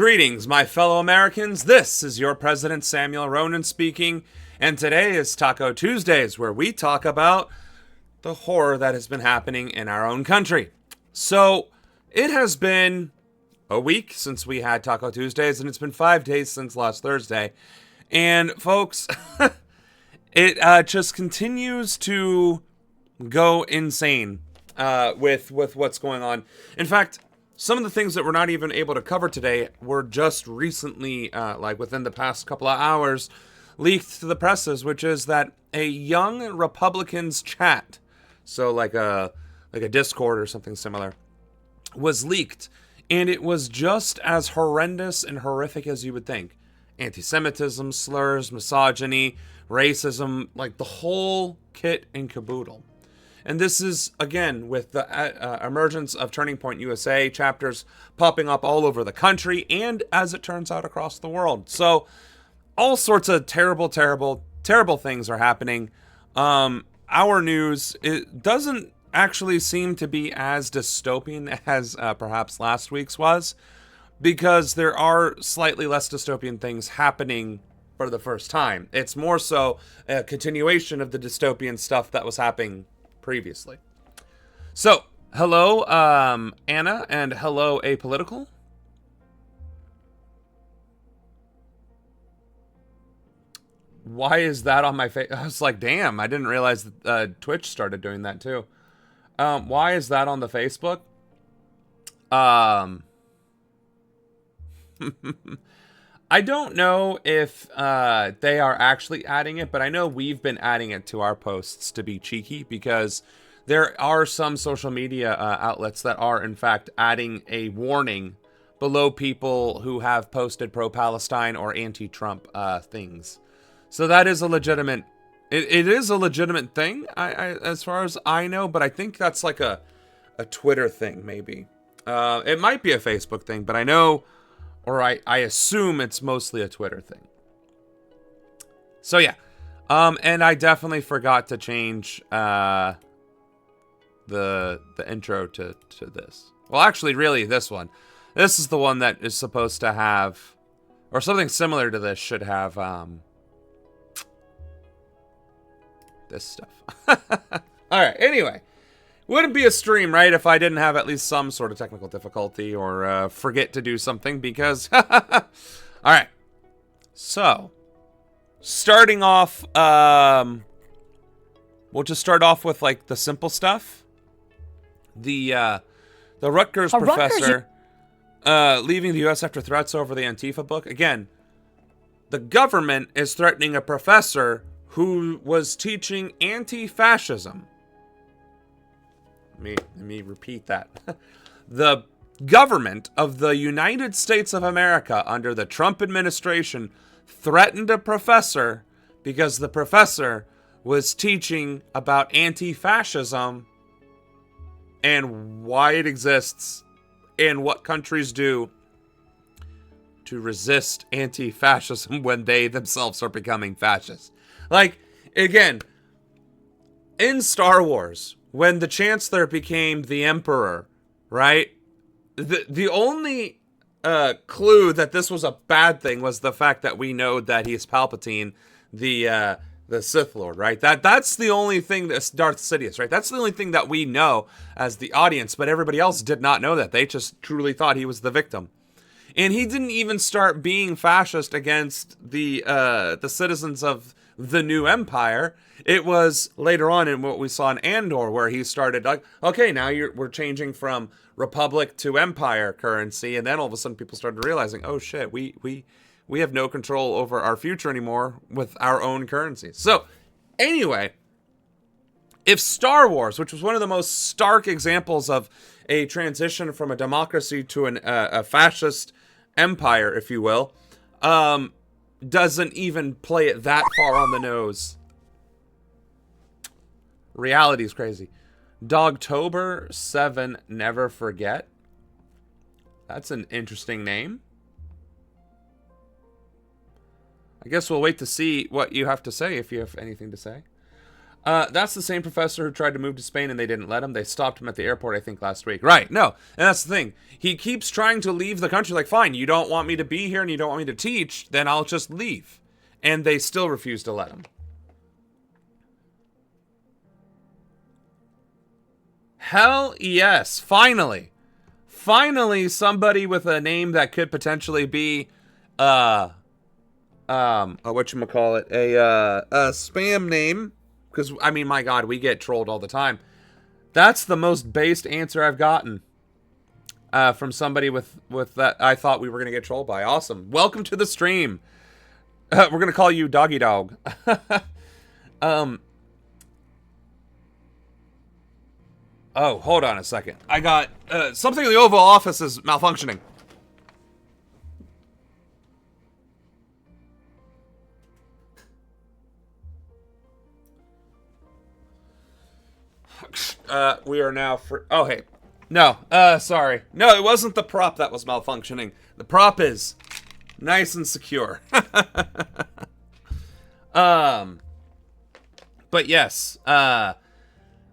Greetings, my fellow Americans. This is your President Samuel Ronan speaking, and today is Taco Tuesdays, where we talk about the horror that has been happening in our own country. So, it has been a week since we had Taco Tuesdays, and it's been 5 days since last Thursday. And folks, it just continues to go insane with what's going on. In fact, some of the things that we're not even able to cover today were just recently, like within the past couple of hours, leaked to the presses, which is that a young Republicans chat, so like a Discord or something similar, was leaked, and it was just as horrendous and horrific as you would think. Anti-Semitism, slurs, misogyny, racism, like the whole kit and caboodle. And this is, again, with the emergence of Turning Point USA chapters popping up all over the country and, as it turns out, across the world. So, all sorts of terrible, terrible, terrible things are happening. Our news, it doesn't actually seem to be as dystopian as perhaps last week's was, because there are slightly less dystopian things happening for the first time. It's more so a continuation of the dystopian stuff that was happening previously. So, hello, Anna, and hello, Apolitical. Why is that on my face? I was like, damn, I didn't realize that Twitch started doing that too. Why is that on the Facebook? I don't know if they are actually adding it, but I know we've been adding it to our posts to be cheeky, because there are some social media outlets that are, in fact, adding a warning below people who have posted pro-Palestine or anti-Trump things. So that is a legitimate, it is a legitimate thing, as far as I know, but I think that's like a Twitter thing, maybe. It might be a Facebook thing, but I know, or I assume it's mostly a Twitter thing. So yeah. And I definitely forgot to change the intro to this. Well, actually, really, this one. This is the one that is supposed to have, or something similar to this should have this stuff. Alright, anyway. Wouldn't be a stream, right, if I didn't have at least some sort of technical difficulty or forget to do something, because... Alright. So, starting off, we'll just start off with, like, the simple stuff. The Rutgers professor leaving the U.S. after threats over the Antifa book. Again, the government is threatening a professor who was teaching anti-fascism. Let me repeat that. The government of the United States of America under the Trump administration threatened a professor because the professor was teaching about anti-fascism and why it exists and what countries do to resist anti-fascism when they themselves are becoming fascist. Like, again, in Star Wars, when the Chancellor became the Emperor, right? The only clue that this was a bad thing was the fact that we know that he's Palpatine, the Sith Lord, right? That's the only thing that's Darth Sidious, right? That's the only thing that we know as the audience, but everybody else did not know that. They just truly thought he was the victim. And he didn't even start being fascist against the citizens of the new empire. It was later on in what we saw in Andor, where he started like, okay, now we're changing from republic to empire currency, and then all of a sudden people started realizing, oh shit, we have no control over our future anymore with our own currencies. So, anyway, if Star Wars, which was one of the most stark examples of a transition from a democracy to a fascist empire, if you will, doesn't even play it that far on the nose. Reality is crazy. Dogtober 7 Never Forget. That's an interesting name. I guess we'll wait to see what you have to say, if you have anything to say. That's the same professor who tried to move to Spain and they didn't let him. They stopped him at the airport, I think, last week. Right, no. And that's the thing. He keeps trying to leave the country. Like, fine, you don't want me to be here and you don't want me to teach, then I'll just leave. And they still refuse to let him. Hell yes, finally. Finally, somebody with a name that could potentially be, whatchamacallit, a spam name. Because, I mean, my God, we get trolled all the time. That's the most based answer I've gotten from somebody with that I thought we were going to get trolled by. Awesome. Welcome to the stream. We're going to call you Doggy Dog. Oh, hold on a second. I got something in the Oval Office is malfunctioning. We are now for. Oh, hey. No, sorry. No, it wasn't the prop that was malfunctioning. The prop is nice and secure. But yes, I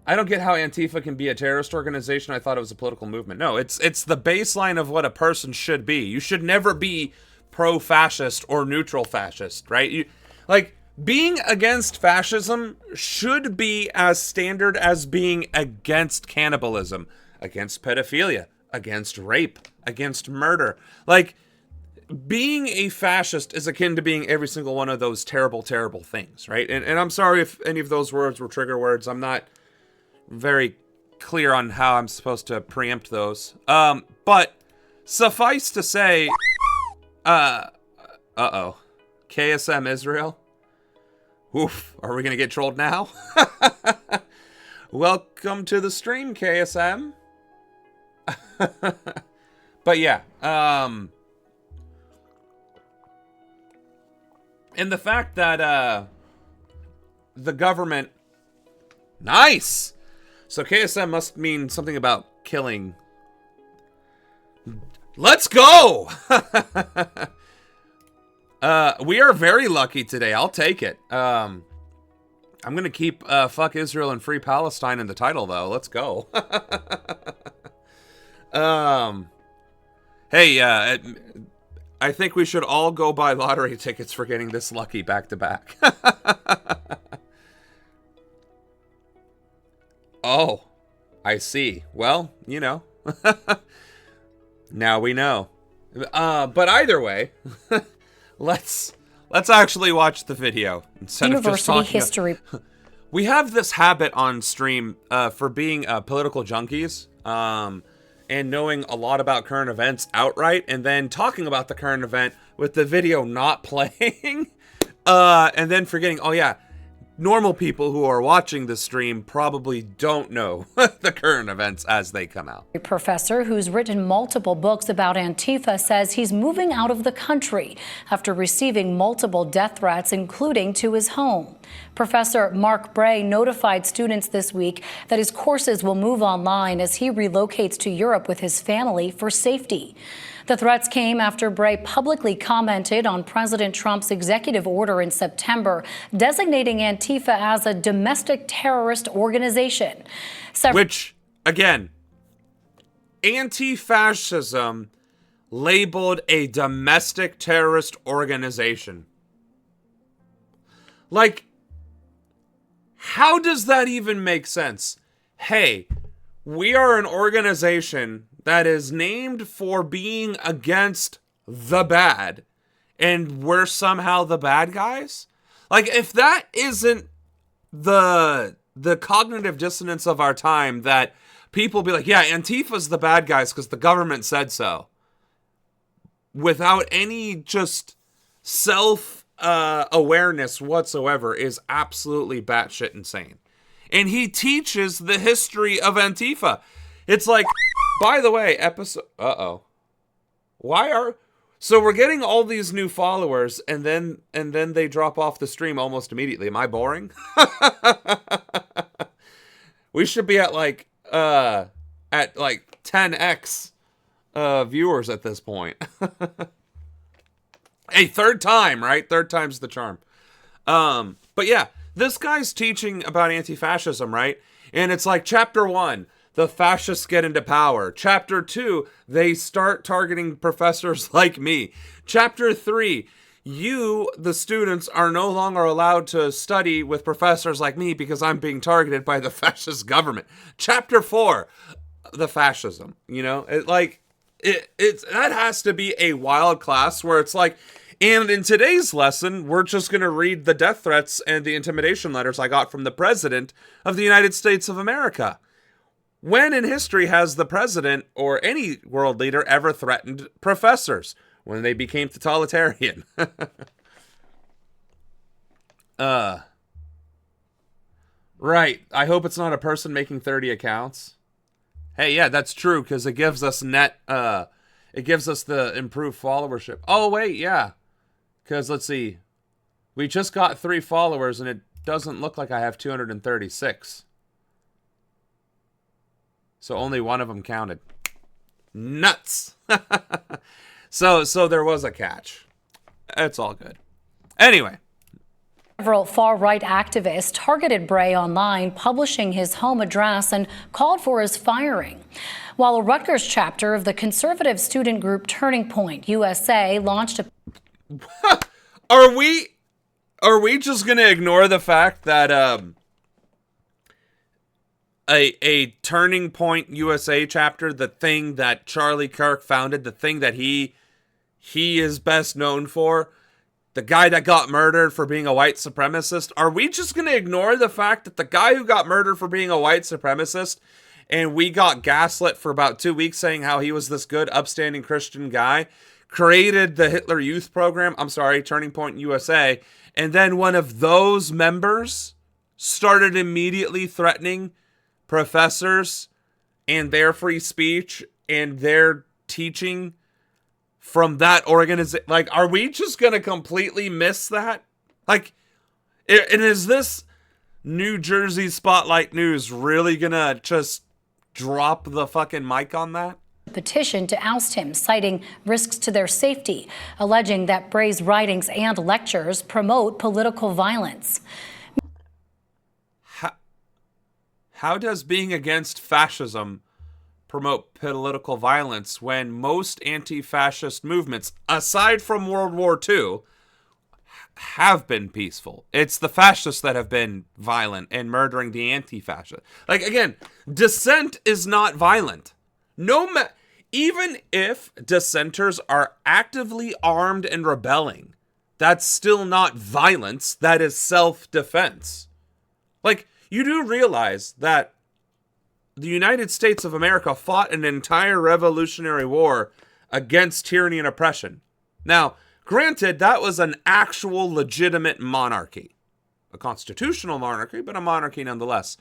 don't get how Antifa can be a terrorist organization. I thought it was a political movement. No, it's the baseline of what a person should be. You should never be pro-fascist or neutral fascist, right? Being against fascism should be as standard as being against cannibalism, against pedophilia, against rape, against murder. Like, being a fascist is akin to being every single one of those terrible, terrible things, right? And I'm sorry if any of those words were trigger words. I'm not very clear on how I'm supposed to preempt those. But suffice to say, KSM Israel? Oof, are we gonna get trolled now? Welcome to the stream, KSM. But yeah, and the fact that, the government... Nice! So KSM must mean something about killing. Let's go! We are very lucky today. I'll take it. I'm gonna keep fuck Israel and free Palestine in the title, though. Let's go. Hey, I think we should all go buy lottery tickets for getting this lucky back to back. Oh, I see. Well, you know. Now we know. But either way, let's actually watch the video instead of just talking. History. We have this habit on stream for being political junkies and knowing a lot about current events outright, and then talking about the current event with the video not playing, and then forgetting, oh yeah, normal people who are watching the stream probably don't know the current events as they come out. A professor who's written multiple books about Antifa says he's moving out of the country after receiving multiple death threats, including to his home. Professor Mark Bray notified students this week that his courses will move online as he relocates to Europe with his family for safety. The threats came after Bray publicly commented on President Trump's executive order in September designating Antifa as a domestic terrorist organization. Which, again, anti-fascism labeled a domestic terrorist organization. Like, how does that even make sense? Hey, we are an organization that is named for being against the bad, and we're somehow the bad guys? Like, if that isn't the cognitive dissonance of our time, that people be like, yeah, Antifa's the bad guys because the government said so, without any just self-awareness whatsoever, is absolutely batshit insane. And he teaches the history of Antifa. It's like, by the way, so we're getting all these new followers, and then they drop off the stream almost immediately. Am I boring? We should be at like 10x viewers at this point. Hey, third time, right? Third time's the charm. But yeah, This guy's teaching about anti-fascism, right? And it's like chapter 1, the fascists get into power. Chapter 2, they start targeting professors like me. Chapter 3, you, the students, are no longer allowed to study with professors like me because I'm being targeted by the fascist government. Chapter 4, the fascism. You know, it's that has to be a wild class where it's like, and in today's lesson, we're just going to read the death threats and the intimidation letters I got from the President of the United States of America. When in history has the president or any world leader ever threatened professors when they became totalitarian? Right. I hope it's not a person making 30 accounts. Hey, yeah, that's true, because it gives us it gives us the improved followership. Oh, wait, yeah. Because, let's see, we just got 3 followers, and it doesn't look like I have 236. So only one of them counted. Nuts! So there was a catch. It's all good. Anyway. Several far-right activists targeted Bray online, publishing his home address and called for his firing. While a Rutgers chapter of the conservative student group Turning Point USA launched a... Are we just going to ignore the fact that a Turning Point USA chapter, the thing that Charlie Kirk founded, the thing that he is best known for, the guy that got murdered for being a white supremacist, are we just going to ignore the fact that the guy who got murdered for being a white supremacist, and we got gaslit for about 2 weeks saying how he was this good, upstanding Christian guy, created the Hitler Youth Program, Turning Point USA, and then one of those members started immediately threatening professors and their free speech and their teaching from that organization? Like, are we just going to completely miss that? Like, and is this New Jersey Spotlight News really going to just drop the fucking mic on that? Petition to oust him, citing risks to their safety, alleging that Bray's writings and lectures promote political violence. How does being against fascism promote political violence when most anti-fascist movements, aside from World War II, have been peaceful? It's the fascists that have been violent and murdering the anti-fascists. Like, again, dissent is not violent. Even if dissenters are actively armed and rebelling, that's still not violence. That is self-defense. Like, you do realize that the United States of America fought an entire Revolutionary War against tyranny and oppression. Now, granted, that was an actual legitimate monarchy. A constitutional monarchy, but a monarchy nonetheless.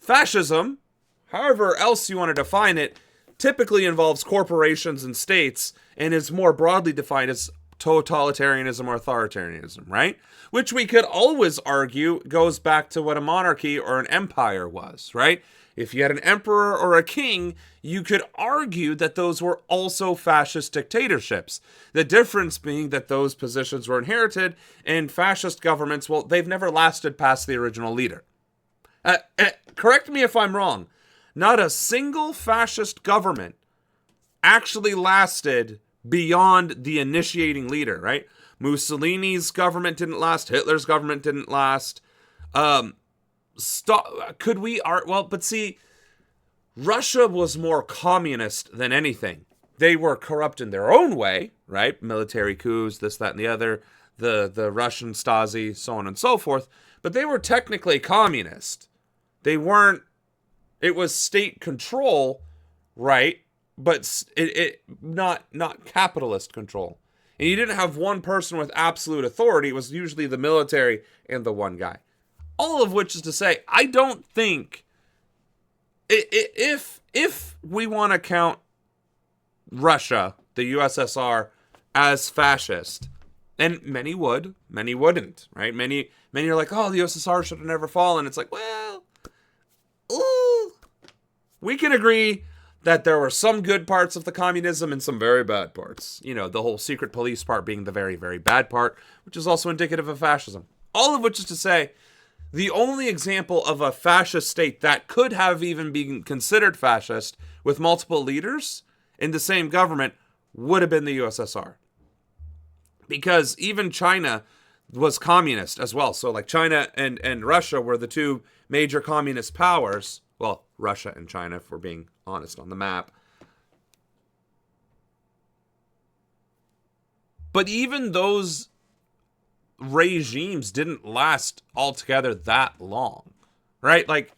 Fascism, however else you want to define it, typically involves corporations and states and is more broadly defined as totalitarianism or authoritarianism, right? Which we could always argue goes back to what a monarchy or an empire was, right? If you had an emperor or a king, you could argue that those were also fascist dictatorships. The difference being that those positions were inherited, and fascist governments, well, they've never lasted past the original leader. Correct me if I'm wrong. Not a single fascist government actually lasted beyond the initiating leader, right? Mussolini's government didn't last. Hitler's government didn't last. But see, Russia was more communist than anything. They were corrupt in their own way, right? Military coups, this, that, and the other, the Russian Stasi, so on and so forth. But they were technically communist. They weren't. It was state control, right? But it not capitalist control. And you didn't have one person with absolute authority. It was usually the military and the one guy. All of which is to say, I don't think, if we want to count Russia, the USSR, as fascist, and many would, many wouldn't, right? Many are like, oh, the USSR should have never fallen. It's like, well, we can agree that there were some good parts of the communism and some very bad parts. You know, the whole secret police part being the very, very bad part, which is also indicative of fascism. All of which is to say, the only example of a fascist state that could have even been considered fascist with multiple leaders in the same government would have been the USSR. Because even China was communist as well. So like China and Russia were the two major communist powers. Well, Russia and China, if we're being honest on the map. But even those regimes didn't last altogether that long, right? Like,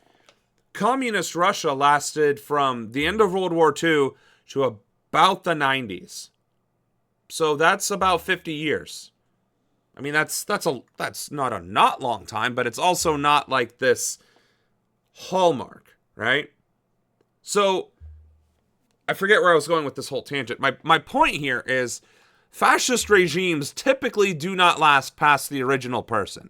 communist Russia lasted from the end of World War II to about the 90s. So that's about 50 years. I mean, that's not a not long time, but it's also not like this hallmark, right? So I forget where I was going with this whole tangent. My point here is fascist regimes typically do not last past the original person.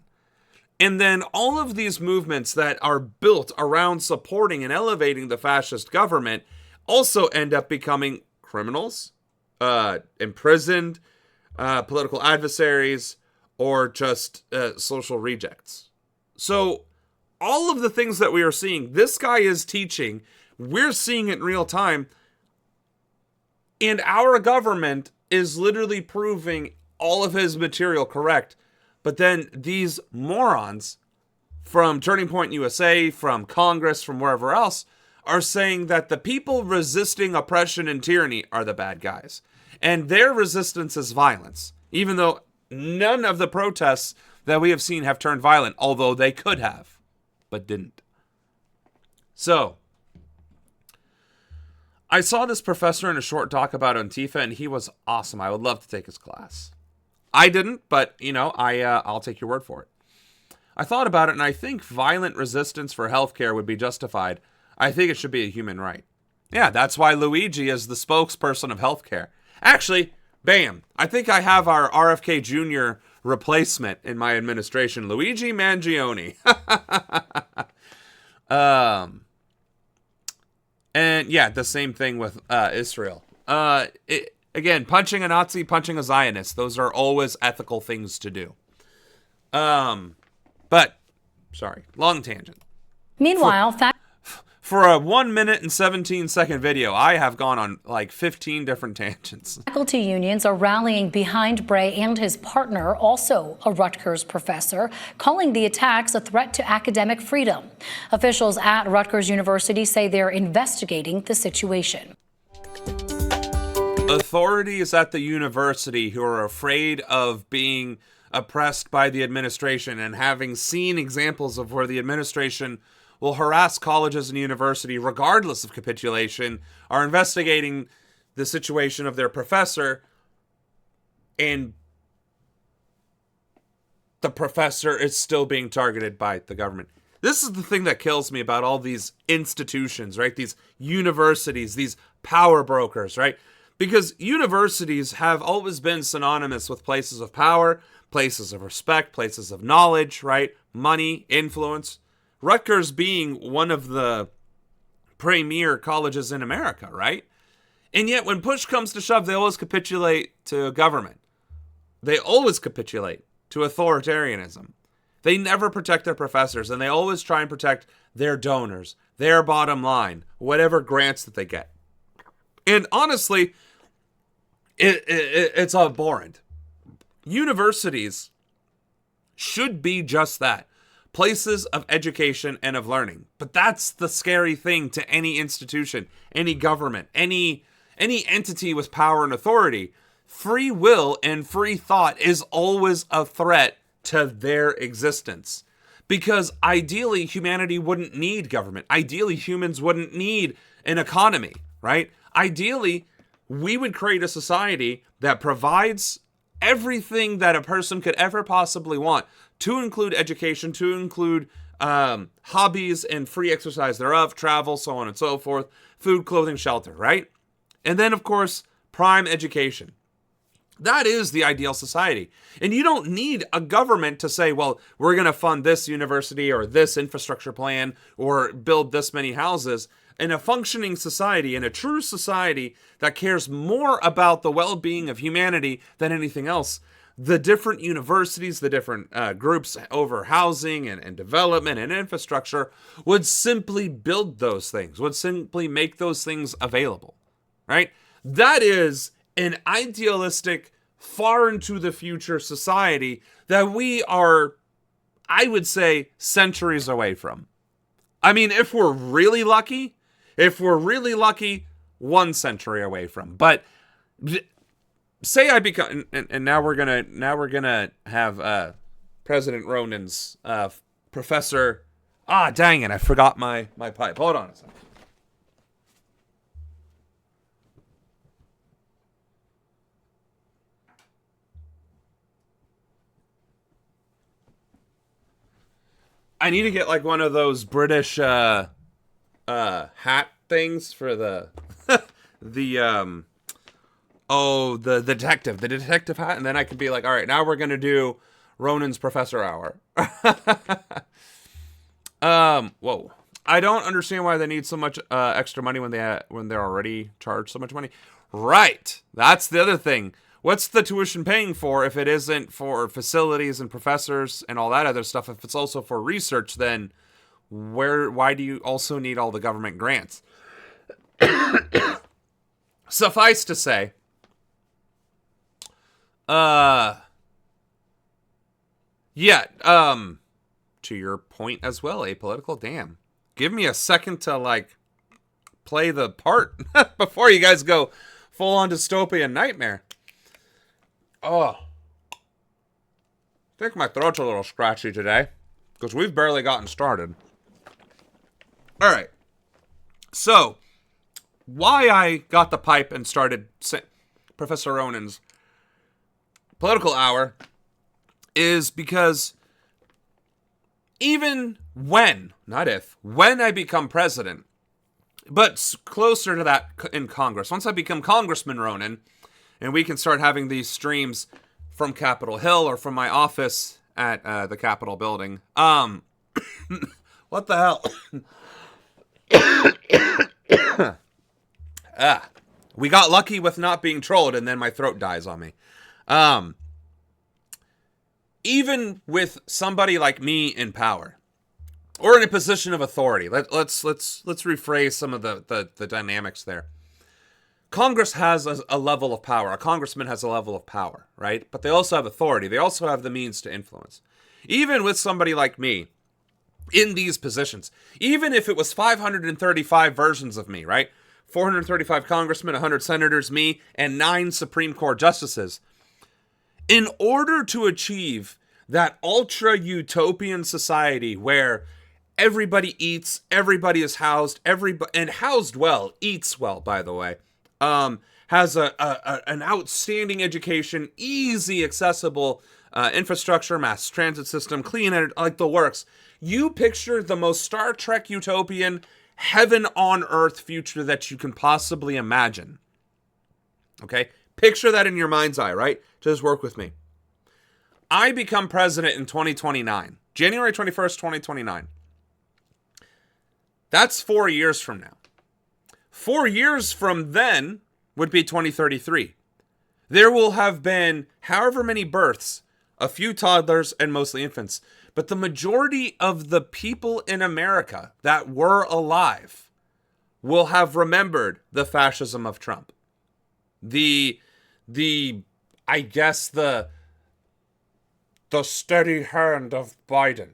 And then all of these movements that are built around supporting and elevating the fascist government also end up becoming criminals, imprisoned, political adversaries, or just social rejects. So all of the things that we are seeing, this guy is teaching, we're seeing it in real time, and our government is literally proving all of his material correct. But then these morons from Turning Point USA, from Congress, from wherever else, are saying that the people resisting oppression and tyranny are the bad guys. And their resistance is violence. Even though none of the protests that we have seen have turned violent, although they could have, but didn't. So, I saw this professor in a short doc about Antifa, and he was awesome. I would love to take his class. I didn't, but, I'll take your word for it. I thought about it, and I think violent resistance for healthcare would be justified. I think it should be a human right. Yeah, that's why Luigi is the spokesperson of healthcare. Actually, bam, I think I have our RFK Jr. replacement in my administration, Luigi Mangione. And yeah, the same thing with Israel. Again, punching a Nazi, punching a Zionist, those are always ethical things to do. But, sorry, long tangent. Meanwhile, For a 1 minute and 17-second video, I have gone on like 15 different tangents. Faculty unions are rallying behind Bray and his partner, also a Rutgers professor, calling the attacks a threat to academic freedom. Officials at Rutgers University say they're investigating the situation. Authorities at the university who are afraid of being oppressed by the administration and having seen examples of where the administration will harass colleges and university regardless of capitulation, are investigating the situation of their professor, and the professor is still being targeted by the government. This is the thing that kills me about all these institutions, right? These universities, these power brokers, right? Because universities have always been synonymous with places of power, places of respect, places of knowledge, right? Money, influence. Rutgers being one of the premier colleges in America, right? And yet when push comes to shove, they always capitulate to government. They always capitulate to authoritarianism. They never protect their professors, and they always try and protect their donors, their bottom line, whatever grants that they get. And honestly, it's abhorrent. Universities should be just that. Places of education and of learning. But that's the scary thing to any institution, any government, any entity with power and authority. Free will and free thought is always a threat to their existence. Because ideally, humanity wouldn't need government. Ideally, humans wouldn't need an economy, right? Ideally, we would create a society that provides everything that a person could ever possibly want, to include education, to include hobbies and free exercise thereof, travel, so on and so forth, food, clothing, shelter, right? And then, of course, prime education. That is the ideal society. And you don't need a government to say, well, we're going to fund this university or this infrastructure plan or build this many houses. In a functioning society, in a true society that cares more about the well-being of humanity than anything else, the different universities, the different groups over housing and development and infrastructure would simply build those things, would simply make those things available, right? That is an idealistic, far into the future society that we are, I would say, centuries away from. I mean, if we're really lucky, 1 century away from. But say I become, and now we're gonna have President Ronan's professor. Ah, dang it! I forgot my pipe. Hold on a second. I need to get like one of those British hat things for the the detective hat, and then I could be like, all right, now we're gonna do Ronan's Professor Hour. Whoa. I don't understand why they need so much extra money when they're already charged so much money. Right, that's the other thing. What's the tuition paying for if it isn't for facilities and professors and all that other stuff? If it's also for research, then why do you also need all the government grants? Suffice to say, to your point as well, apolitical, damn. Give me a second to, like, play the part before you guys go full-on dystopian nightmare. Oh. I think my throat's a little scratchy today, because we've barely gotten started. Alright. So, why I got the pipe and started Professor Ronan's Political Hour is because even when, not if, when I become president, but closer to that in Congress, once I become Congressman Ronan, and we can start having these streams from Capitol Hill or from my office at the Capitol building. What the hell? We got lucky with not being trolled, and then my throat dies on me. Even with somebody like me in power, or in a position of authority, let's rephrase some of the dynamics there. Congress has a level of power. A congressman has a level of power, right? But they also have authority. They also have the means to influence. Even with somebody like me in these positions, even if it was 535 versions of me, right? 435 congressmen, 100 senators, me, and 9 Supreme Court justices. In order to achieve that ultra-utopian society where everybody eats, everybody is housed, and housed well, eats well, by the way, has an outstanding education, easy, accessible infrastructure, mass transit system, clean energy, like the works. You picture the most Star Trek utopian, heaven on earth future that you can possibly imagine. Okay? Picture that in your mind's eye, right? Just work with me. I become president in 2029. January 21st, 2029. That's 4 years from now. 4 years from then would be 2033. There will have been however many births, a few toddlers, and mostly infants. But the majority of the people in America that were alive will have remembered the fascism of Trump. The steady hand of Biden.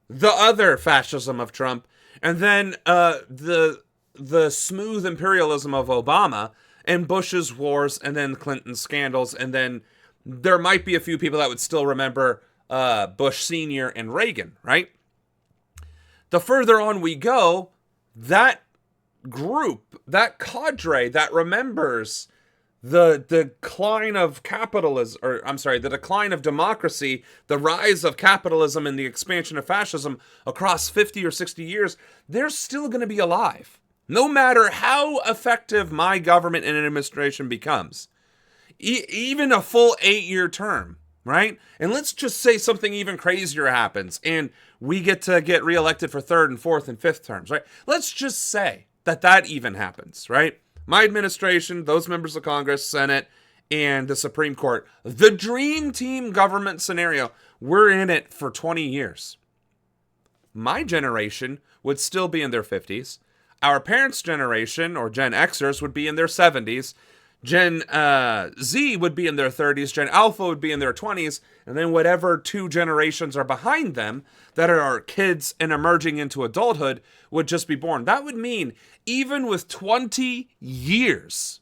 The other fascism of Trump. And then the smooth imperialism of Obama, and Bush's wars, and then Clinton's scandals, and then there might be a few people that would still remember Bush Sr. and Reagan, right? The further on we go, that group, that cadre that remembers the decline of capitalism, the decline of democracy, the rise of capitalism, and the expansion of fascism across 50 or 60 years, they're still going to be alive. No matter how effective my government and administration becomes. Even a full 8-year term, right? And let's just say something even crazier happens, and we get to get reelected for 3rd and 4th and 5th terms, right? Let's just say that even happens, right? My administration, those members of Congress, Senate, and the Supreme Court, the dream team government scenario, we're in it for 20 years. My generation would still be in their 50s. Our parents' generation, or Gen Xers, would be in their 70s. Gen Z would be in their 30s. Gen Alpha would be in their 20s. And then whatever 2 generations are behind them that are kids and emerging into adulthood would just be born. That would mean even with 20 years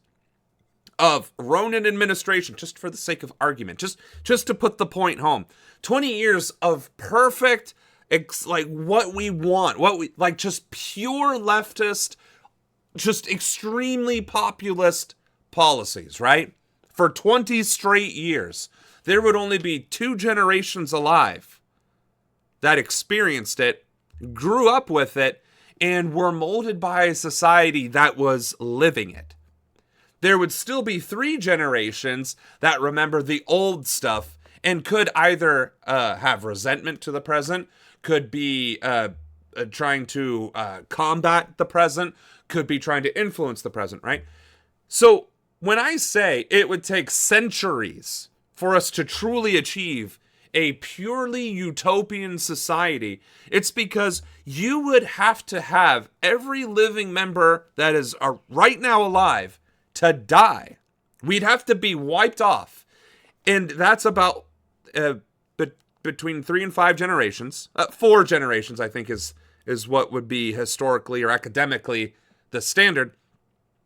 of Ronan administration, just for the sake of argument, just to put the point home, 20 years of perfect, like what we want, what we like, just pure leftist, just extremely populist policies, right? For 20 straight years, there would only be 2 generations alive that experienced it, grew up with it, and were molded by a society that was living it. There would still be 3 generations that remember the old stuff and could either have resentment to the present, could be trying to combat the present, could be trying to influence the present, right? So when I say it would take centuries for us to truly achieve a purely utopian society, it's because you would have to have every living member that is right now alive to die. We'd have to be wiped off. And that's about between 3 and 5 generations. 4 generations, I think, is what would be historically or academically the standard.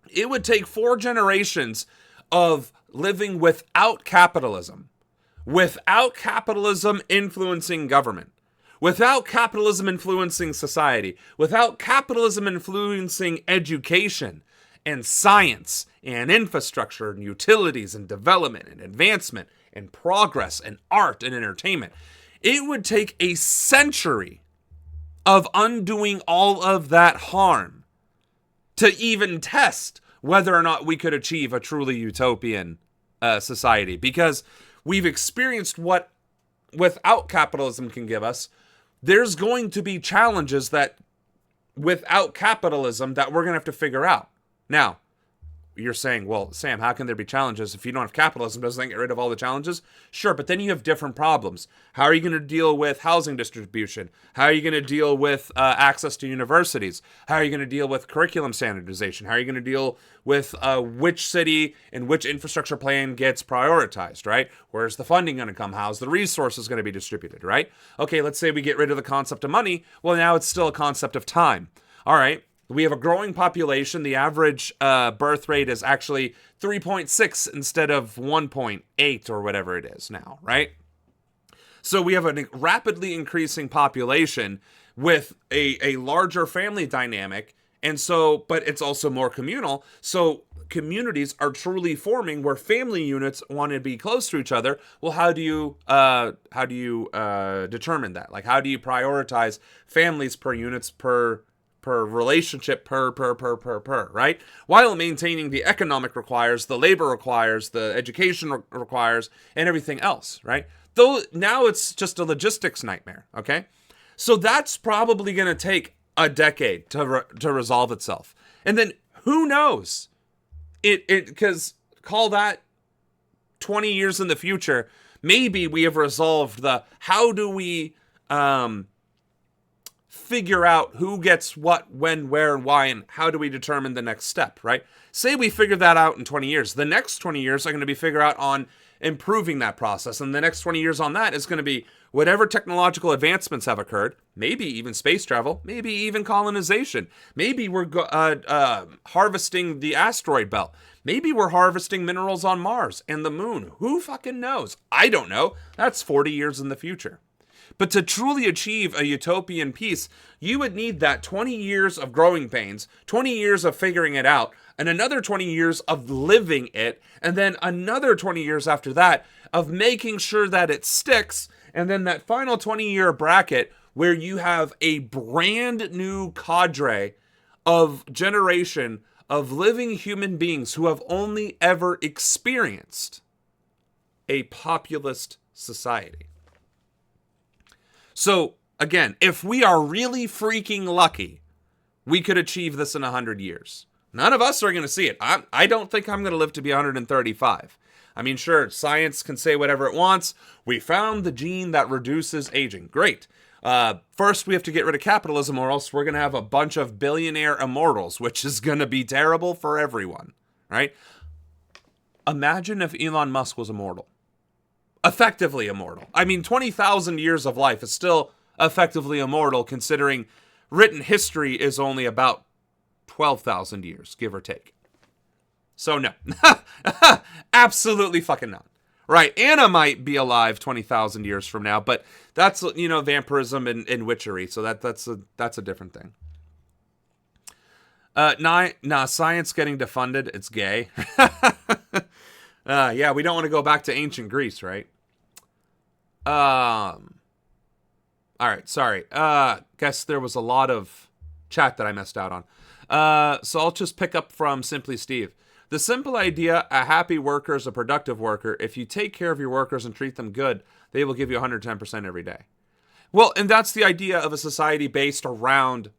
It would take 4 generations of living without capitalism influencing government, without capitalism influencing society, without capitalism influencing education and science and infrastructure and utilities and development and advancement and progress and art and entertainment. It would take a century of undoing all of that harm to even test whether or not we could achieve a truly utopian society, because we've experienced what without capitalism can give us. There's going to be challenges that without capitalism that we're going to have to figure out. Now, you're saying, well, Sam, how can there be challenges if you don't have capitalism? Doesn't that get rid of all the challenges? Sure, but then you have different problems. How are you going to deal with housing distribution? How are you going to deal with access to universities? How are you going to deal with curriculum standardization? How are you going to deal with which city and which infrastructure plan gets prioritized, right? Where's the funding going to come? How's the resources going to be distributed, right? Okay, let's say we get rid of the concept of money. Well, now it's still a concept of time. All right. We have a growing population. The average birth rate is actually 3.6 instead of 1.8 or whatever it is now, right? So we have a rapidly increasing population with a larger family dynamic. And so, but it's also more communal. So communities are truly forming where family units want to be close to each other. Well, how do you determine that? Like, how do you prioritize families per units per relationship per, right? While maintaining the economic requires, the labor requires, the education requires, and everything else, right? Though now it's just a logistics nightmare, okay? So that's probably going to take a decade to resolve itself. And then who knows? Because call that 20 years in the future, maybe we have resolved the how do we figure out who gets what, when, where, and why, and how do we determine the next step, right? Say we figure that out in 20 years. The next 20 years are going to be figured out on improving that process. And the next 20 years on that is going to be whatever technological advancements have occurred, maybe even space travel, maybe even colonization. Maybe we're harvesting the asteroid belt. Maybe we're harvesting minerals on Mars and the moon. Who fucking knows? I don't know. That's 40 years in the future. But to truly achieve a utopian peace, you would need that 20 years of growing pains, 20 years of figuring it out, and another 20 years of living it, and then another 20 years after that of making sure that it sticks, and then that final 20-year bracket where you have a brand new cadre of generation of living human beings who have only ever experienced a populist society. So, again, if we are really freaking lucky, we could achieve this in 100 years. None of us are going to see it. I don't think I'm going to live to be 135. I mean, sure, science can say whatever it wants. We found the gene that reduces aging. Great. First, we have to get rid of capitalism, or else we're going to have a bunch of billionaire immortals, which is going to be terrible for everyone, right? Imagine if Elon Musk was immortal. Effectively immortal. I mean, 20,000 years of life is still effectively immortal, considering written history is only about 12,000 years, give or take. So no. Absolutely fucking not. Right, Anna might be alive 20,000 years from now, but that's, vampirism and witchery, so that's a different thing. Science getting defunded, it's gay. Yeah, we don't want to go back to ancient Greece, right? All right, sorry. Guess there was a lot of chat that I missed out on. So I'll just pick up from Simply Steve. The simple idea, a happy worker is a productive worker. If you take care of your workers and treat them good, they will give you 110% every day. Well, and that's the idea of a society based around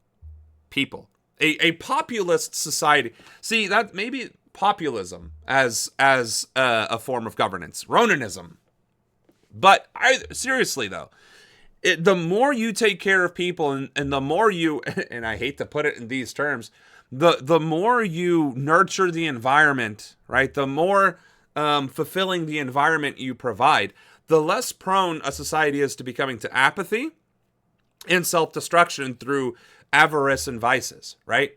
people. A populist society. See, that maybe populism as a form of governance. Ronanism. But seriously, though, the more you take care of people and the more you, and I hate to put it in these terms, the more you nurture the environment, right? The more fulfilling the environment you provide, the less prone a society is to becoming to apathy and self-destruction through avarice and vices, right?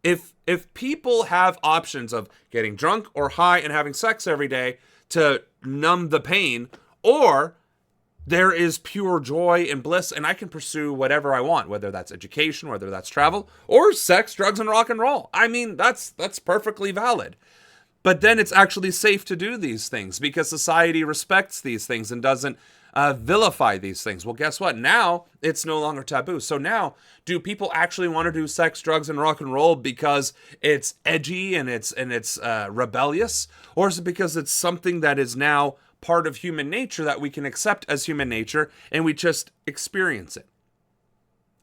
If people have options of getting drunk or high and having sex every day to numb the pain, or there is pure joy and bliss, and I can pursue whatever I want, whether that's education, whether that's travel, or sex, drugs, and rock and roll. I mean, that's perfectly valid. But then it's actually safe to do these things because society respects these things and doesn't vilify these things. Well, guess what? Now it's no longer taboo. So now, do people actually want to do sex, drugs, and rock and roll because it's edgy and it's rebellious, or is it because it's something that is now part of human nature that we can accept as human nature and we just experience it?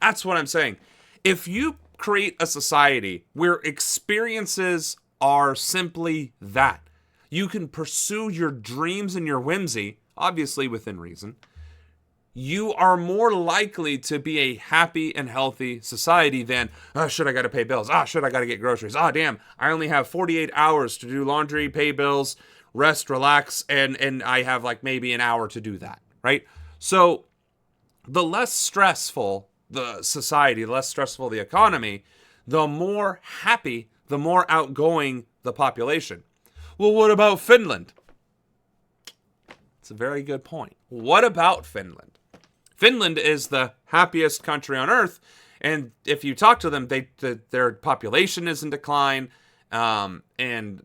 That's what I'm saying. If you create a society where experiences are simply that, you can pursue your dreams and your whimsy, obviously within reason, you are more likely to be a happy and healthy society than, oh, shit, I got to pay bills. Ah, shit, I got to get groceries. Ah, damn, I only have 48 hours to do laundry, pay bills, rest, relax, and I have like maybe an hour to do that, right? So the less stressful the society, the less stressful the economy, the more happy, the more outgoing the population. Well, what about Finland? It's a very good point. What about Finland? Finland is the happiest country on earth, and if you talk to them, their population is in decline, and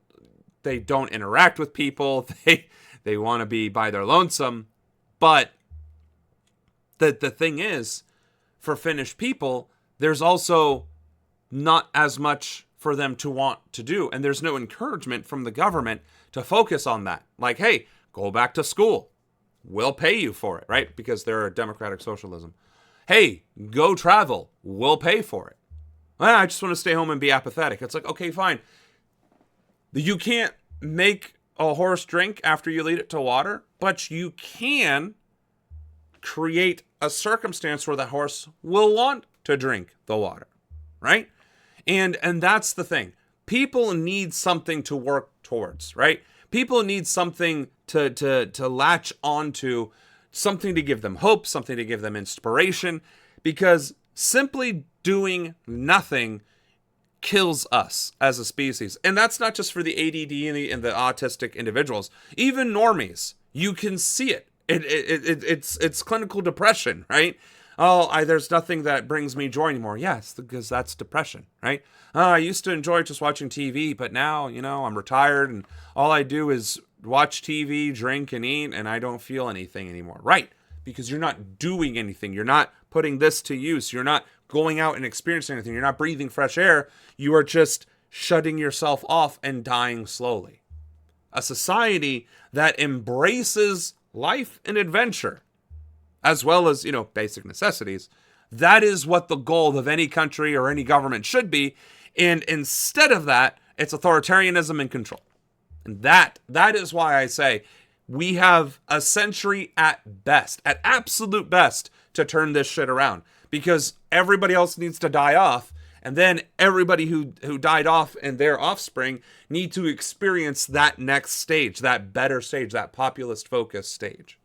they don't interact with people. They want to be by their lonesome. But the thing is, for Finnish people, there's also not as much for them to want to do. And there's no encouragement from the government to focus on that. Like, hey, go back to school. We'll pay you for it, right? Because they're a democratic socialism. Hey, go travel. We'll pay for it. Well, I just want to stay home and be apathetic. It's like, okay, fine. You can't make a horse drink after you lead it to water, but you can create a circumstance where the horse will want to drink the water, right? And that's the thing. People need something to work towards, right? People need something to latch onto, something to give them hope, something to give them inspiration, because simply doing nothing kills us as a species. And that's not just for the ADD and the autistic individuals. Even normies, you can see it. It's clinical depression, right? Oh, there's nothing that brings me joy anymore. Yes, because that's depression, right? I used to enjoy just watching TV, but now, I'm retired and all I do is watch TV, drink, and eat, and I don't feel anything anymore. Right, because you're not doing anything. You're not putting this to use. You're not going out and experiencing anything. You're not breathing fresh air. You are just shutting yourself off and dying slowly. A society that embraces life and adventure, as well as, basic necessities, that is what the goal of any country or any government should be. And instead of that, it's authoritarianism and control. And that is why I say we have a century at best, at absolute best, to turn this shit around. Because everybody else needs to die off. And then everybody who died off and their offspring need to experience that next stage, that better stage, that populist-focused stage.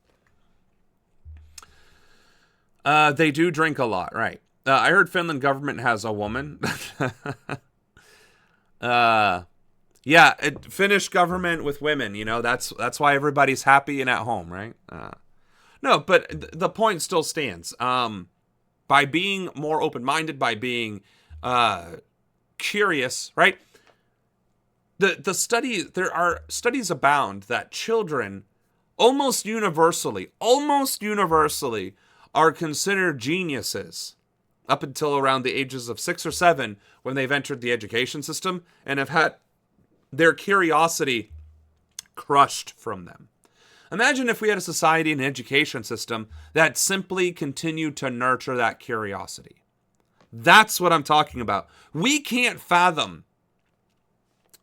They do drink a lot, right? I heard Finland government has a woman. Yeah, Finnish government with women, that's why everybody's happy and at home, right? No, but the point still stands. By being more open-minded, by being curious, right? There are studies abound that children almost universally are considered geniuses up until around the ages of 6 or 7 when they've entered the education system and have had their curiosity crushed from them. Imagine if we had a society and an education system that simply continued to nurture that curiosity. That's what I'm talking about. We can't fathom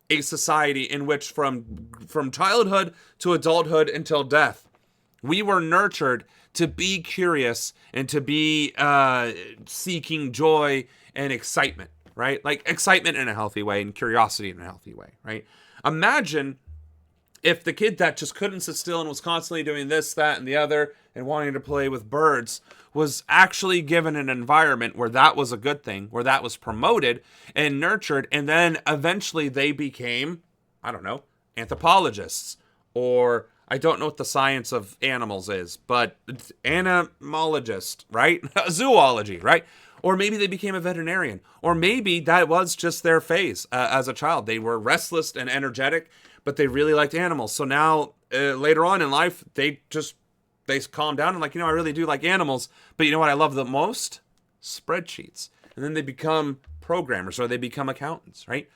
a society in which from childhood to adulthood until death, we were nurtured to be curious and to be seeking joy and excitement, right? Like excitement in a healthy way and curiosity in a healthy way, right? Imagine if the kid that just couldn't sit still and was constantly doing this, that, and the other and wanting to play with birds was actually given an environment where that was a good thing, where that was promoted and nurtured, and then eventually they became, I don't know, anthropologists, or I don't know what the science of animals is, but entomologist, right? Zoology, right? Or maybe they became a veterinarian, or maybe that was just their phase as a child. They were restless and energetic, but they really liked animals. So now, later on in life, they calm down and I really do like animals. But you know what I love the most? Spreadsheets. And then they become programmers or they become accountants, right?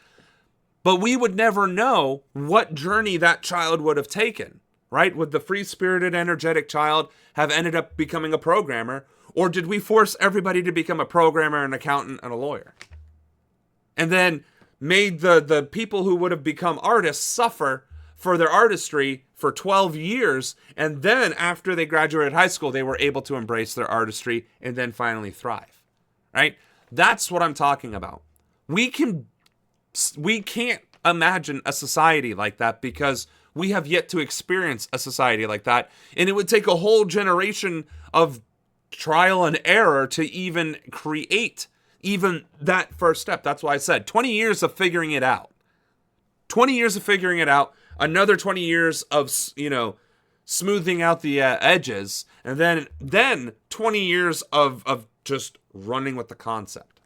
But we would never know what journey that child would have taken, right? Would the free-spirited, energetic child have ended up becoming a programmer? Or did we force everybody to become a programmer, an accountant, and a lawyer? And then made the people who would have become artists suffer for their artistry for 12 years. And then after they graduated high school, they were able to embrace their artistry and then finally thrive, right? That's what I'm talking about. We can't imagine a society like that because we have yet to experience a society like that. And it would take a whole generation of trial and error to even create even that first step. That's why I said 20 years of figuring it out. 20 years of figuring it out. Another 20 years of, smoothing out the edges. And then 20 years of just running with the concept.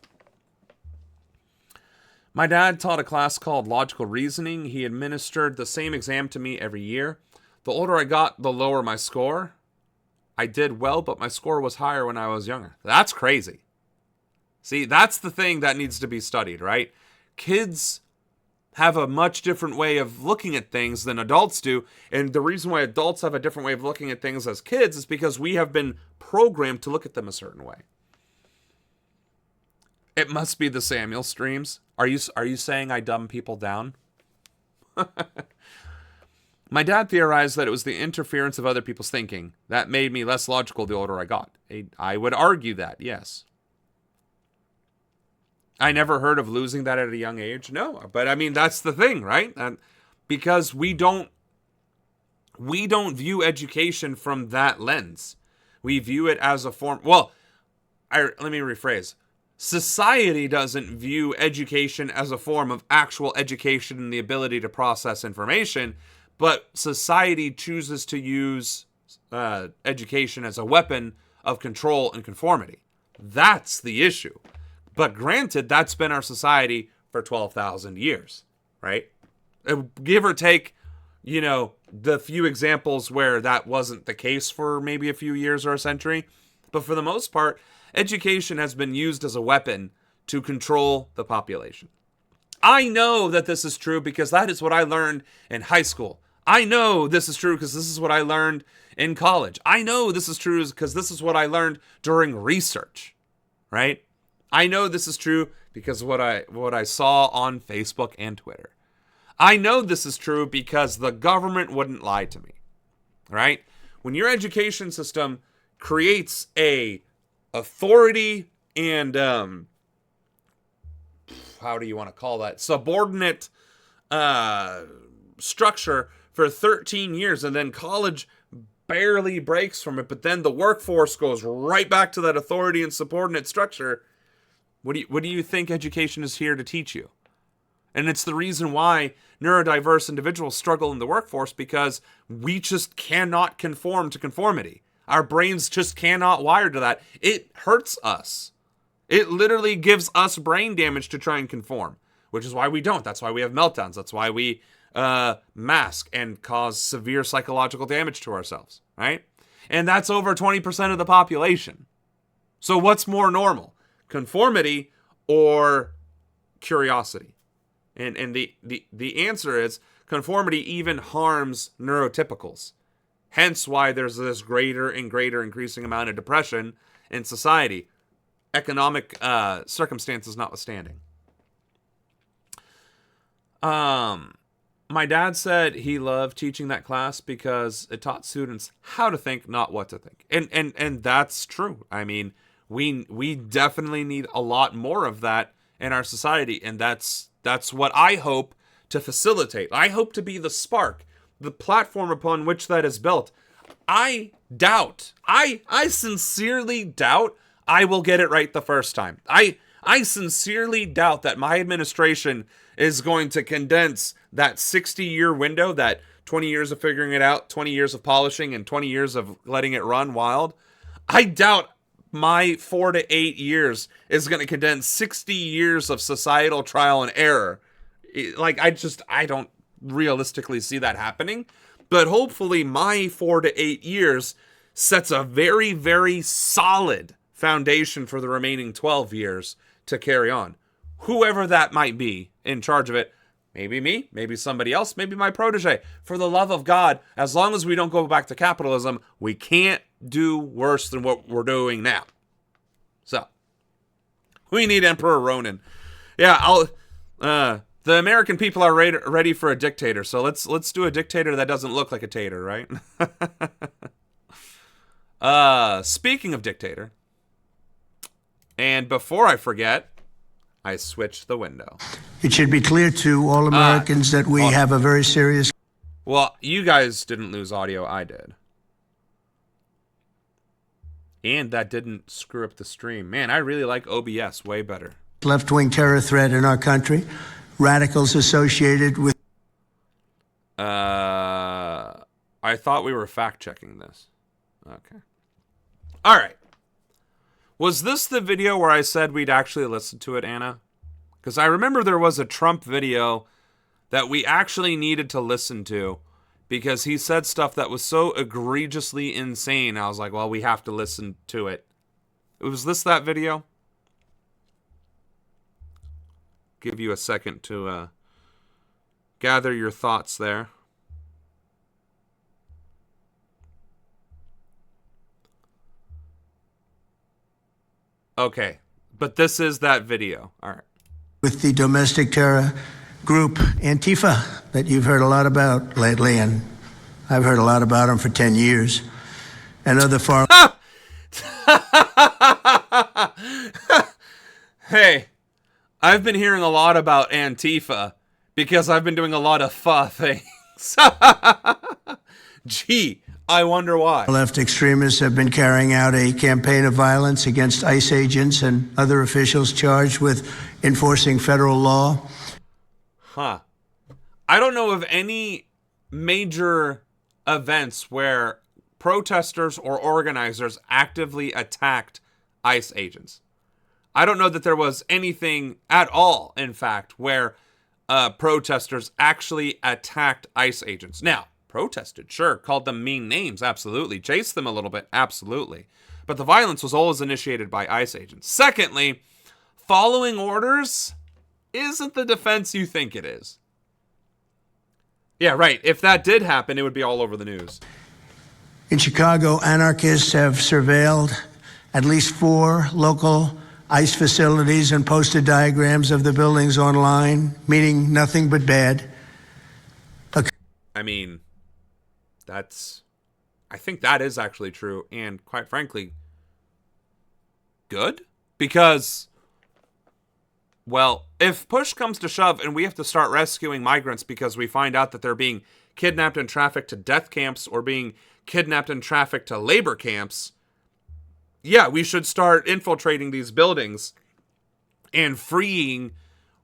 My dad taught a class called Logical Reasoning. He administered the same exam to me every year. The older I got, the lower my score. I did well, but my score was higher when I was younger. That's crazy. See, that's the thing that needs to be studied, right? Kids have a much different way of looking at things than adults do. And the reason why adults have a different way of looking at things as kids is because we have been programmed to look at them a certain way. It must be the Samuel streams. Are you saying I dumb people down? My dad theorized that it was the interference of other people's thinking that made me less logical the older I got. I would argue that, yes. I never heard of losing that at a young age. No, but I mean, that's the thing, right? Because we don't view education from that lens. We view it as a form. Well, let me rephrase. Society doesn't view education as a form of actual education and the ability to process information, but society chooses to use education as a weapon of control and conformity. That's the issue. But granted, that's been our society for 12,000 years, right? Give or take, the few examples where that wasn't the case for maybe a few years or a century. But for the most part, education has been used as a weapon to control the population. I know that this is true because that is what I learned in high school. I know this is true because this is what I learned in college. I know this is true because this is what I learned during research, right? I know this is true because what I saw on Facebook and Twitter. I know this is true because the government wouldn't lie to me, right? When your education system creates a authority and, how do you want to call that? Subordinate structure for 13 years, and then college barely breaks from it, but then the workforce goes right back to that authority and subordinate structure. What do you think education is here to teach you? And it's the reason why neurodiverse individuals struggle in the workforce, because we just cannot conform to conformity. Our brains just cannot wire to that. It hurts us. It literally gives us brain damage to try and conform, which is why we don't. That's why we have meltdowns. That's why we mask and cause severe psychological damage to ourselves, right? And that's over 20% of the population. So what's more normal? Conformity or curiosity? And the answer is conformity even harms neurotypicals. Hence why there's this greater and greater increasing amount of depression in society, economic circumstances notwithstanding. My dad said he loved teaching that class because it taught students how to think, not what to think. And that's true. I mean, we definitely need a lot more of that in our society, and that's what I hope to facilitate. I hope to be the spark, the platform upon which that is built. I sincerely doubt I will get it right the first time. I sincerely doubt that my administration is going to condense that 60-year window, that 20 years of figuring it out, 20 years of polishing, and 20 years of letting it run wild. I doubt my 4 to 8 years is going to condense 60 years of societal trial and error. I don't realistically see that happening. But hopefully my 4 to 8 years sets a very, very solid foundation for the remaining 12 years to carry on. Whoever that might be in charge of it, maybe me, maybe somebody else, maybe my protege. For the love of God, as long as we don't go back to capitalism, we can't do worse than what we're doing now. So, we need Emperor Ronan. Yeah, the American people are ready for a dictator, so let's do a dictator that doesn't look like a tater, right? Speaking of dictator, and before I forget, I switched the window. It should be clear to all Americans that we have a very serious... Well, you guys didn't lose audio, I did. And that didn't screw up the stream. Man, I really like OBS way better. ...left-wing terror threat in our country. Radicals associated with... I thought we were fact-checking this. Okay. All right. Was this the video where I said we'd actually listen to it, Anna? Because I remember there was a Trump video that we actually needed to listen to because he said stuff that was so egregiously insane. I was like, well, we have to listen to it. Was this that video? Give you a second to gather your thoughts there. Okay, but this is that video. All right. With the domestic terror group Antifa that you've heard a lot about lately, and I've heard a lot about them for 10 years, and other far... Hey, I've been hearing a lot about Antifa because I've been doing a lot of things. Gee, I wonder why. Left extremists have been carrying out a campaign of violence against ICE agents and other officials charged with enforcing federal law. Huh. I don't know of any major events where protesters or organizers actively attacked ICE agents. I don't know that there was anything at all, in fact, where protesters actually attacked ICE agents. Now, protested, sure, called them mean names, absolutely, chased them a little bit, absolutely. But the violence was always initiated by ICE agents. Secondly, following orders isn't the defense you think it is. Yeah, right. If that did happen, it would be all over the news. In Chicago, anarchists have surveilled at least 4 local ICE facilities and posted diagrams of the buildings online, meaning nothing but bad. I mean, I think that is actually true, and quite frankly, good, because, well, if push comes to shove and we have to start rescuing migrants because we find out that they're being kidnapped and trafficked to death camps or being kidnapped and trafficked to labor camps, yeah, we should start infiltrating these buildings and freeing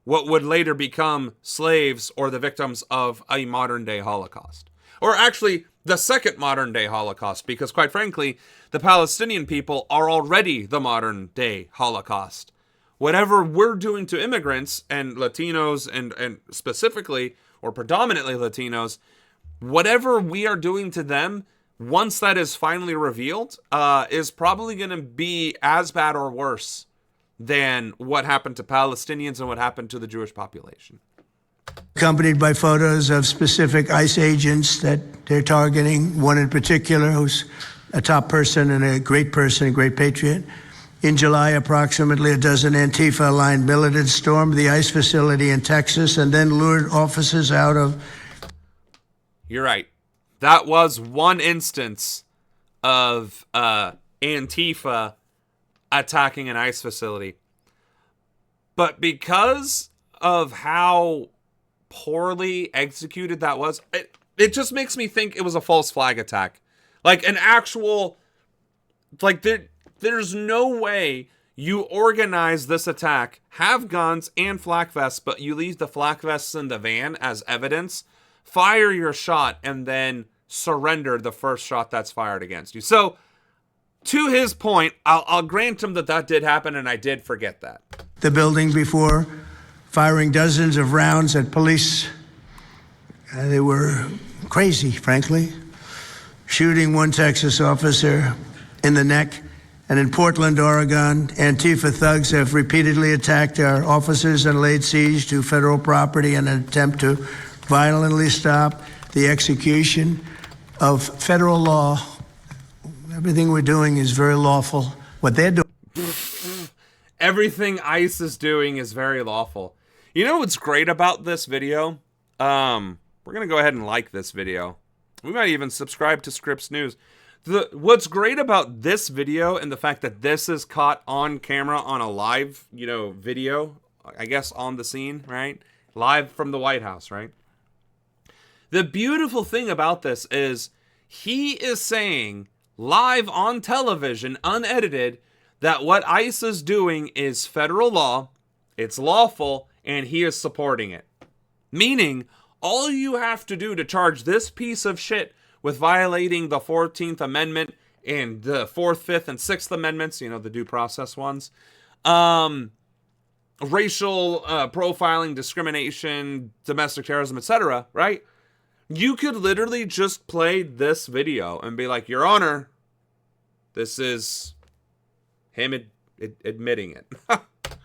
what would later become slaves or the victims of a modern-day Holocaust. Or actually, the second modern-day Holocaust, because quite frankly, the Palestinian people are already the modern-day Holocaust. Whatever we're doing to immigrants and Latinos and specifically, or predominantly Latinos, whatever we are doing to them, once that is finally revealed, is probably going to be as bad or worse than what happened to Palestinians and what happened to the Jewish population. Accompanied by photos of specific ICE agents that they're targeting, one in particular who's a top person and a great patriot. In July, approximately a dozen Antifa-aligned militants stormed the ICE facility in Texas and then lured officers out of... You're right. That was one instance of Antifa attacking an ICE facility. But because of how poorly executed that was, it just makes me think it was a false flag attack. Like an actual... Like, there's no way you organize this attack, have guns and flak vests, but you leave the flak vests in the van as evidence, fire your shot, and then surrender the first shot that's fired against you. So, to his point, I'll grant him that did happen, and I did forget that. The building before firing dozens of rounds at police. They were crazy, frankly. Shooting one Texas officer in the neck. And in Portland, Oregon, Antifa thugs have repeatedly attacked our officers and laid siege to federal property in an attempt to violently stop the execution of federal law. Everything we're doing is very lawful. What they're doing... Everything ICE is doing is very lawful. You know what's great about this video? We're going to go ahead and like this video. We might even subscribe to Scripps News. What's great about this video and the fact that this is caught on camera on a live, video, I guess on the scene, right? Live from the White House, right? The beautiful thing about this is he is saying live on television, unedited, that what ICE is doing is federal law, it's lawful, and he is supporting it. Meaning, all you have to do to charge this piece of shit with violating the 14th Amendment and the 4th, 5th, and 6th Amendments, the due process ones, racial profiling, discrimination, domestic terrorism, etc., right? You could literally just play this video and be like, Your Honor, this is him admitting it.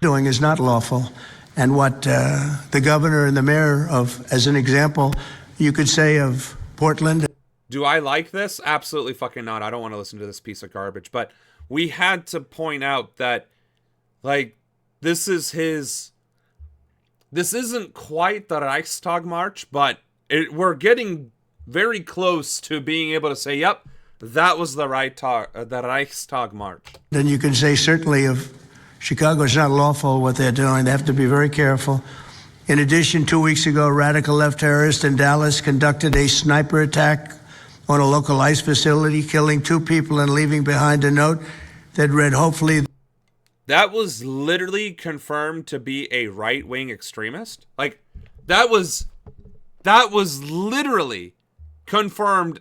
Doing is not lawful. And what the governor and the mayor of, as an example, you could say of Portland... Do I like this? Absolutely fucking not. I don't want to listen to this piece of garbage. But we had to point out that, this isn't quite the Reichstag March, but we're getting very close to being able to say, yep, that was the Reichstag March. Then you can say certainly of Chicago, it's not lawful what they're doing. They have to be very careful. In addition, 2 weeks ago, radical left terrorists in Dallas conducted a sniper attack on a local ICE facility, killing 2 people and leaving behind a note that read, hopefully... That was literally confirmed to be a right-wing extremist. That was literally confirmed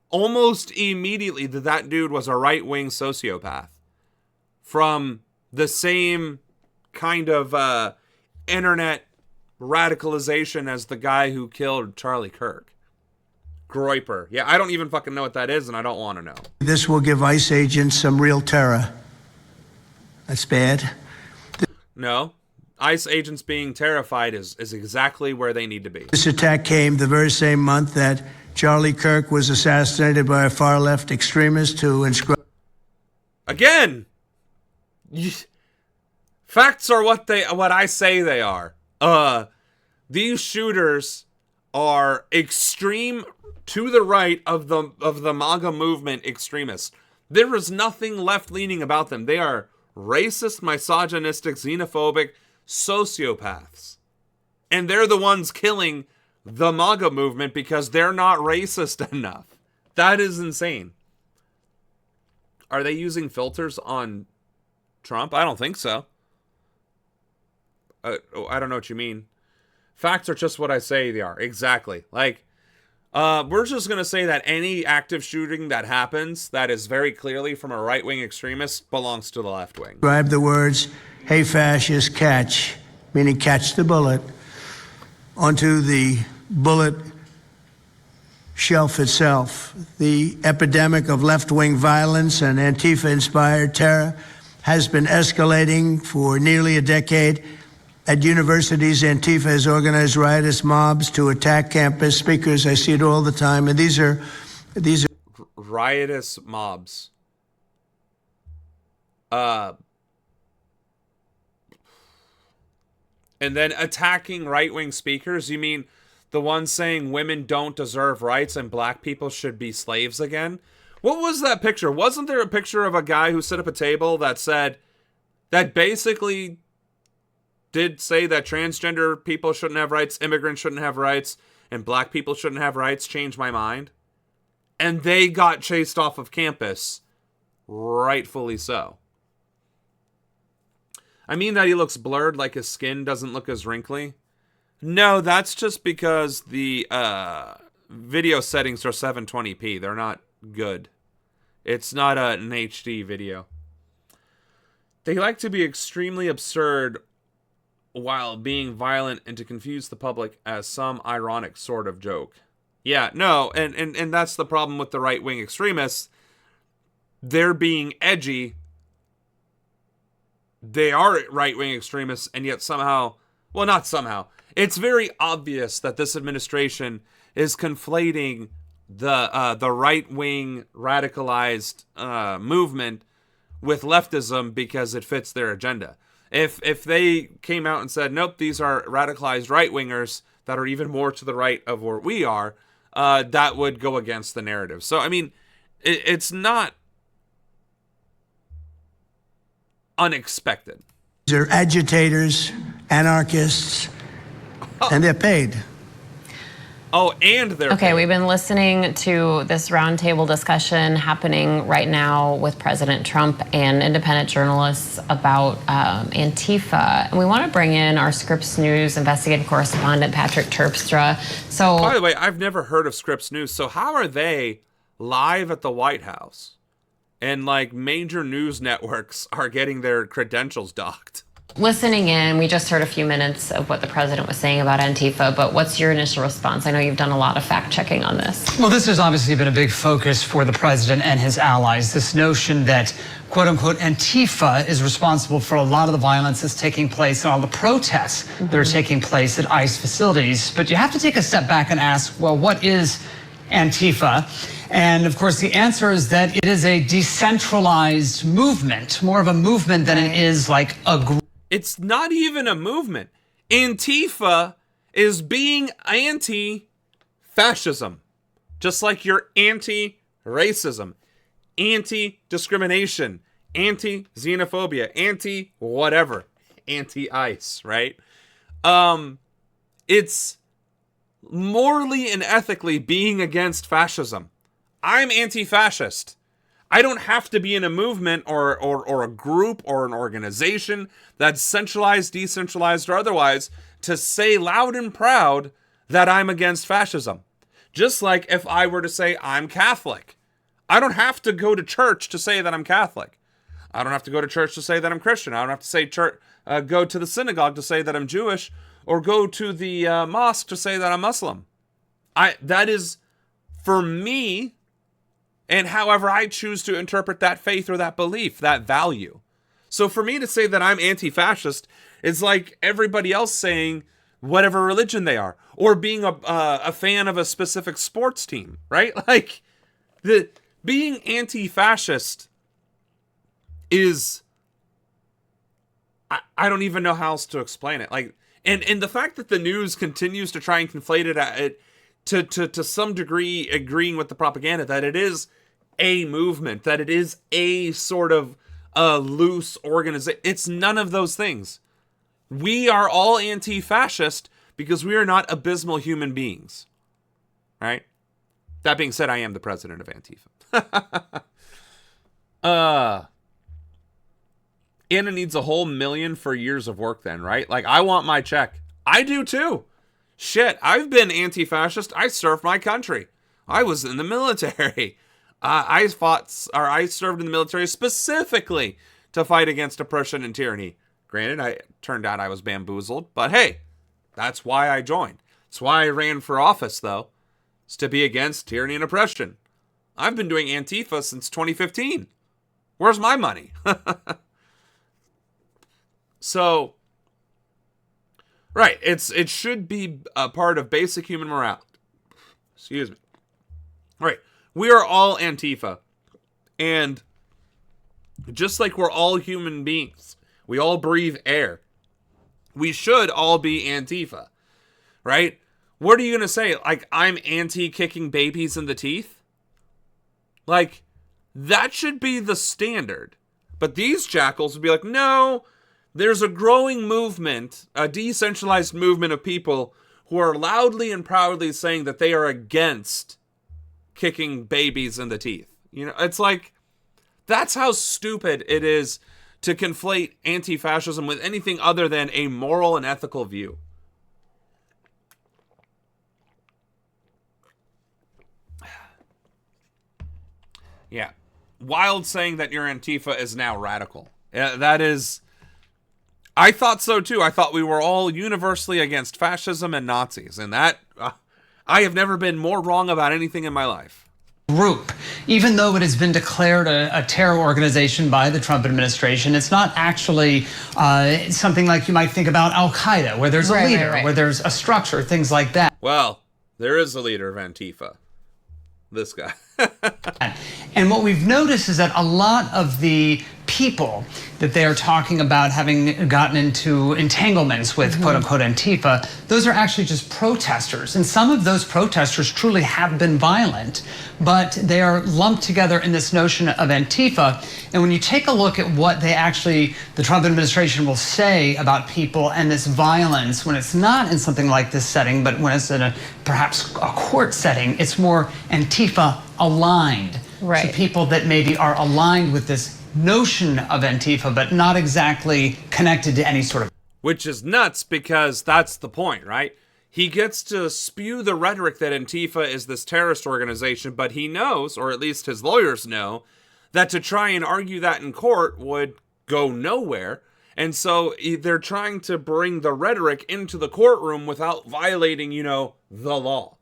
almost immediately that dude was a right-wing sociopath. From the same kind of internet radicalization as the guy who killed Charlie Kirk. Groyper. Yeah, I don't even fucking know what that is, and I don't want to know. This will give ICE agents some real terror. That's bad. No. ICE agents being terrified is exactly where they need to be. This attack came the very same month that Charlie Kirk was assassinated by a far-left extremist who inscribed... Again! Facts are what I say they are. These shooters are extreme to the right of the MAGA movement extremists. There is nothing left-leaning about them. They are racist, misogynistic, xenophobic sociopaths. And they're the ones killing the MAGA movement because they're not racist enough. That is insane. Are they using filters on Trump? I don't think so. I don't know what you mean. Facts are just what I say they are. Exactly. Like, we're just going to say that any active shooting that happens that is very clearly from a right-wing extremist belongs to the left wing. Describe the words, "Hey fascist, catch," meaning catch the bullet, onto the bullet shelf itself. The epidemic of left-wing violence and Antifa-inspired terror has been escalating for nearly a decade. At universities, Antifa has organized riotous mobs to attack campus speakers. I see it all the time, and these are riotous mobs. And then attacking right-wing speakers. You mean the ones saying women don't deserve rights and black people should be slaves again? What was that picture? Wasn't there a picture of a guy who set up a table that said, that basically did say that transgender people shouldn't have rights, immigrants shouldn't have rights, and black people shouldn't have rights? Changed my mind. And they got chased off of campus. Rightfully so. I mean that he looks blurred, like his skin doesn't look as wrinkly. No, that's just because the video settings are 720p. They're not good. It's not an HD video. They like to be extremely absurd while being violent and to confuse the public as some ironic sort of joke. Yeah, no, and that's the problem with the right-wing extremists. They're being edgy. They are right-wing extremists, and yet somehow, well, not somehow, it's very obvious that this administration is conflating the right-wing radicalized movement with leftism because it fits their agenda. If they came out and said, nope, these are radicalized right-wingers that are even more to the right of where we are, that would go against the narrative. So, I mean, it's not unexpected. They're agitators, anarchists, and they're paid. Oh, and they're okay. paid. We've been listening to this roundtable discussion happening right now with President Trump and independent journalists about Antifa, and we want to bring in our Scripps News investigative correspondent Patrick Terpstra. So, by the way, I've never heard of Scripps News. So how are they live at the White House, and like major news networks are getting their credentials docked? listening in, we just heard a few minutes of what the president was saying about Antifa, but what's your initial response? I know you've done a lot of fact-checking on this. Well, this has obviously been a big focus for the president and his allies, this notion that, quote-unquote, Antifa is responsible for a lot of the violence that's taking place and all the protests that are taking place at ICE facilities. But you have to take a step back and ask, well, what is Antifa? And of course, the answer is that it is a decentralized movement, more of a movement than it is like a group. It's not even a movement. Antifa is being anti-fascism, just like you're anti-racism, anti-discrimination, anti-xenophobia, anti-whatever, anti-ICE, right? It's morally and ethically being against fascism. I'm anti-fascist. I don't have to be in a movement or a group or an organization that's centralized, decentralized, or otherwise to say loud and proud that I'm against fascism. Just like if I were to say I'm Catholic. I don't have to go to church to say that I'm Catholic. I don't have to go to church to say that I'm Christian. I don't have to say go to the synagogue to say that I'm Jewish, or go to the mosque to say that I'm Muslim. That is, for me, and however I choose to interpret that faith or that belief, that value. So for me to say that I'm anti-fascist is like everybody else saying whatever religion they are, or being a fan of a specific sports team, right? Like, being anti-fascist is, I don't even know how else to explain it. Like, And the fact that the news continues to try and conflate it to some degree, agreeing with the propaganda that it is a movement, that it is a sort of loose organization. It's none of those things. We are all anti-fascist because we are not abysmal human beings. Right? That being said, I am the president of Antifa. Anna needs a whole $1 million for years of work then, right? Like, I want my check. I do too. Shit, I've been anti-fascist. I served my country. I was in the military. I served in the military specifically to fight against oppression and tyranny. Granted, turned out I was bamboozled, but hey, that's why I joined. That's why I ran for office, though. It's to be against tyranny and oppression. I've been doing Antifa since 2015. Where's my money? So, right, it should be a part of basic human morality. Excuse me. Right, we are all Antifa. And just like we're all human beings, we all breathe air. We should all be Antifa, right? What are you going to say? Like, I'm anti-kicking babies in the teeth? Like, that should be the standard. But these jackals would be like, no, there's a growing movement, a decentralized movement of people who are loudly and proudly saying that they are against kicking babies in the teeth. You know, it's like, that's how stupid it is to conflate anti-fascism with anything other than a moral and ethical view. Yeah. Wild saying that you're Antifa is now radical. That is... I thought so too. I thought we were all universally against fascism and Nazis. And that... I have never been more wrong about anything in my life. Group, even though it has been declared a terror organization by the Trump administration, it's not actually something like you might think about Al-Qaeda, where there's a leader, where there's a structure, things like that. Well, there is a leader of Antifa. This guy. And what we've noticed is that a lot of the people that they are talking about having gotten into entanglements with quote-unquote Antifa, those are actually just protesters. And some of those protesters truly have been violent, but they are lumped together in this notion of Antifa. And when you take a look at what they actually, the Trump administration will say about people and this violence, when it's not in something like this setting, but when it's in a perhaps a court setting, it's more Antifa aligned. Right. So people that maybe are aligned with this notion of Antifa, but not exactly connected to any sort of... Which is nuts, because that's the point, right? He gets to spew the rhetoric that Antifa is this terrorist organization, but he knows, or at least his lawyers know, that to try and argue that in court would go nowhere. And so they're trying to bring the rhetoric into the courtroom without violating, the law.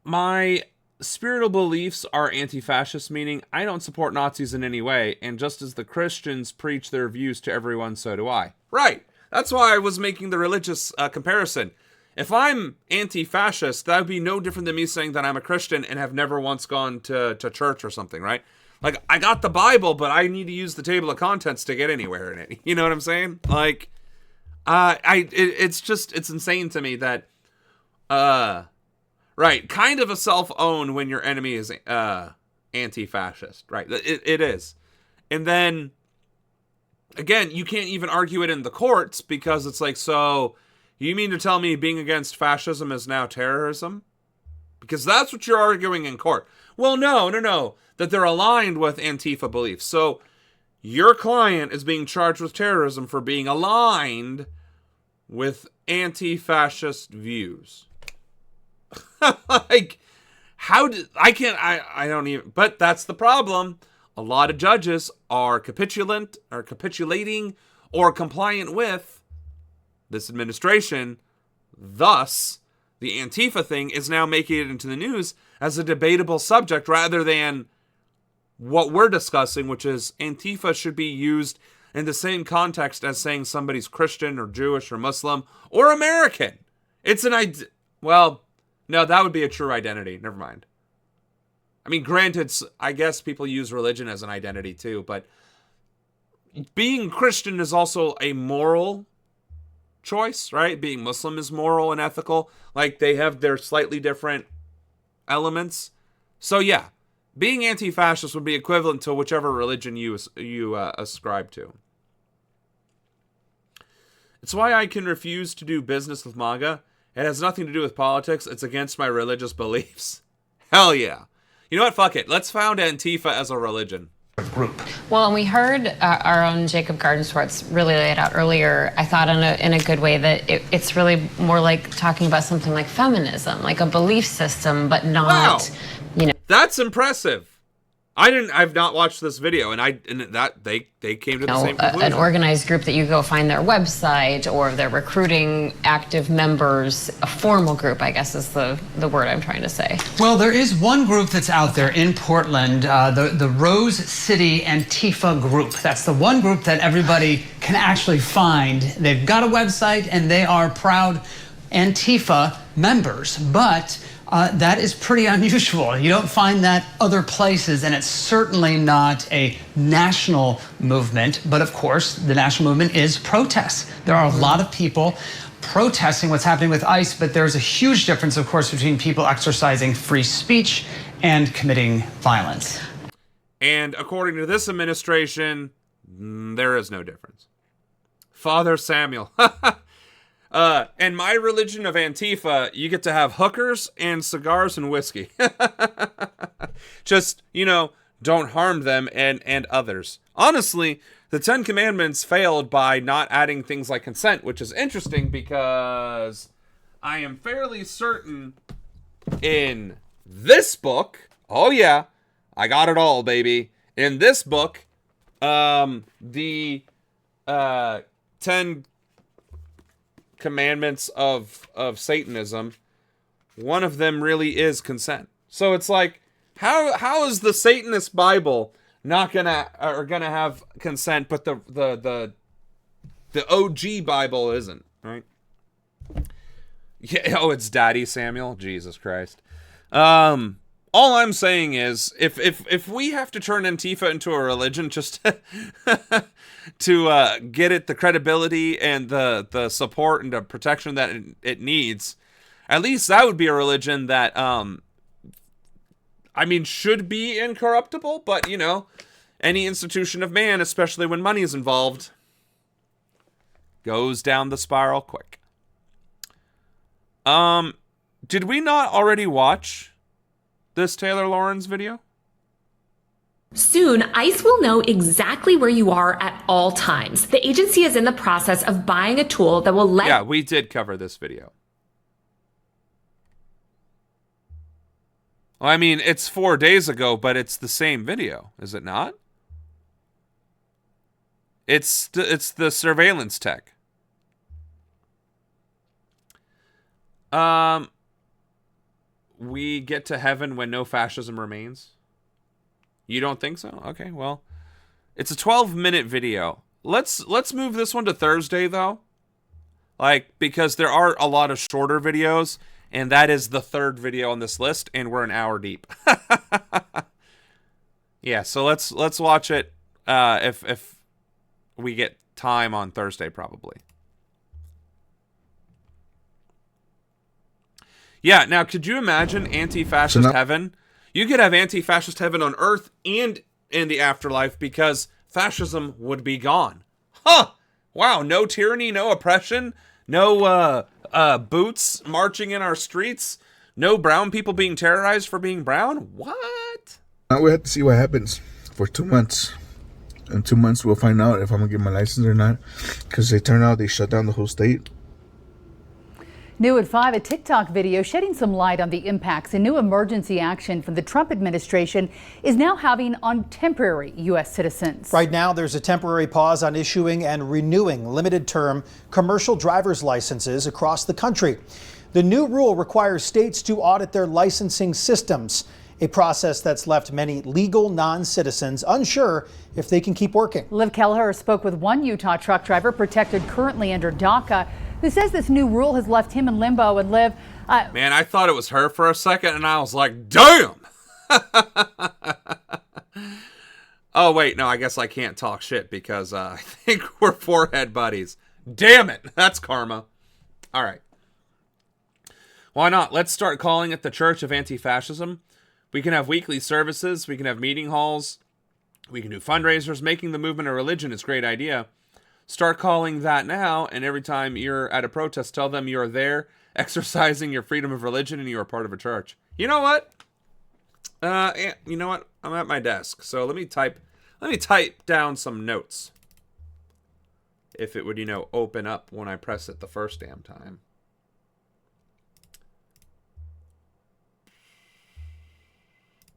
My spiritual beliefs are anti-fascist, meaning I don't support Nazis in any way, and just as the Christians preach their views to everyone, so do I. Right. That's why I was making the religious comparison. If I'm anti-fascist, that would be no different than me saying that I'm a Christian and have never once gone to church or something, right? Like, I got the Bible, but I need to use the table of contents to get anywhere in it. You know what I'm saying? Like, it's insane to me that, right, kind of a self-own when your enemy is anti-fascist, right? It is. And then, again, you can't even argue it in the courts because it's like, so you mean to tell me being against fascism is now terrorism? Because that's what you're arguing in court. Well, no, that they're aligned with Antifa beliefs. So your client is being charged with terrorism for being aligned with anti-fascist views. Like, I don't even, but that's the problem. A lot of judges are capitulating or compliant with this administration. Thus, the Antifa thing is now making it into the news as a debatable subject rather than what we're discussing, which is Antifa should be used in the same context as saying somebody's Christian or Jewish or Muslim or American. It's well, no, that would be a true identity. Never mind. I mean, granted, I guess people use religion as an identity too, but being Christian is also a moral choice, right? Being Muslim is moral and ethical. Like, they have their slightly different elements. So yeah, being anti-fascist would be equivalent to whichever religion you ascribe to. It's why I can refuse to do business with MAGA. It has nothing to do with politics. It's against my religious beliefs. Hell yeah. You know what? Fuck it. Let's found Antifa as a religion. Group. Well, and we heard our own Jacob Gardenswartz really lay it out earlier, I thought in a good way, that it's really more like talking about something like feminism, like a belief system, but not, wow. That's impressive. I've not watched this video, and they came to the same conclusion. An organized group that you go find their website, or they're recruiting active members, a formal group, I guess is the word I'm trying to say. Well, there is one group that's out there in Portland, the Rose City Antifa group. That's the one group that everybody can actually find. They've got a website, and they are proud Antifa members, but that is pretty unusual. You don't find that other places, and it's certainly not a national movement. But of course, the national movement is protests. There are a lot of people protesting what's happening with ICE, but there's a huge difference, of course, between people exercising free speech and committing violence. And according to this administration, there is no difference. Father Samuel. And my religion of Antifa, you get to have hookers and cigars and whiskey. Just, don't harm them and others. Honestly, the 10 Commandments failed by not adding things like consent, which is interesting because I am fairly certain in this book, oh yeah, I got it all, baby. In this book, the 10 Commandments of Satanism, one of them really is consent. So it's like, how is the Satanist Bible not gonna have consent, but the OG Bible isn't, right? Yeah, oh, it's Daddy Samuel. Jesus Christ. All I'm saying is, if we have to turn Antifa into a religion just to get it the credibility and the support and the protection that it needs, at least that would be a religion that, should be incorruptible, but, any institution of man, especially when money is involved, goes down the spiral quick. Did we not already watch this Taylor Lawrence video? Soon, ICE will know exactly where you are at all times. The agency is in the process of buying a tool that will let... Yeah, we did cover this video. Well, it's 4 days ago, but it's the same video, is it not? It's the surveillance tech. We get to heaven when no fascism remains. You don't think so? Okay, well, it's a 12-minute video. Let's move this one to Thursday though. Because there are a lot of shorter videos, and that is the third video on this list, and we're an hour deep. Yeah, so let's watch it if we get time on Thursday probably. Yeah, now could you imagine anti-fascist heaven? You could have anti-fascist heaven on Earth and in the afterlife because fascism would be gone. Huh! Wow, no tyranny, no oppression, no boots marching in our streets, no brown people being terrorized for being brown? What? Now we have to see what happens for 2 months. In 2 months, we'll find out if I'm going to get my license or not. Because they shut down the whole state. New at 5, a TikTok video shedding some light on the impacts and new emergency action from the Trump administration is now having on temporary U.S. citizens. Right now, there's a temporary pause on issuing and renewing limited-term commercial driver's licenses across the country. The new rule requires states to audit their licensing systems, a process that's left many legal non-citizens unsure if they can keep working. Liv Kelleher spoke with one Utah truck driver protected currently under DACA who says this new rule has left him in limbo. And Liv, man, I thought it was her for a second, and I was like, damn! Oh, wait, no, I guess I can't talk shit because I think we're forehead buddies. Damn it. That's karma. All right. Why not? Let's start calling it the Church of Anti-Fascism. We can have weekly services. We can have meeting halls. We can do fundraisers. Making the movement a religion is a great idea. Start calling that now, and every time you're at a protest, tell them you're there exercising your freedom of religion and you are part of a church. You know what? Yeah, you know what? I'm at my desk, so let me type down some notes. If it would, open up when I press it the first damn time.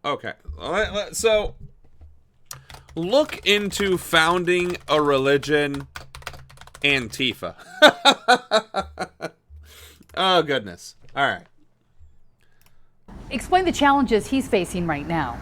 Okay, so look into founding a religion, Antifa. Oh, goodness. All right. Explain the challenges he's facing right now.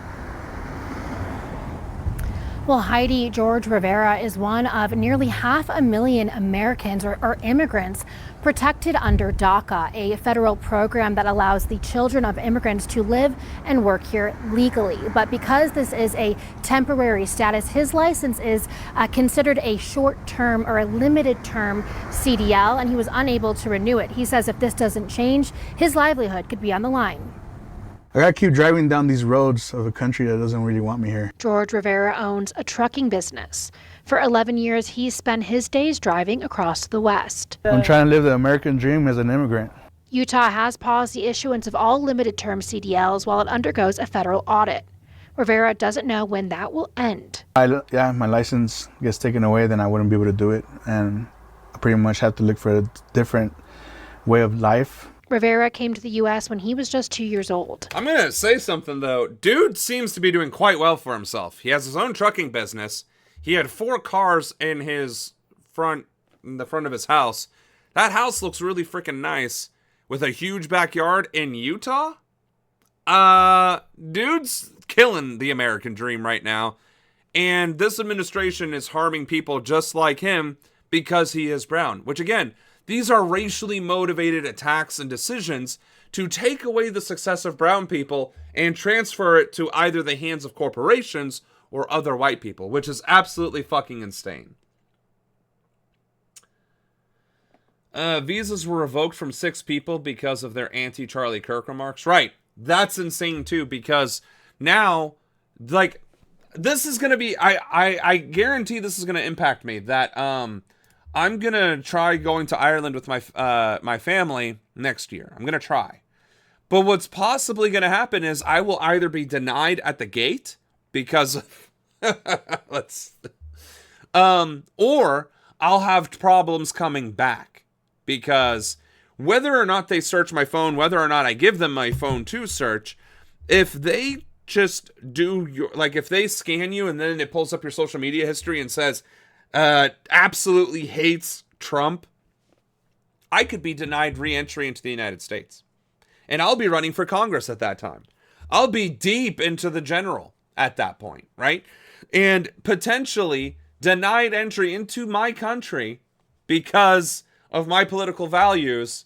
Well, Heidi, George Rivera is one of nearly 500,000 Americans or immigrants protected under DACA, a federal program that allows the children of immigrants to live and work here legally. But because this is a temporary status, his license is considered a short-term or a limited-term CDL, and he was unable to renew it. He says if this doesn't change, his livelihood could be on the line. I gotta keep driving down these roads of a country that doesn't really want me here. George Rivera owns a trucking business. For 11 years, he's spent his days driving across the West. I'm trying to live the American dream as an immigrant. Utah has paused the issuance of all limited-term CDLs while it undergoes a federal audit. Rivera doesn't know when that will end. Yeah, my license gets taken away, then I wouldn't be able to do it. And I pretty much have to look for a different way of life. Rivera came to the U.S. when he was just 2 years old. I'm going to say something, though. Dude seems to be doing quite well for himself. He has his own trucking business. He had 4 cars in the front of his house. That house looks really freaking nice with a huge backyard in Utah. Dude's killing the American dream right now. And this administration is harming people just like him because he is brown, which again, these are racially motivated attacks and decisions to take away the success of brown people and transfer it to either the hands of corporations or other white people, which is absolutely fucking insane. Visas were revoked from 6 people because of their anti-Charlie Kirk remarks. Right. That's insane too, because now, like, this is going to be, I guarantee this is going to impact me, that, I'm going to try going to Ireland with my family next year. I'm going to try. But what's possibly going to happen is I will either be denied at the gate because or I'll have problems coming back, because whether or not they search my phone, whether or not I give them my phone to search, if they just if they scan you and then it pulls up your social media history and says, absolutely hates Trump, I could be denied re-entry into the United States. And I'll be running for Congress at that time. I'll be deep into the general at that point, right? And potentially denied entry into my country because of my political values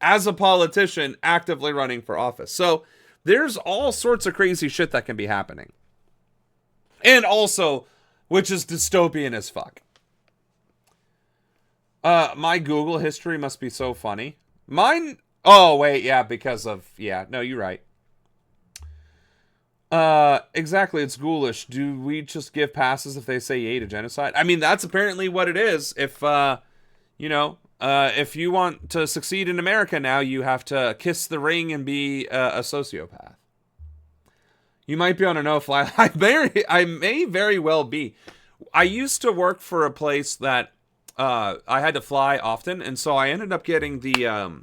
as a politician actively running for office. So there's all sorts of crazy shit that can be happening. And also, which is dystopian as fuck. My Google history must be so funny. Mine, oh wait, yeah, because of, yeah, no, you're right. Exactly, it's ghoulish. Do we just give passes if they say yay to genocide? I mean, that's apparently what it is. If, if you want to succeed in America now, you have to kiss the ring and be a sociopath. You might be on a no-fly. I may very well be. I used to work for a place that I had to fly often, and so I ended up getting the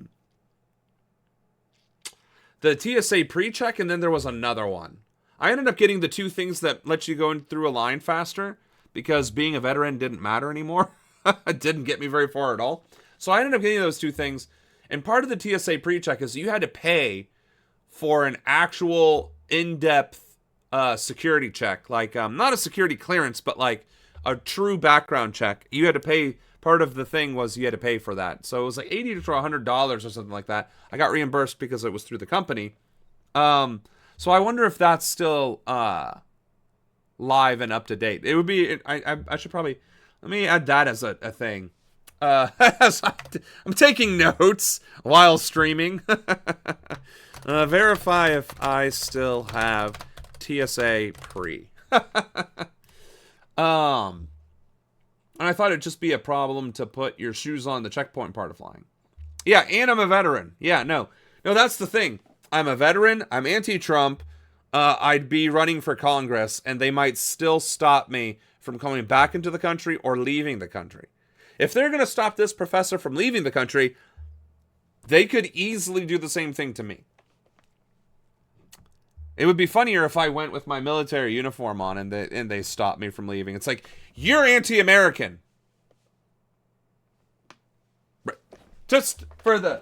TSA pre-check, and then there was another one. I ended up getting the 2 things that let you go in through a line faster, because being a veteran didn't matter anymore. It didn't get me very far at all. So I ended up getting those 2 things, and part of the TSA pre-check is you had to pay for an actual in-depth security check, like not a security clearance, but like a true background check. You had to pay. Part of the thing was you had to pay for that. So it was like $80 to $100 or something like that. I got reimbursed because it was through the company. So I wonder if that's still live and up to date. It would be, I should probably, let me add that as a thing. I'm taking notes while streaming. Verify if I still have TSA pre. And I thought it'd just be a problem to put your shoes on the checkpoint part of flying. Yeah, and I'm a veteran. Yeah, no, that's the thing. I'm a veteran. I'm anti-Trump. I'd be running for Congress, and they might still stop me from coming back into the country or leaving the country. If they're going to stop this professor from leaving the country, they could easily do the same thing to me. It would be funnier if I went with my military uniform on and they stopped me from leaving. It's like, you're anti-American. Just for the...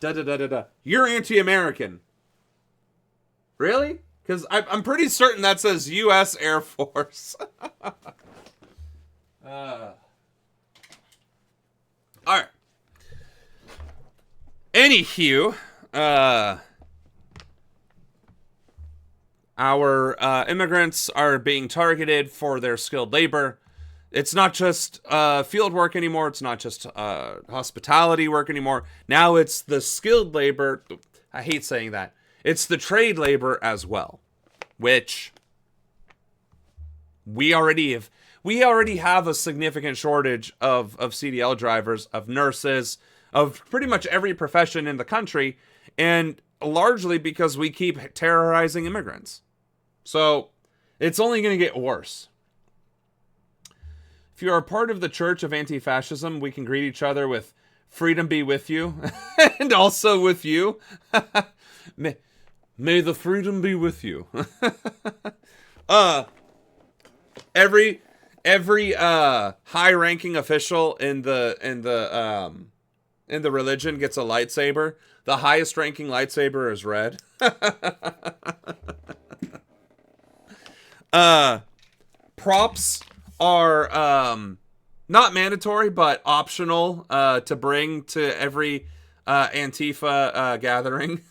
Da-da-da-da-da. You're anti-American. Really? Because I'm pretty certain that says U.S. Air Force. All right. Anywho, our immigrants are being targeted for their skilled labor. It's not just field work anymore. It's not just hospitality work anymore. Now it's the skilled labor. I hate saying that. It's the trade labor as well, which we already have. We already have a significant shortage of CDL drivers, of nurses, of pretty much every profession in the country, and largely because we keep terrorizing immigrants. So it's only going to get worse. If you are a part of the Church of Anti-Fascism, we can greet each other with freedom be with you, and also with you. May the freedom be with you. Every high-ranking official in the religion gets a lightsaber. The highest-ranking lightsaber is red. Props are not mandatory, but optional to bring to every Antifa gathering.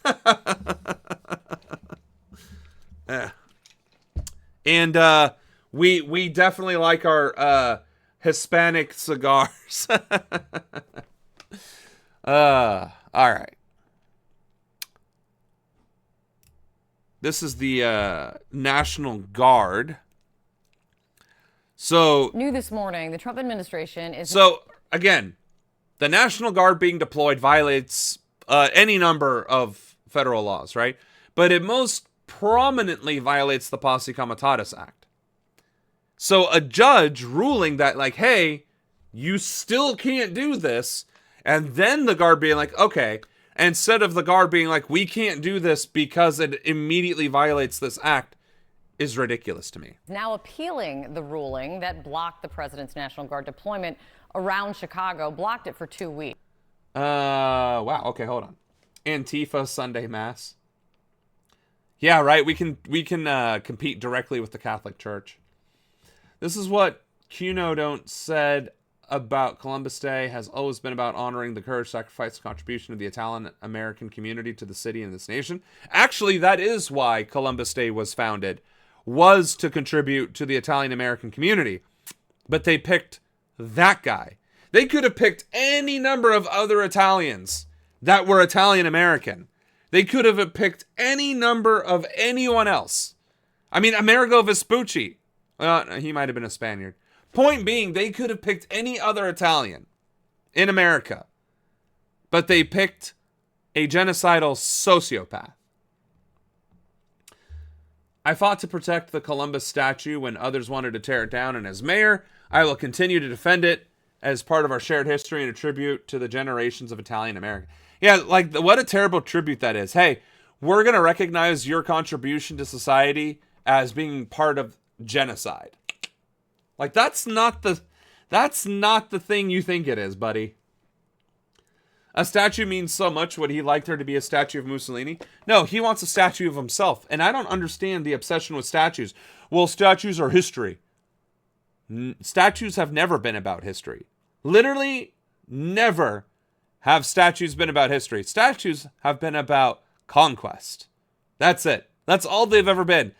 And we definitely like our Hispanic cigars. All right. This is the National Guard. So new this morning, the Trump administration is... So, again, the National Guard being deployed violates any number of federal laws, right? But it most prominently violates the Posse Comitatus Act. So a judge ruling that, like, hey, you still can't do this, and then the Guard being like, okay, instead of the Guard being like, we can't do this because it immediately violates this act, is ridiculous to me. Now appealing the ruling that blocked the president's National Guard deployment around Chicago, blocked it for 2 weeks. Wow, okay, hold on. Antifa Sunday Mass. Yeah, right, we can compete directly with the Catholic Church. This is what Cuno Don't said about Columbus Day has always been about honoring the courage, sacrifice, and contribution of the Italian-American community to the city and this nation. Actually, that is why Columbus Day was founded, was to contribute to the Italian-American community. But they picked that guy. They could have picked any number of other Italians that were Italian-American. They could have picked any number of anyone else. I mean, Amerigo Vespucci. He might have been a Spaniard. Point being, they could have picked any other Italian in America. But they picked a genocidal sociopath. I fought to protect the Columbus statue when others wanted to tear it down, and as mayor, I will continue to defend it as part of our shared history and a tribute to the generations of Italian Americans. Yeah, like, what a terrible tribute that is. Hey, we're going to recognize your contribution to society as being part of genocide. Like, that's not the thing you think it is, buddy. A statue means so much. Would he like there to be a statue of Mussolini? No, he wants a statue of himself. And I don't understand the obsession with statues. Well, statues are history. Statues have never been about history. Literally, never have statues been about history. Statues have been about conquest. That's it. That's all they've ever been.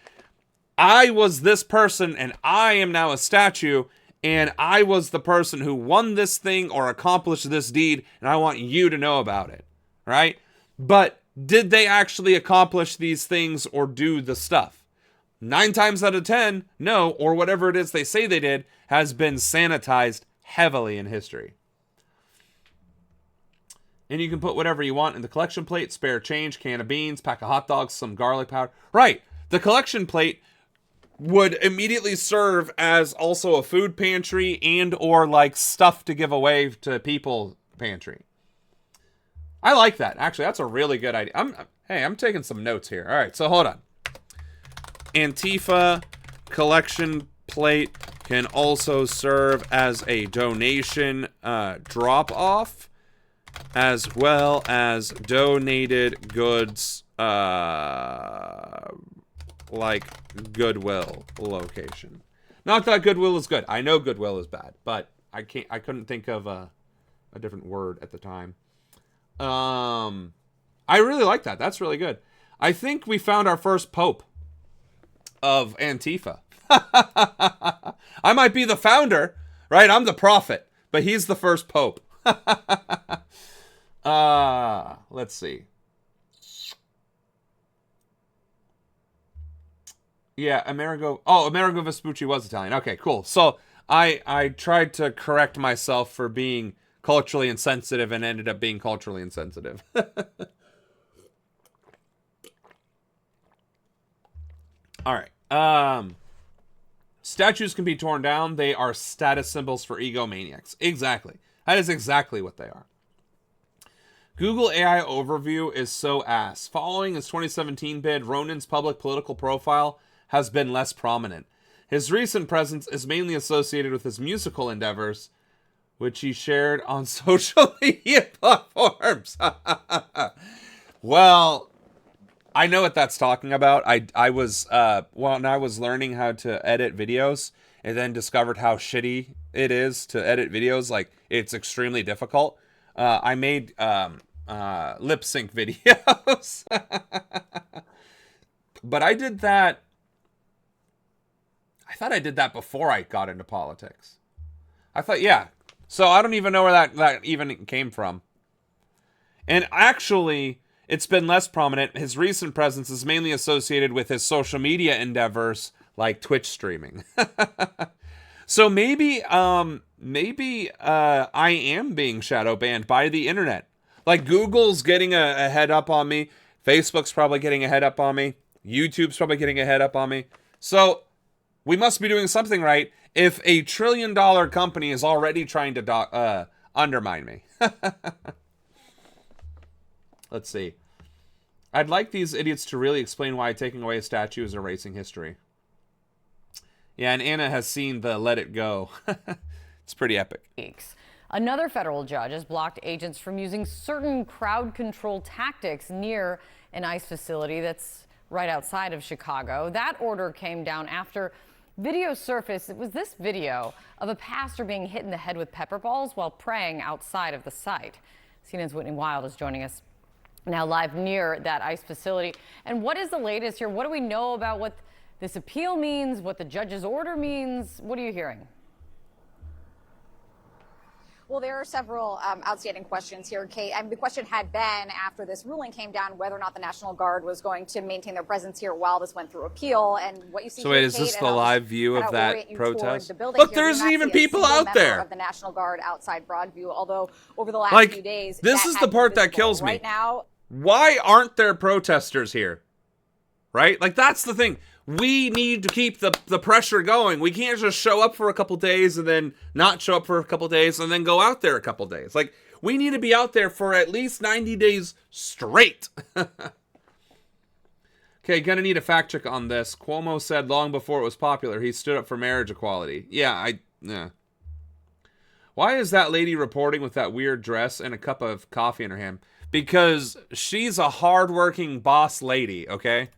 I was this person and I am now a statue and I was the person who won this thing or accomplished this deed and I want you to know about it, right? But did they actually accomplish these things or do the stuff? 9 times out of 10, no, or whatever it is they say they did has been sanitized heavily in history. And you can put whatever you want in the collection plate, spare change, can of beans, pack of hot dogs, some garlic powder. Right, the collection plate would immediately serve as also a food pantry and or like stuff to give away to people pantry. I like that. Actually, that's a really good idea. I'm taking some notes here. All right, so hold on. Antifa collection plate can also serve as a donation drop-off, as well as donated goods like Goodwill location. Not that Goodwill is good. I know Goodwill is bad, but I couldn't think of a different word at the time. I really like that. That's really good. I think we found our first pope of Antifa. I might be the founder, right? I'm the prophet, but he's the first pope. Let's see. Yeah, Amerigo Vespucci was Italian. Okay, cool. So I tried to correct myself for being culturally insensitive and ended up being culturally insensitive. All right. Statues can be torn down. They are status symbols for egomaniacs. Exactly. That is exactly what they are. Google AI overview is so ass. Following his 2017 bid, Ronan's public political profile has been less prominent. His recent presence is mainly associated with his musical endeavors, which he shared on social media platforms. Well, I know what that's talking about. I was when I was learning how to edit videos and then discovered how shitty it is to edit videos. Like, it's extremely difficult. I made lip sync videos. But I did that. I thought I did that before I got into politics. I thought, yeah. So I don't even know where that even came from. And actually, it's been less prominent. His recent presence is mainly associated with his social media endeavors, like Twitch streaming. So maybe I am being shadow banned by the internet. Like, Google's getting a head up on me. Facebook's probably getting a head up on me. YouTube's probably getting a head up on me. So we must be doing something right if a $1 trillion company is already trying to undermine me. Let's see. I'd like these idiots to really explain why taking away a statue is erasing history. Yeah, and Anna has seen the Let It Go. It's pretty epic. Another federal judge has blocked agents from using certain crowd control tactics near an ICE facility that's right outside of Chicago. That order came down after video surfaced. It was this video of a pastor being hit in the head with pepper balls while praying outside of the site. CNN's Whitney Wild is joining us now live near that ICE facility. And what is the latest here? What do we know about what this appeal means, what the judge's order means? What are you hearing? Well, there are several outstanding questions here, Kate. And the question had been, after this ruling came down, whether or not the National Guard was going to maintain their presence here while this went through appeal. And what you see so here, wait, is Kate, this the live view of that protest? Look, there isn't even people out there. Of the National Guard outside Broadview, although over the last few days, this is the part that kills me. Right now, why aren't there protesters here? Right? Like, that's the thing. We need to keep the pressure going. We can't just show up for a couple days and then not show up for a couple days and then go out there a couple days. Like, we need to be out there for at least 90 days straight. Okay, gonna need a fact check on this. Cuomo said long before it was popular, he stood up for marriage equality. Yeah. Why is that lady reporting with that weird dress and a cup of coffee in her hand? Because she's a hardworking boss lady, okay?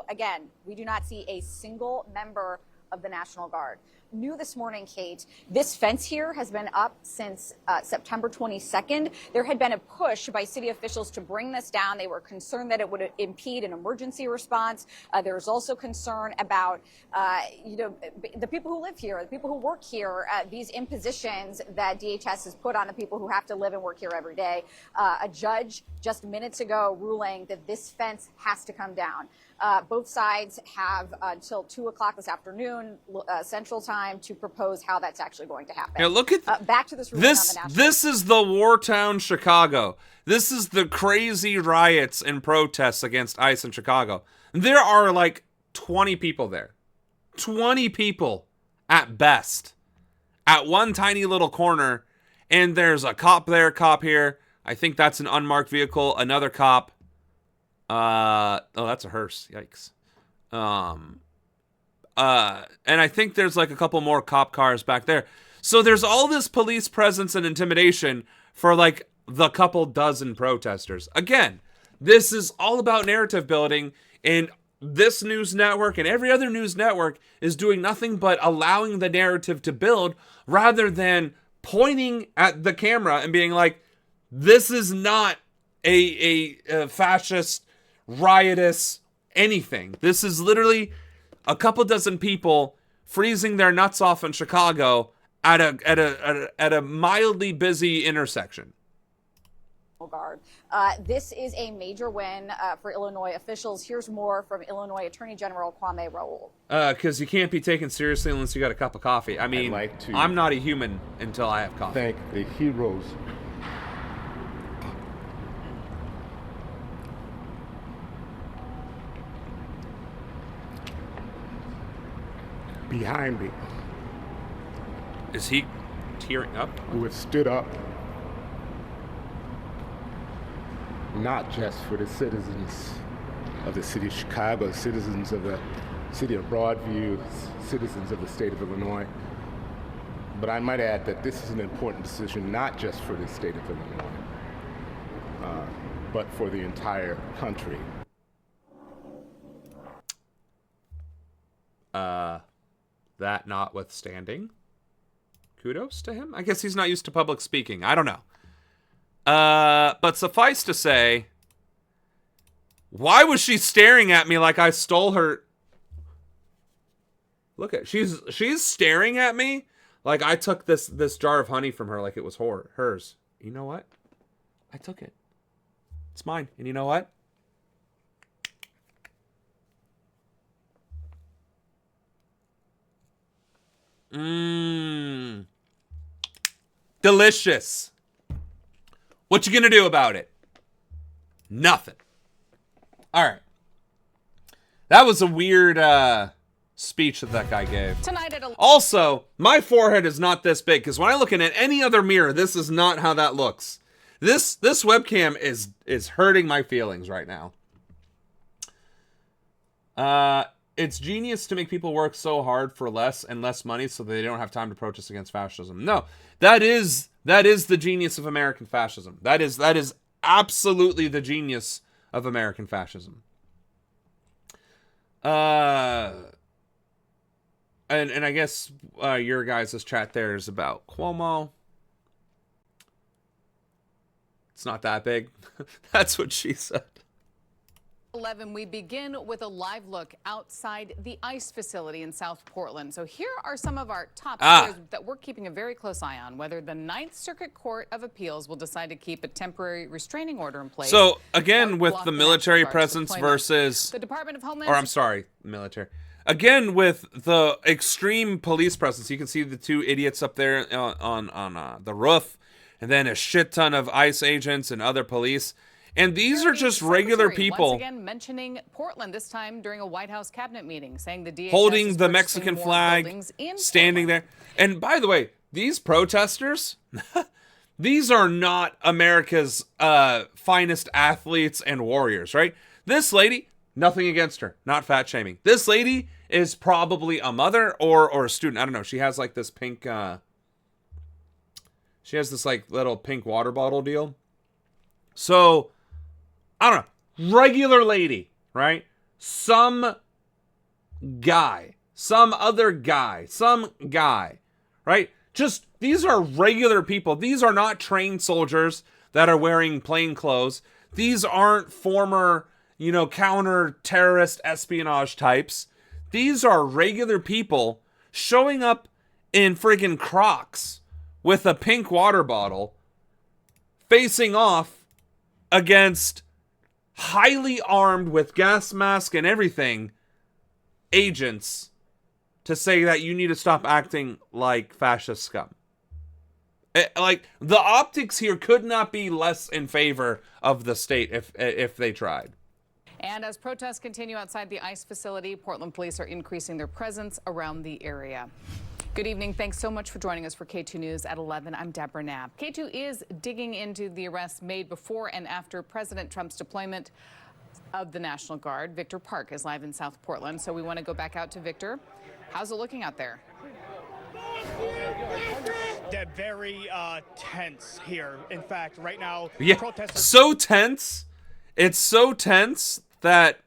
again, we do not see a single member of the National Guard. new this morning, Kate, this fence here has been up since September 22nd. There had been a push by city officials to bring this down. They were concerned that it would impede an emergency response. There's also concern about, the people who live here, the people who work here, these impositions that DHS has put on the people who have to live and work here every day. A judge just minutes ago ruling that this fence has to come down. Both sides have until 2 o'clock this afternoon, Central Time, to propose how that's actually going to happen. Yeah, look at back to this ruling on the national. This is the war town Chicago. This is the crazy riots and protests against ICE in Chicago. There are like 20 people there. 20 people at best. At one tiny little corner. And there's a cop there, cop here. I think that's an unmarked vehicle. Another cop. Oh, that's a hearse. Yikes. And I think there's like a couple more cop cars back there. So there's all this police presence and intimidation for like the couple dozen protesters. Again, this is all about narrative building, and this news network and every other news network is doing nothing but allowing the narrative to build rather than pointing at the camera and being like, this is not a fascist, riotous anything. This is literally a couple dozen people freezing their nuts off in Chicago at a mildly busy intersection. Guard. This is a major win for Illinois officials. Here's more from Illinois Attorney General Kwame Raoul. Because you can't be taken seriously unless you got a cup of coffee. I mean, I'm not a human until I have coffee. Thank the heroes behind me. Is he tearing up? Who have stood up not just for the citizens of the city of Chicago, citizens of the city of Broadview, citizens of the state of Illinois, but I might add that this is an important decision not just for the state of Illinois, but for the entire country. That notwithstanding, kudos to him. I guess he's not used to public speaking. I don't know. But suffice to say, why was she staring at me like I stole her? Look at, she's staring at me like I took this jar of honey from her like it was hers. You know what? I took it. It's mine. And you know what? Delicious. What you gonna do about it? Nothing. All right. That was a weird speech that guy gave. Also, my forehead is not this big because when I look in at any other mirror, this is not how that looks. This webcam is hurting my feelings right now. It's genius to make people work so hard for less and less money so they don't have time to protest against fascism. No, that is the genius of American fascism. That is absolutely the genius of American fascism. And I guess your guys' chat there is about Cuomo. It's not that big. That's what she said. 11, we begin with a live look outside the ICE facility in South Portland. So here are some of our top stories that we're keeping a very close eye on, whether the Ninth Circuit Court of Appeals will decide to keep a temporary restraining order in place. So again, with the military presence versus the Department of Homeland military. Again, with the extreme police presence, you can see the two idiots up there on the roof, and then a shit ton of ICE agents and other police. And these are just regular people. Once again, mentioning Portland, this time during a White House cabinet meeting, saying the DHS holding the Mexican flag, standing there. And by the way, these protesters, these are not America's finest athletes and warriors, right? This lady, nothing against her, not fat shaming. This lady is probably a mother or a student. I don't know. She has like this pink, she has this like little pink water bottle deal. So, I don't know, regular lady, right? Some guy some other guy, right? Just, these are regular people. These are not trained soldiers that are wearing plain clothes. These aren't former, counter-terrorist espionage types. These are regular people showing up in friggin' Crocs with a pink water bottle, facing off against highly armed with gas mask and everything agents to say that you need to stop acting like fascist scum. The optics here could not be less in favor of the state if they tried. And as protests continue outside the ICE facility, Portland police are increasing their presence around the area. Good evening. Thanks so much for joining us for K2 News at 11. I'm Deborah Knapp. K2 is digging into the arrests made before and after President Trump's deployment of the National Guard. Victor Park is live in South Portland, so we want to go back out to Victor. How's it looking out there? They're very tense here. In fact, right now, yeah, protesters... so tense. It's so tense that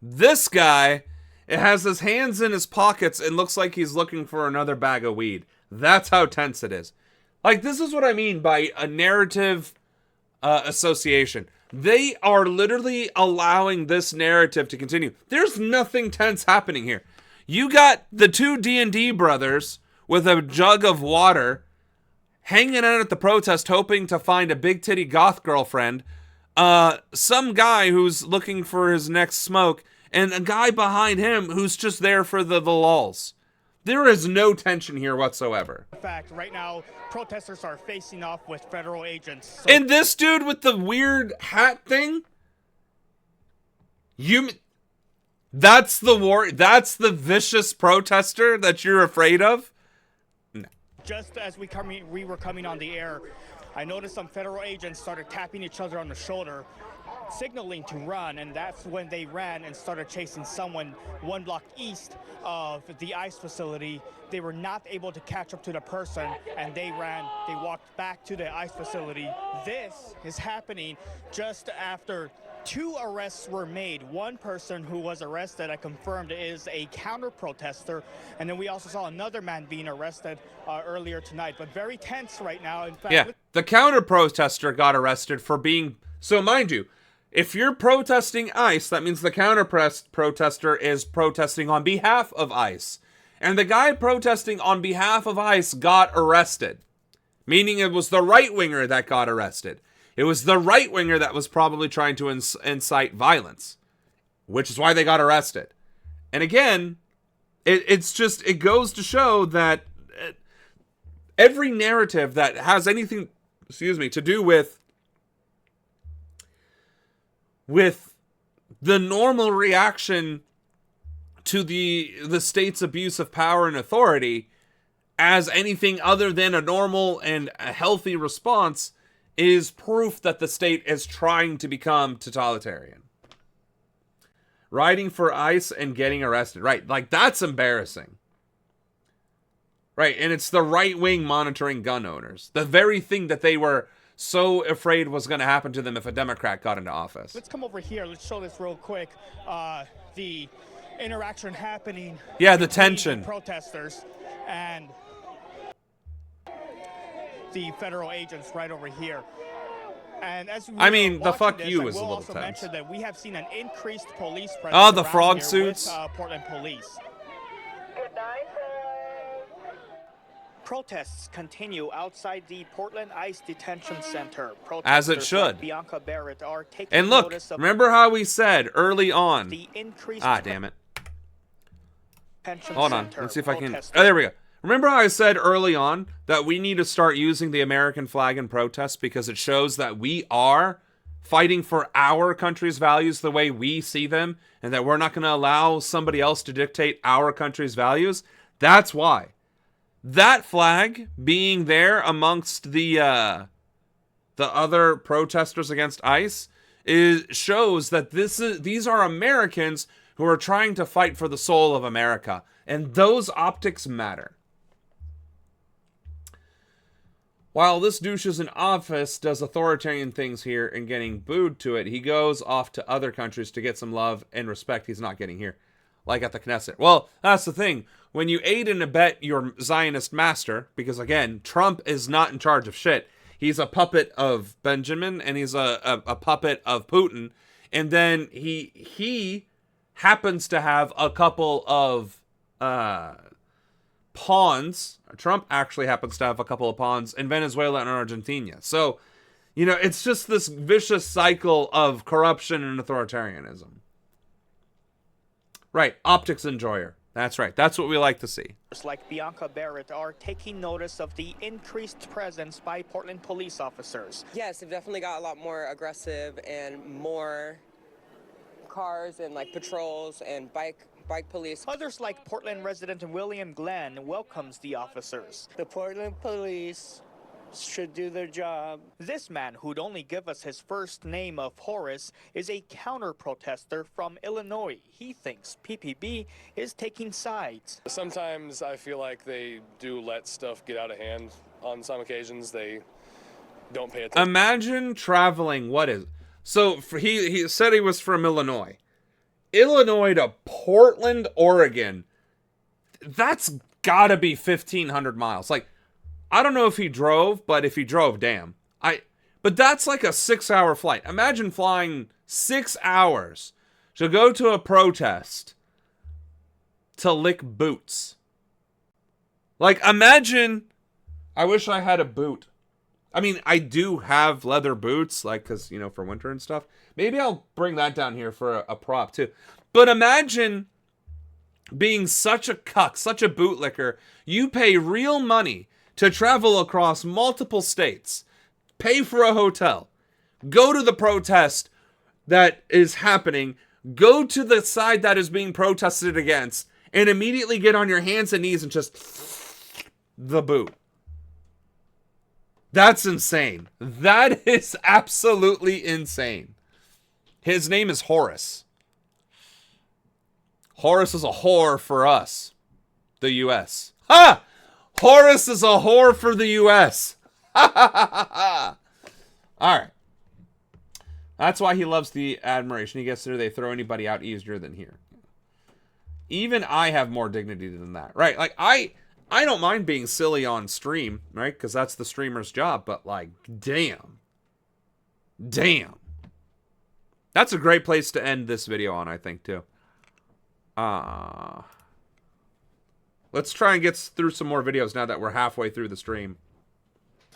this guy has his hands in his pockets and looks like he's looking for another bag of weed. That's how tense it is. This is what I mean by a narrative association. They are literally allowing this narrative to continue. There's nothing tense happening here. You got the two D&D brothers with a jug of water hanging out at the protest hoping to find a big titty goth girlfriend, some guy who's looking for his next smoke, and a guy behind him who's just there for the lulz. There is no tension here whatsoever. In fact, right now, protesters are facing off with federal agents. And this dude with the weird hat thing? That's the vicious protester that you're afraid of? No. Just as we were coming on the air, I noticed some federal agents started tapping each other on the shoulder, signaling to run, and that's when they ran and started chasing someone 1 block east of the ICE facility. They were not able to catch up to the person, and they walked back to the ICE facility. This is happening just after 2 arrests were made. One person who was arrested, I confirmed, is a counter-protester, and then we also saw another man being arrested earlier tonight, but very tense right now. In fact, yeah, the counter-protester got arrested for being, so mind you, if you're protesting ICE, that means the counter-protester is protesting on behalf of ICE. And the guy protesting on behalf of ICE got arrested. Meaning it was the right-winger that got arrested. It was the right-winger that was probably trying to incite violence. Which is why they got arrested. And again, it goes to show that every narrative that has anything, to do with the normal reaction to the state's abuse of power and authority as anything other than a normal and a healthy response is proof that the state is trying to become totalitarian. Riding for ICE and getting arrested. Right, that's embarrassing. Right, and it's the right wing monitoring gun owners. The very thing that they were so afraid was going to happen to them if a Democrat got into office. Let's come over here. Let's show this real quick. The interaction happening. Yeah, the tension. The protesters and the federal agents right over here. And as the fuck you is a little also tense. Mention that we have seen an increased police presence. Oh, the frog suits. With, Portland police. Protests continue outside the Portland ICE Detention Center. As it should. Like Bianca Barrett are taking and look, remember how we said early on. The increased damn it. Detention Hold on. Center Let's see if I can. Oh, there we go. Remember how I said early on that we need to start using the American flag in protests because it shows that we are fighting for our country's values the way we see them and that we're not going to allow somebody else to dictate our country's values? That's why. That flag being there amongst the other protesters against ICE shows that these are Americans who are trying to fight for the soul of America, and those optics matter. While this douche is in office, does authoritarian things here and getting booed to it, he goes off to other countries to get some love and respect he's not getting here. like at the Knesset. Well, that's the thing. When you aid and abet your Zionist master, because again, Trump is not in charge of shit. He's a puppet of Benjamin, and he's a puppet of Putin. And then he happens to have a couple of pawns. Trump actually happens to have a couple of pawns in Venezuela and Argentina. So, you know, it's just this vicious cycle of corruption and authoritarianism. Right, optics enjoyer. That's right. That's what we like to see. Like Bianca Barrett are taking notice of the increased presence by Portland police officers. Yes, they've definitely got a lot more aggressive and more cars and like patrols and bike police. Others like Portland resident William Glenn welcomes the officers. The Portland police should do their job. This man, who'd only give us his first name of Horace, is a counter-protester from Illinois. He thinks PPB is taking sides. Sometimes I feel like they do let stuff get out of hand. On some occasions, they don't pay attention. Imagine traveling, so he said he was from Illinois. Illinois to Portland, Oregon. That's gotta be 1,500 miles. Like, I don't know if he drove, but if he drove, damn. But that's like a 6-hour flight. Imagine flying 6 hours to go to a protest to lick boots. Like, imagine, I wish I had a boot. I mean, I do have leather boots, like, because, you know, for winter and stuff. Maybe I'll bring that down here for a prop, too. But imagine being such a cuck, such a bootlicker, you pay real money to travel across multiple states, pay for a hotel, go to the protest that is happening, go to the side that is being protested against, and immediately get on your hands and knees and just the boot. That's insane. That is absolutely insane. His name is Horace. Horace is a whore for us, the U.S. Ha! Horace is a whore for the U.S. Ha ha ha ha! All right. That's why he loves the admiration. He gets there, they throw anybody out easier than here. Even I have more dignity than that, right? Like, I don't mind being silly on stream, right? Because that's the streamer's job. But, like, damn. That's a great place to end this video on, I think, too. Let's try and get through some more videos now that we're halfway through the stream.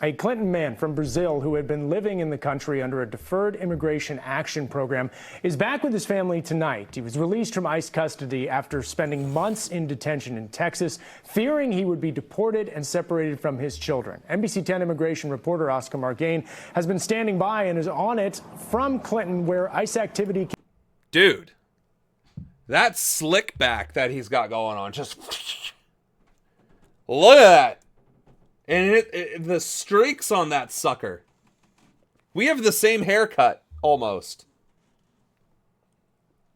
A Clinton man from Brazil who had been living in the country under a deferred immigration action program is back with his family tonight. He was released from ICE custody after spending months in detention in Texas, fearing he would be deported and separated from his children. NBC 10 immigration reporter Oscar Margain has been standing by and is on it from Clinton, where ICE activity... Dude, that slick back that he's got going on, just... Look at that. And the streaks on that sucker. We have the same haircut, almost.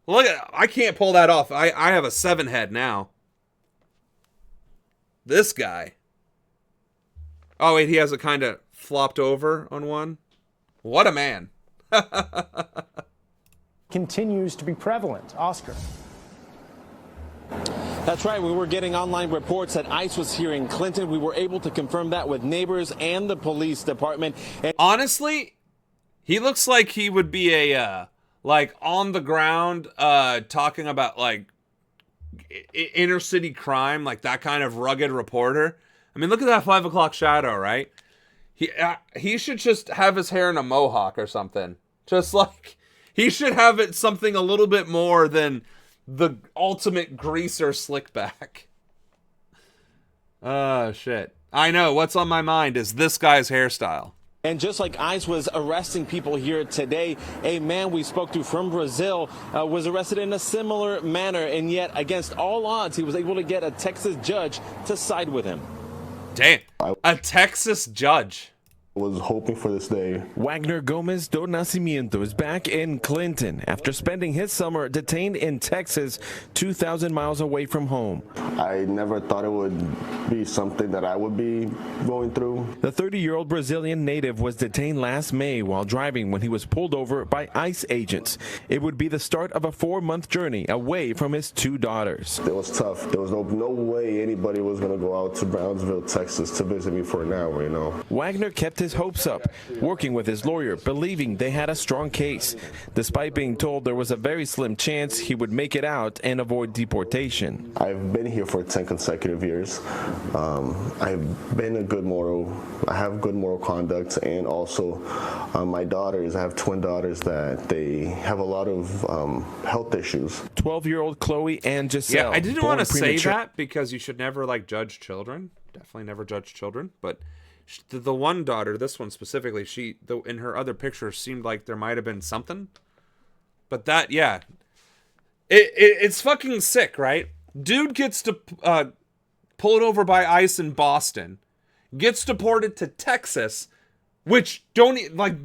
Look at, I can't pull that off. I have a 7 head now. This guy. Oh, wait, he has it kind of flopped over on one. What a man. continues to be prevalent. Oscar. That's right. We were getting online reports that ICE was here in Clinton. We were able to confirm that with neighbors and the police department. And honestly, he looks like he would be a like on the ground talking about like inner city crime, like that kind of rugged reporter. I mean, look at that 5 o'clock shadow, right? He should just have his hair in a mohawk or something. Just like he should have it something a little bit more than the ultimate greaser slick back. Oh, shit. I know. What's on my mind is this guy's hairstyle. And just like ICE was arresting people here today, a man we spoke to from Brazil was arrested in a similar manner. And yet, against all odds, he was able to get a Texas judge to side with him. Damn. A Texas judge. Was hoping for this day. Wagner Gomez do Nascimento is back in Clinton after spending his summer detained in Texas, 2,000 miles away from home. I never thought it would be something that I would be going through. The 30-year-old Brazilian native was detained last May while driving when he was pulled over by ICE agents. It would be the start of a 4-month journey away from his 2 daughters. It was tough. There was no way anybody was going to go out to Brownsville, Texas to visit me for an hour, you know. Wagner kept his hopes up, working with his lawyer, believing they had a strong case, despite being told there was a very slim chance he would make it out and avoid deportation. I've been here for 10 consecutive years. I've been I have good moral conduct, and also my daughters, I have twin daughters that they have a lot of health issues. 12-year-old Chloe and Giselle. Yeah, I didn't want to say that because you should never judge children. Definitely never judge children, but the one daughter, this one specifically, in her other pictures seemed like there might have been something. But that, yeah. It's fucking sick, right? Dude gets pulled over by ICE in Boston, gets deported to Texas, which that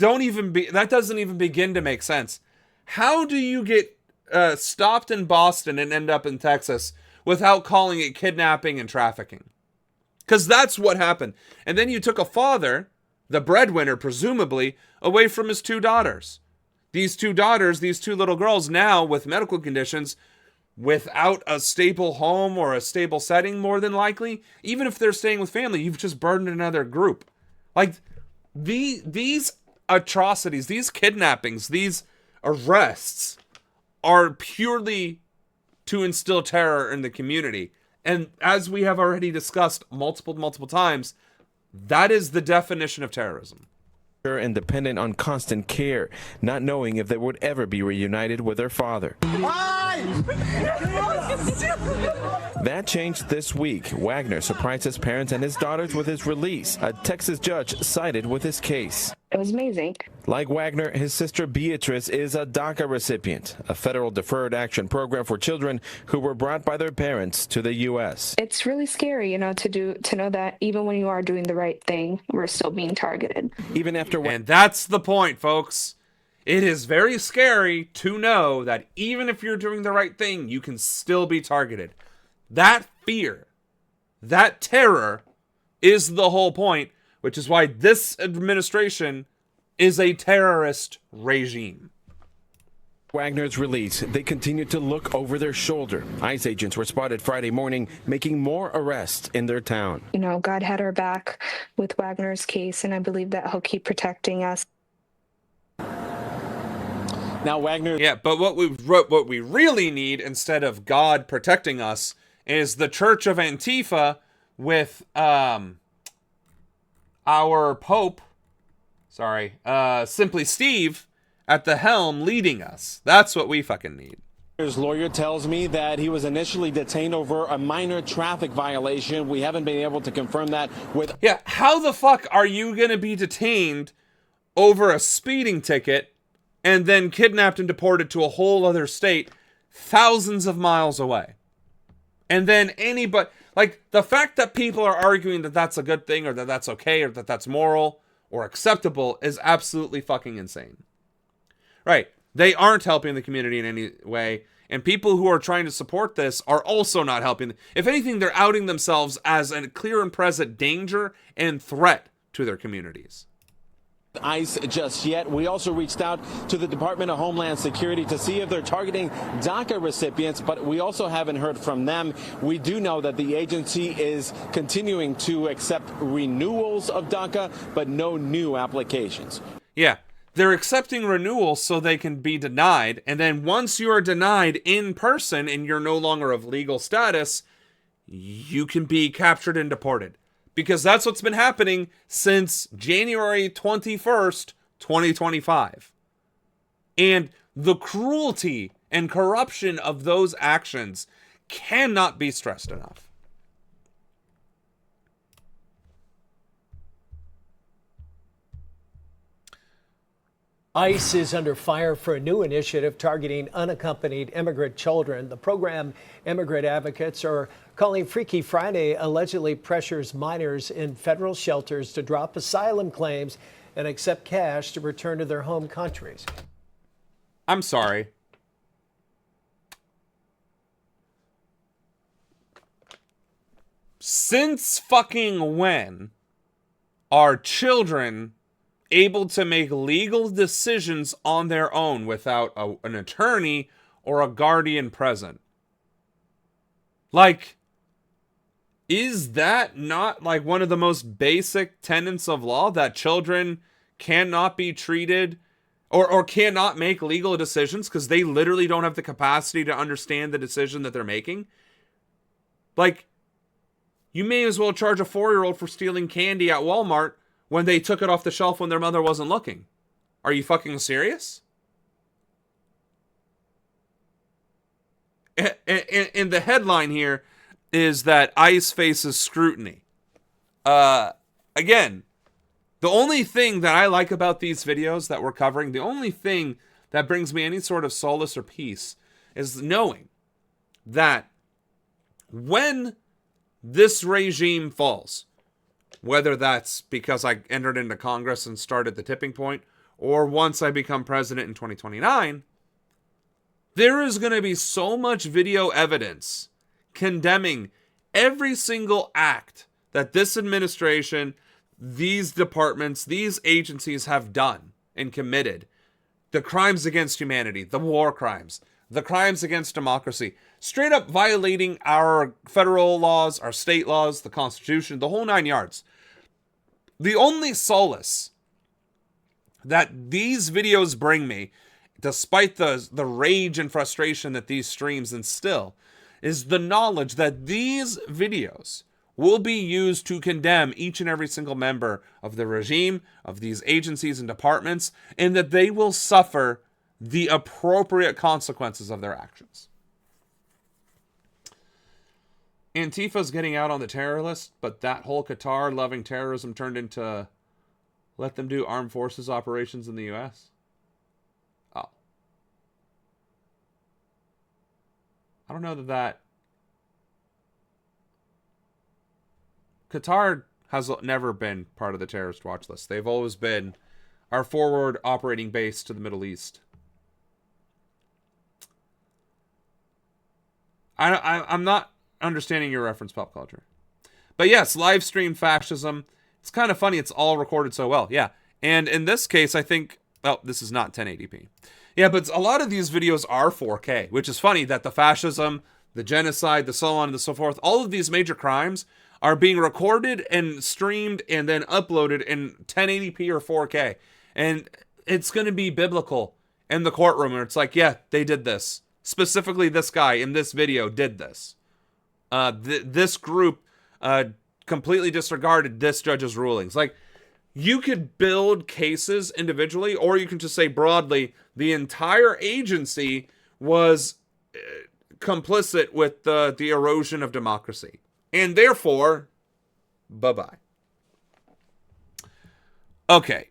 doesn't even begin to make sense. How do you get stopped in Boston and end up in Texas without calling it kidnapping and trafficking? Because that's what happened. And then you took a father, the breadwinner presumably, away from his 2 daughters. These 2 daughters, these 2 little girls, now with medical conditions, without a stable home or a stable setting, more than likely, even if they're staying with family, you've just burdened another group. Like, these atrocities, these kidnappings, these arrests are purely to instill terror in the community. And as we have already discussed multiple times, that is the definition of terrorism. And dependent on constant care, not knowing if they would ever be reunited with their father. That changed this week. Wagner surprised his parents and his daughters with his release. A Texas judge sided with his case. It was amazing. Like Wagner, his sister Beatrice is a DACA recipient, a federal deferred action program for children who were brought by their parents to the U.S. It's really scary, to know that even when you are doing the right thing, we're still being targeted. And that's the point, folks. It is very scary to know that even if you're doing the right thing, you can still be targeted. That fear, that terror is the whole point, which is why this administration is a terrorist regime. Wagner's release, they continued to look over their shoulder. ICE agents were spotted Friday morning making more arrests in their town. God had our back with Wagner's case, and I believe that he'll keep protecting us. Now Wagner... Yeah, but what we really need, instead of God protecting us, is the Church of Antifa with our Pope, Simply Steve, at the helm leading us. That's what we fucking need. His lawyer tells me that he was initially detained over a minor traffic violation. We haven't been able to confirm that with... Yeah, how the fuck are you going to be detained over a speeding ticket and then kidnapped and deported to a whole other state thousands of miles away? And then the fact that people are arguing that that's a good thing or that that's okay or that that's moral or acceptable is absolutely fucking insane. Right. They aren't helping the community in any way. And people who are trying to support this are also not helping. If anything, they're outing themselves as a clear and present danger and threat to their communities. ICE just yet. We also reached out to the Department of Homeland Security to see if they're targeting DACA recipients, but we also haven't heard from them. We do know that the agency is continuing to accept renewals of DACA, but no new applications. Yeah, they're accepting renewals so they can be denied, and then once you are denied in person and you're no longer of legal status, you can be captured and deported. Because that's what's been happening since January 21st, 2025. And the cruelty and corruption of those actions cannot be stressed enough. ICE is under fire for a new initiative targeting unaccompanied immigrant children. The program immigrant advocates are calling Freaky Friday allegedly pressures minors in federal shelters to drop asylum claims and accept cash to return to their home countries. I'm sorry. Since fucking when are children able to make legal decisions on their own without an attorney or a guardian present? Like, is that not like one of the most basic tenets of law, that children cannot be treated or cannot make legal decisions because they literally don't have the capacity to understand the decision that they're making? Like, you may as well charge a 4-year-old for stealing candy at Walmart when they took it off the shelf when their mother wasn't looking. Are you fucking serious? And the headline here is that ICE faces scrutiny. Again, the only thing that I like about these videos that we're covering, the only thing that brings me any sort of solace or peace is knowing that when this regime falls, whether that's because I entered into Congress and started the tipping point, or once I become president in 2029, there is going to be so much video evidence condemning every single act that this administration, these departments, these agencies have done and committed. The crimes against humanity, the war crimes, the crimes against democracy, straight up violating our federal laws, our state laws, the Constitution, the whole 9 yards. The only solace that these videos bring me, despite the rage and frustration that these streams instill, is the knowledge that these videos will be used to condemn each and every single member of the regime, of these agencies and departments, and that they will suffer the appropriate consequences of their actions. Antifa's getting out on the terror list, but that whole Qatar loving terrorism turned into let them do armed forces operations in the U.S.? Oh. I don't know that Qatar has never been part of the terrorist watch list. They've always been our forward operating base to the Middle East. I'm not understanding your reference, pop culture. But yes, live stream fascism. It's kind of funny. It's all recorded so well. Yeah. And in this case, I think, well, this is not 1080p. Yeah, but a lot of these videos are 4K, which is funny that the fascism, the genocide, the so on and so forth, all of these major crimes are being recorded and streamed and then uploaded in 1080p or 4K. And it's going to be biblical in the courtroom. And it's like, yeah, they did this. Specifically, this guy in this video did this. This group completely disregarded this judge's rulings. Like, you could build cases individually, or you can just say broadly, the entire agency was complicit with the erosion of democracy. And therefore, bye-bye. Okay.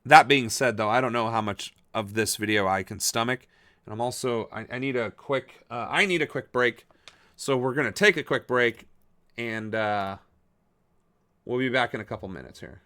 That being said, though, I don't know how much of this video I can stomach. And I'm also, I need a quick break. So we're going to take a quick break, and we'll be back in a couple minutes here.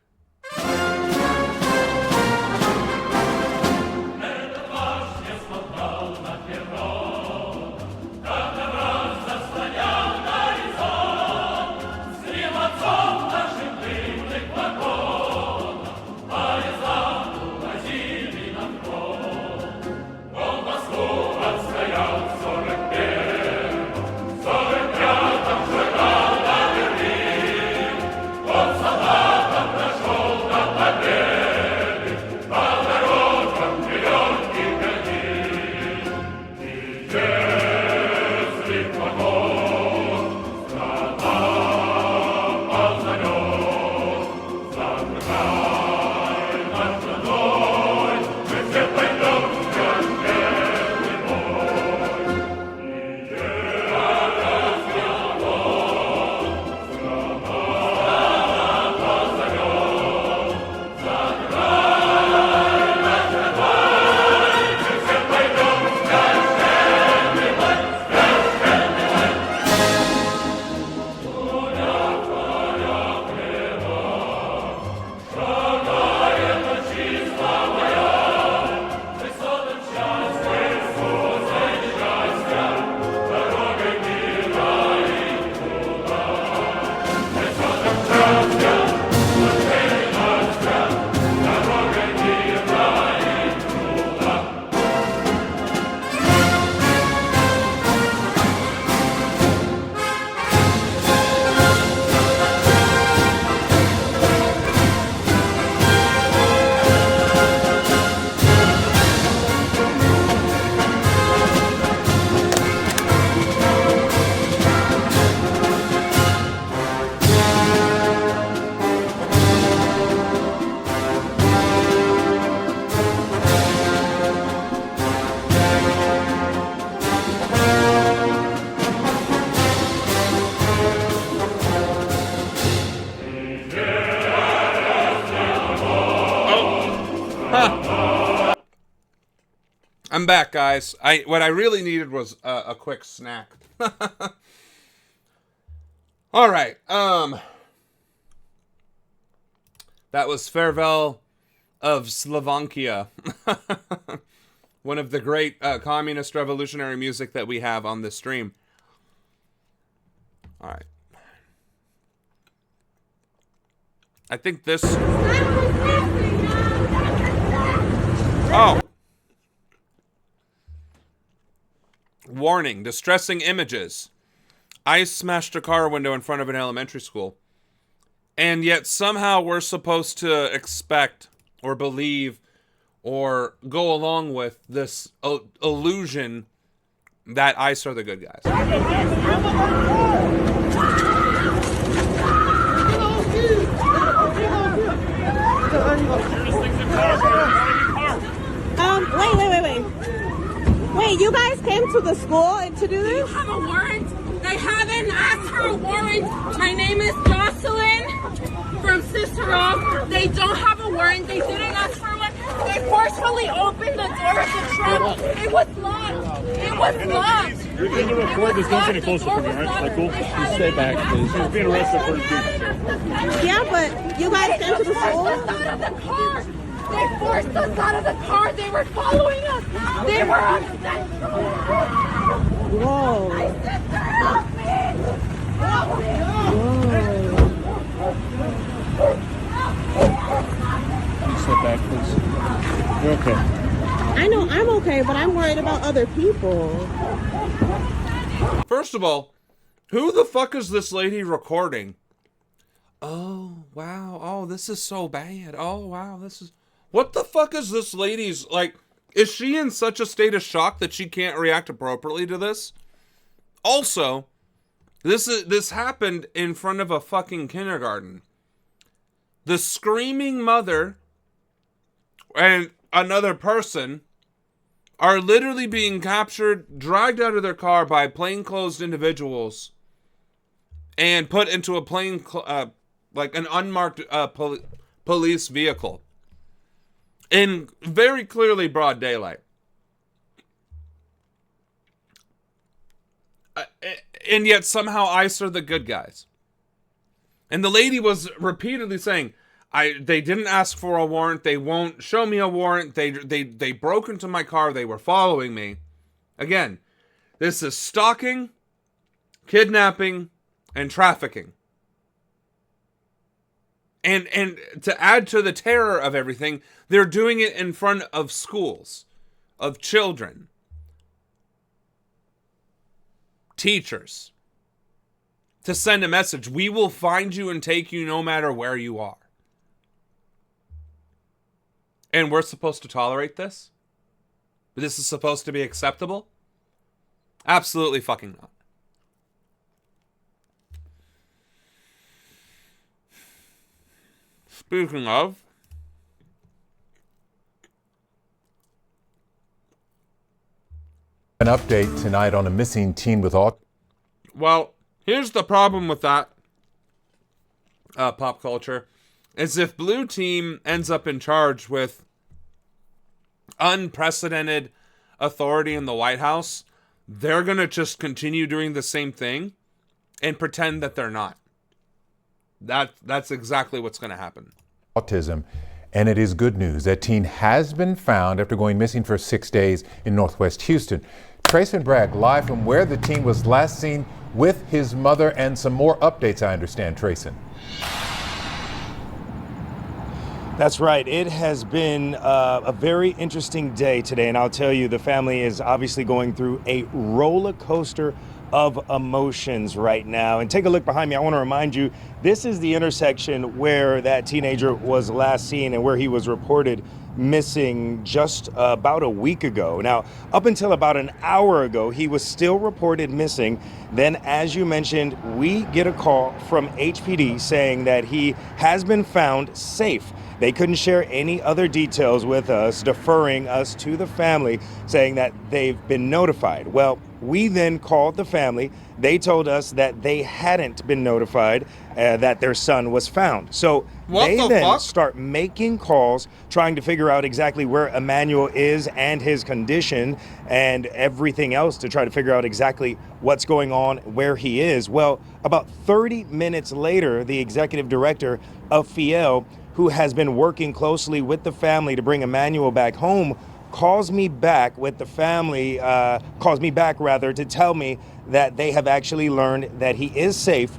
I'm back, guys. What I really needed was a quick snack. All right. That was Farewell of Slovakia. One of the great communist revolutionary music that we have on this stream. All right. I think this... Oh. Warning, distressing images. ICE smashed a car window in front of an elementary school. And yet somehow we're supposed to expect or believe or go along with this illusion that ICE are the good guys. Wait, you guys came to the school to do this? Do you have a warrant? They haven't asked for a warrant. My name is Jocelyn from Cicero. They don't have a warrant. They didn't ask for one. They forcefully opened the door of the truck. It was locked. It was locked. You're going to record this. Don't get it closer from me, alright? Like, cool? Just stay back, please. You're being arrested for the Yeah, but you guys came to the school? They forced us out of the car. They were following us. They were on the deck. Whoa. My sister, help me. Help me. Can you step back, please? You're okay. I know I'm okay, but I'm worried about other people. First of all, who the fuck is this lady recording? Oh, wow. Oh, this is so bad. Oh, wow. This is... What the fuck is this lady's, like, is she in such a state of shock that she can't react appropriately to this? Also, this happened in front of a fucking kindergarten. The screaming mother and another person are literally being captured, dragged out of their car by plainclothes individuals, and put into a like an unmarked police vehicle. In very clearly broad daylight. And yet somehow ICE are the good guys. And the lady was repeatedly saying, they didn't ask for a warrant. They won't show me a warrant. They broke into my car. They were following me. Again, this is stalking, kidnapping, and trafficking. And to add to the terror of everything, they're doing it in front of schools, of children, teachers, to send a message. We will find you and take you no matter where you are. And we're supposed to tolerate this? This is supposed to be acceptable? Absolutely fucking not. Speaking of, an update tonight on a missing teen with autism. Well, here's the problem with that pop culture, is if Blue Team ends up in charge with unprecedented authority in the White House, they're going to just continue doing the same thing and pretend that they're not. That's exactly what's going to happen. Autism, and it is good news. That teen has been found after going missing for 6 days in Northwest Houston. Trayson Bragg live from where the teen was last seen with his mother, and some more updates, I understand. Trayson. That's right. It has been a very interesting day today, and I'll tell you, the family is obviously going through a roller coaster of emotions right now. And take a look behind me. I want to remind you, this is the intersection where that teenager was last seen and where he was reported missing just about a week ago. Now, up until about an hour ago, he was still reported missing. Then, as you mentioned, we get a call from HPD saying that he has been found safe. They couldn't share any other details with us, deferring us to the family, saying that they've been notified. Well, we then called the family. They told us that they hadn't been notified that their son was found. So they then start making calls, trying to figure out exactly where Emmanuel is and his condition and everything else to try to figure out exactly what's going on, where he is. Well, about 30 minutes later, the executive director of FIEL, who has been working closely with the family to bring Emmanuel back home, calls me back with the family, to tell me that they have actually learned that he is safe,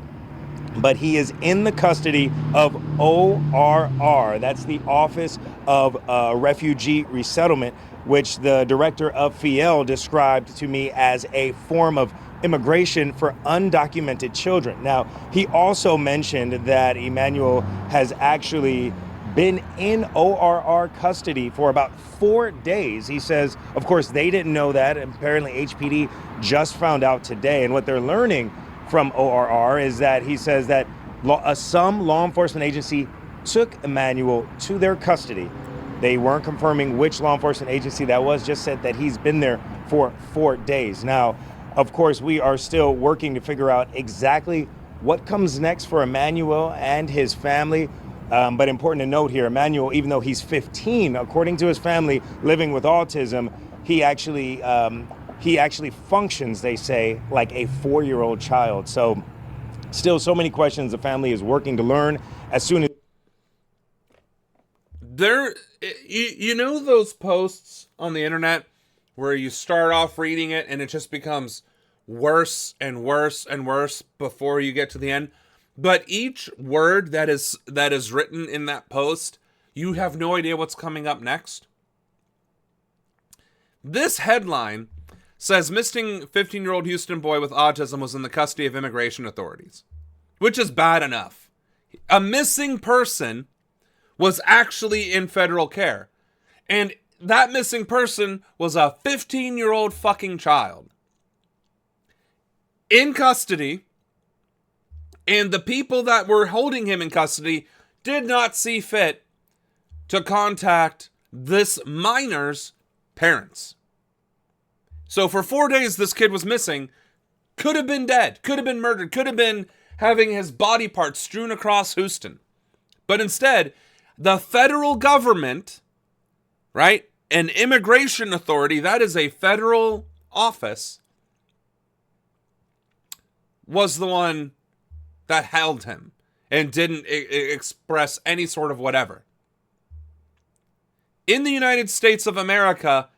but he is in the custody of ORR. That's the Office of Refugee Resettlement, which the director of FIEL described to me as a form of immigration for undocumented children. Now, he also mentioned that Emmanuel has actually been in ORR custody for about 4 days. He says, of course, they didn't know that. Apparently, HPD just found out today. And what they're learning from ORR is that he says that some law enforcement agency took Emmanuel to their custody. They weren't confirming which law enforcement agency that was, just said that he's been there for 4 days. Now, of course, we are still working to figure out exactly what comes next for Emmanuel and his family. But important to note here, Emmanuel, even though he's 15, according to his family living with autism, he actually functions, they say, like a 4-year-old child. So still so many questions the family is working to learn as soon as... You know those posts on the internet where you start off reading it and it just becomes worse and worse and worse before you get to the end? But each word that is written in that post, you have no idea what's coming up next. This headline says missing 15-year-old Houston boy with autism was in the custody of immigration authorities, which is bad enough. A missing person was actually in federal care, and that missing person was a 15-year-old fucking child in custody. And the people that were holding him in custody did not see fit to contact this minor's parents. So for 4 days, this kid was missing. Could have been dead, could have been murdered, could have been having his body parts strewn across Houston. But instead, the federal government, right, an immigration authority, that is a federal office, was the one that held him and didn't express any sort of whatever. In the United States of America,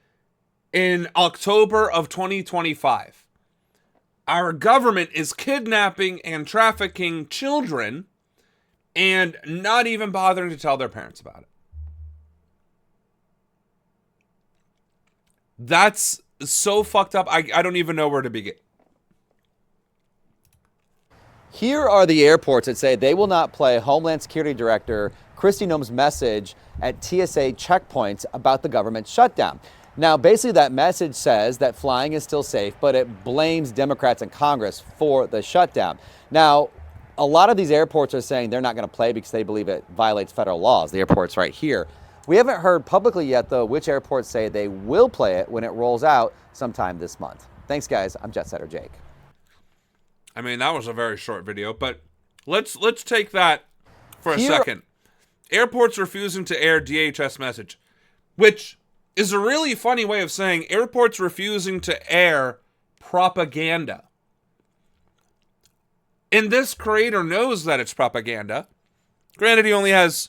in October of 2025, our government is kidnapping and trafficking children and not even bothering to tell their parents about it. That's so fucked up. I don't even know where to begin. Here are the airports that say they will not play Homeland Security Director Kristi Noem's message at TSA checkpoints about the government shutdown. Now, basically that message says that flying is still safe, but it blames Democrats in Congress for the shutdown. Now, a lot of these airports are saying they're not going to play because they believe it violates federal laws. The airport's right here. We haven't heard publicly yet, though, which airports say they will play it when it rolls out sometime this month. Thanks, guys. I'm Jet Setter Jake. I mean, that was a very short video, but let's take that for a second. Airports refusing to air DHS message, which is a really funny way of saying airports refusing to air propaganda. And this creator knows that it's propaganda. Granted, he only has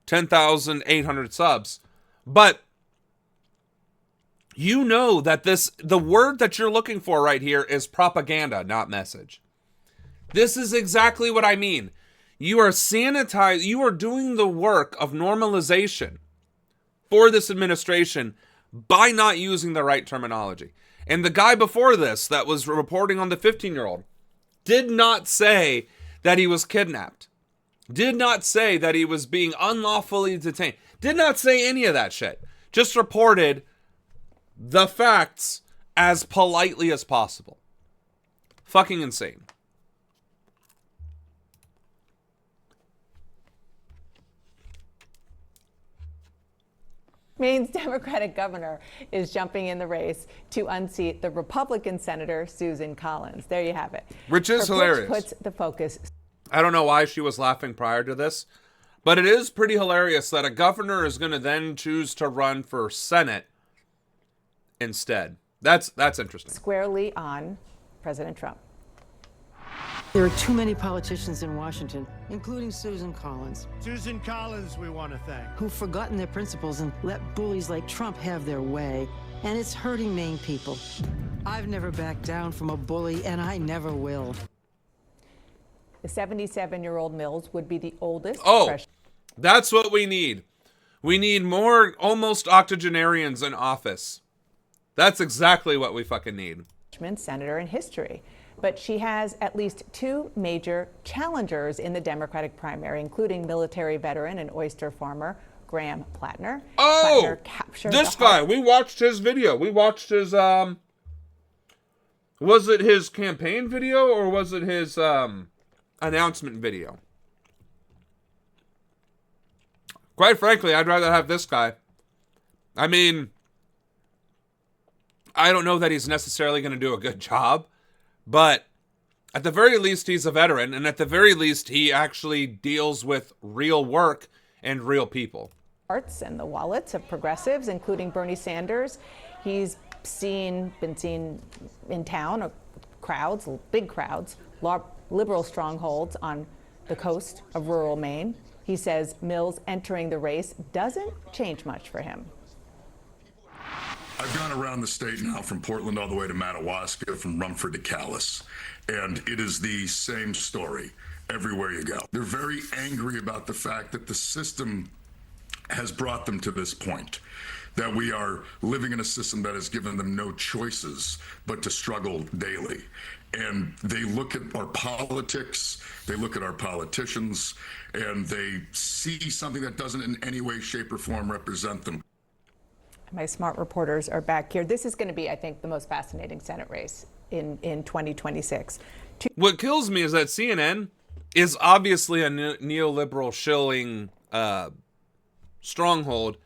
10,800 subs, but you know that the word that you're looking for right here is propaganda, not message. This is exactly what I mean. You are sanitizing, you are doing the work of normalization for this administration by not using the right terminology. And the guy before this that was reporting on the 15-year-old did not say that he was kidnapped. Did not say that he was being unlawfully detained. Did not say any of that shit. Just reported the facts as politely as possible. Fucking insane. Maine's Democratic governor is jumping in the race to unseat the Republican Senator Susan Collins. There you have it. Which is hilarious. Puts the focus. I don't know why she was laughing prior to this, but it is pretty hilarious that a governor is going to then choose to run for Senate instead. That's interesting. Squarely on President Trump. There are too many politicians in Washington, including Susan Collins. Susan Collins, we want to thank. Who've forgotten their principles and let bullies like Trump have their way. And it's hurting Maine people. I've never backed down from a bully, and I never will. The 77-year-old Mills would be the oldest. Oh, that's what we need. We need more almost octogenarians in office. That's exactly what we fucking need. Senator in history. But she has at least two major challengers in the Democratic primary, including military veteran and oyster farmer Graham Plattner. Oh, Plattner this guy. We watched his video. We watched his, was it his campaign video or was it his, announcement video? Quite frankly, I'd rather have this guy. I mean, I don't know that he's necessarily going to do a good job, but at the very least, he's a veteran, and at the very least, he actually deals with real work and real people. Hearts and the wallets of progressives, including Bernie Sanders. He's been seen in town, crowds, big crowds, liberal strongholds on the coast of rural Maine. He says Mills entering the race doesn't change much for him. I've gone around the state now from Portland all the way to Madawaska, from Rumford to Calais, and it is the same story everywhere you go. They're very angry about the fact that the system has brought them to this point, that we are living in a system that has given them no choices but to struggle daily. And they look at our politics, they look at our politicians, and they see something that doesn't in any way, shape, or form represent them. My smart reporters are back here. This is going to be, I think, the most fascinating Senate race in 2026. What kills me is that CNN is obviously a neoliberal shilling stronghold,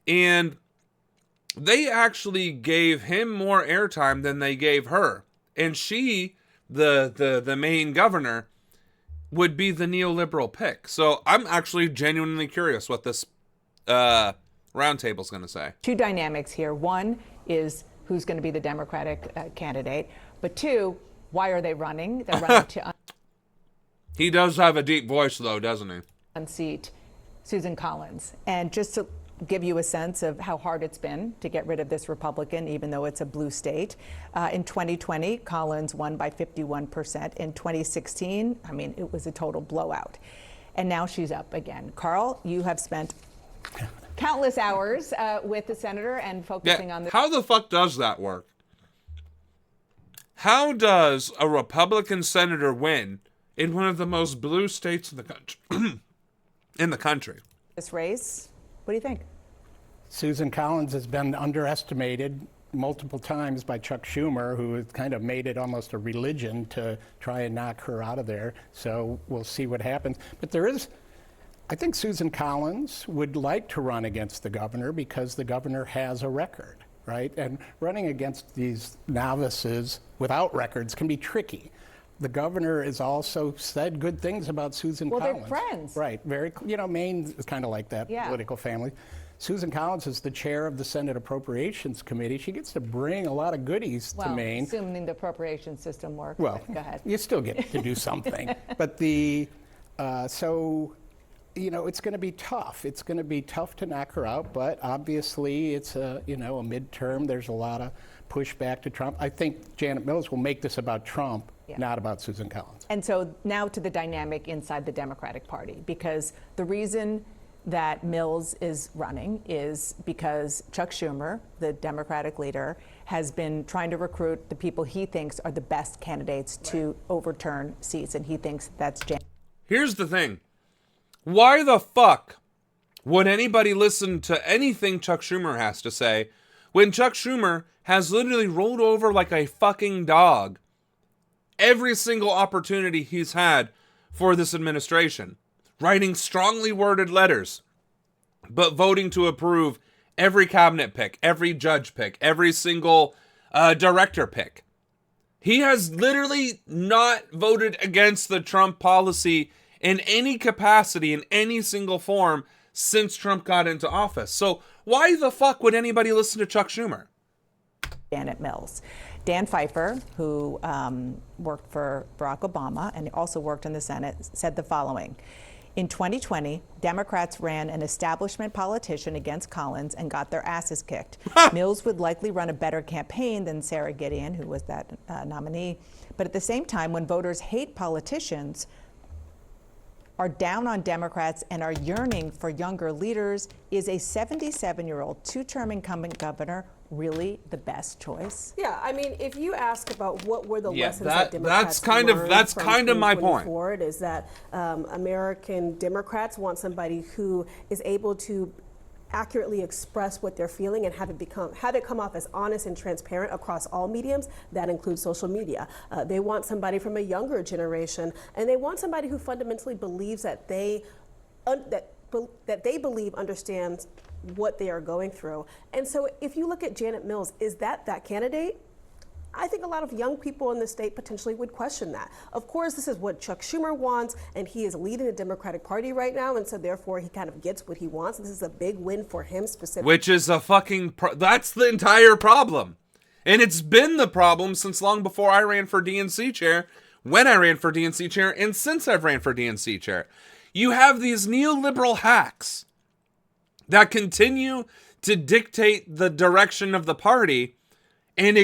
and they actually gave him more airtime than they gave her. And she, the Maine governor, would be the neoliberal pick. So I'm actually genuinely curious what this roundtable's going to say. Two dynamics here. One is who's going to be the Democratic candidate. But two, why are they running? They're running to He does have a deep voice, though, doesn't he? Unseat Susan Collins. And just to give you a sense of how hard it's been to get rid of this Republican, even though it's a blue state. In 2020, Collins won by 51%. In 2016, I mean, it was a total blowout. And now she's up again. Carl, you have spent countless hours with the senator and focusing on this. How the fuck does that work? How does a Republican senator win in one of the most blue states in the country? This race, what do you think? Susan Collins has been underestimated multiple times by Chuck Schumer, who has kind of made it almost a religion to try and knock her out of there. So we'll see what happens. But I think Susan Collins would like to run against the governor because the governor has a record, right? And running against these novices without records can be tricky. The governor has also said good things about Susan Collins. Well, they're friends. Right, Maine is kind of like that political family. Susan Collins is the chair of the Senate Appropriations Committee. She gets to bring a lot of goodies to Maine. Assuming the appropriation system works. Well, go ahead. You still get to do something. But it's going to be tough. It's going to be tough to knock her out, but obviously it's a midterm. There's a lot of pushback to Trump. I think Janet Mills will make this about Trump, not about Susan Collins. And so now to the dynamic inside the Democratic Party, because the reason that Mills is running is because Chuck Schumer, the Democratic leader, has been trying to recruit the people he thinks are the best candidates to overturn seats, and he thinks that's Janet. Here's the thing. Why the fuck would anybody listen to anything Chuck Schumer has to say when Chuck Schumer has literally rolled over like a fucking dog every single opportunity he's had for this administration, writing strongly worded letters, but voting to approve every cabinet pick, every judge pick, every single director pick. He has literally not voted against the Trump policy in any capacity, in any single form, since Trump got into office. So why the fuck would anybody listen to Chuck Schumer? Janet Mills. Dan Pfeiffer, who worked for Barack Obama and also worked in the Senate, said the following. In 2020, Democrats ran an establishment politician against Collins and got their asses kicked. Mills would likely run a better campaign than Sarah Gideon, who was that nominee. But at the same time, when voters hate politicians, are down on Democrats, and are yearning for younger leaders, is a 77-year-old two-term incumbent governor really the best choice? Yeah, I mean, if you ask about what were the lessons that Democrats that's kind of my point. Forward is that American Democrats want somebody who is able to accurately express what they're feeling and have it come off as honest and transparent across all mediums. That includes social media. They want somebody from a younger generation, and they want somebody who fundamentally believes that they believe understands what they are going through. And so if you look at Janet Mills, is that candidate? I think a lot of young people in the state potentially would question that. Of course, this is what Chuck Schumer wants, and he is leading the Democratic Party right now, and so therefore he kind of gets what he wants. This is a big win for him specifically. Which is a fucking... that's the entire problem. And it's been the problem since long before I ran for DNC chair, when I ran for DNC chair, and since I've ran for DNC chair. You have these neoliberal hacks that continue to dictate the direction of the party and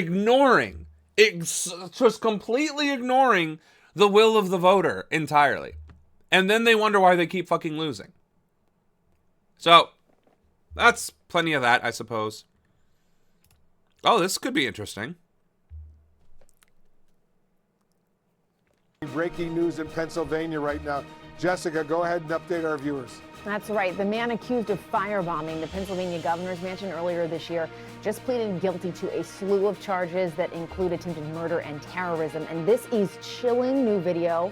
just completely ignoring the will of the voter entirely. And then they wonder why they keep fucking losing. So, that's plenty of that, I suppose. Oh, this could be interesting. Breaking news in Pennsylvania right now. Jessica, go ahead and update our viewers. That's right. The man accused of firebombing the Pennsylvania governor's mansion earlier this year just pleaded guilty to a slew of charges that include attempted murder and terrorism. And this is chilling new video.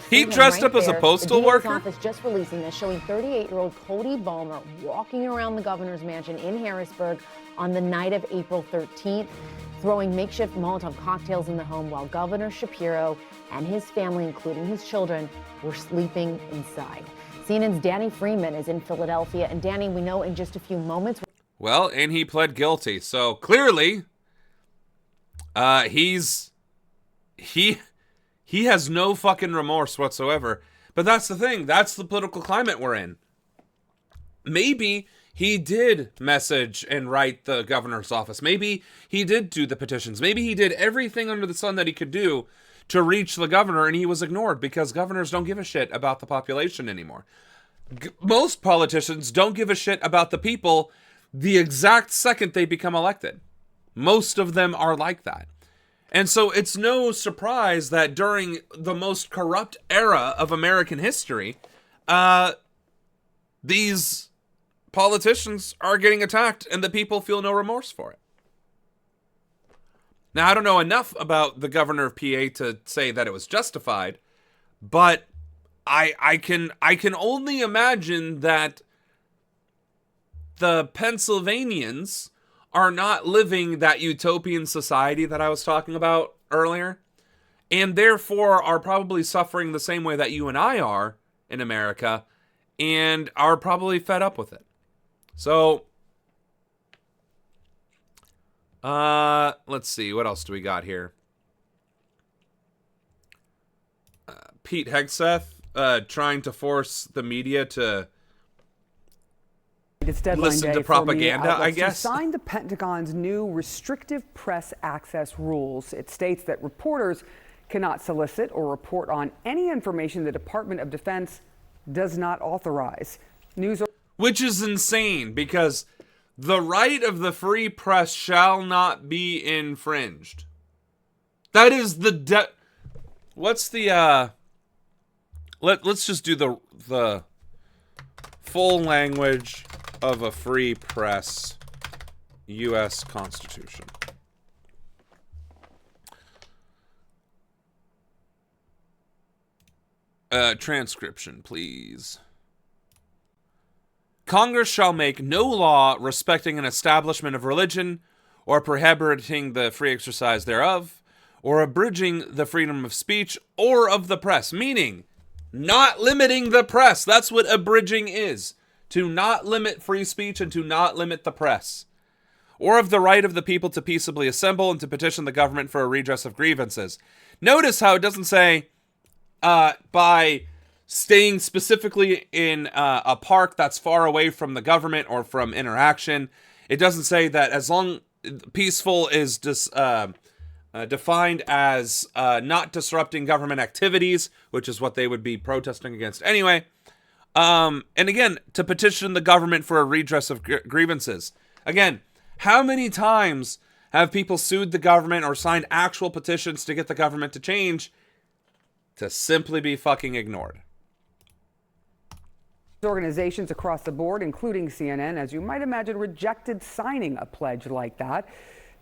He dressed up as a postal worker? The DA's office just releasing this, showing 38-year-old Cody Balmer walking around the governor's mansion in Harrisburg on the night of April 13th, throwing makeshift Molotov cocktails in the home while Governor Shapiro and his family, including his children, were sleeping inside. CNN's Danny Freeman is in Philadelphia. And Danny, we know in just a few moments. Well, and he pled guilty. So clearly, he has no fucking remorse whatsoever. But that's the thing. That's the political climate we're in. Maybe he did message and write the governor's office. Maybe he did do the petitions. Maybe he did everything under the sun that he could do to reach the governor, and he was ignored because governors don't give a shit about the population anymore. Most politicians don't give a shit about the people the exact second they become elected. Most of them are like that. And so it's no surprise that during the most corrupt era of American history, these politicians are getting attacked and the people feel no remorse for it. Now, I don't know enough about the governor of PA to say that it was justified, but I can only imagine that the Pennsylvanians are not living that utopian society that I was talking about earlier, and therefore are probably suffering the same way that you and I are in America, and are probably fed up with it. So, let's see, what else do we got here? Pete Hegseth trying to force the media to listen to propaganda, I guess. Signed the Pentagon's new restrictive press access rules. It states that reporters cannot solicit or report on any information the Department of Defense does not authorize. Which is insane, because the right of the free press shall not be infringed. That is the what's the let's just do the full language of a free press U.S. Constitution. Transcription, please. Congress shall make no law respecting an establishment of religion, or prohibiting the free exercise thereof, or abridging the freedom of speech or of the press. Meaning, not limiting the press. That's what abridging is. To not limit free speech and to not limit the press. Or of the right of the people to peaceably assemble and to petition the government for a redress of grievances. Notice how it doesn't say by staying specifically in a park that's far away from the government or from interaction. It doesn't say that as long peaceful is defined as not disrupting government activities, which is what they would be protesting against anyway. And again, to petition the government for a redress of grievances. Again, how many times have people sued the government or signed actual petitions to get the government to change to simply be fucking ignored? Organizations across the board, including CNN, as you might imagine, rejected signing a pledge like that.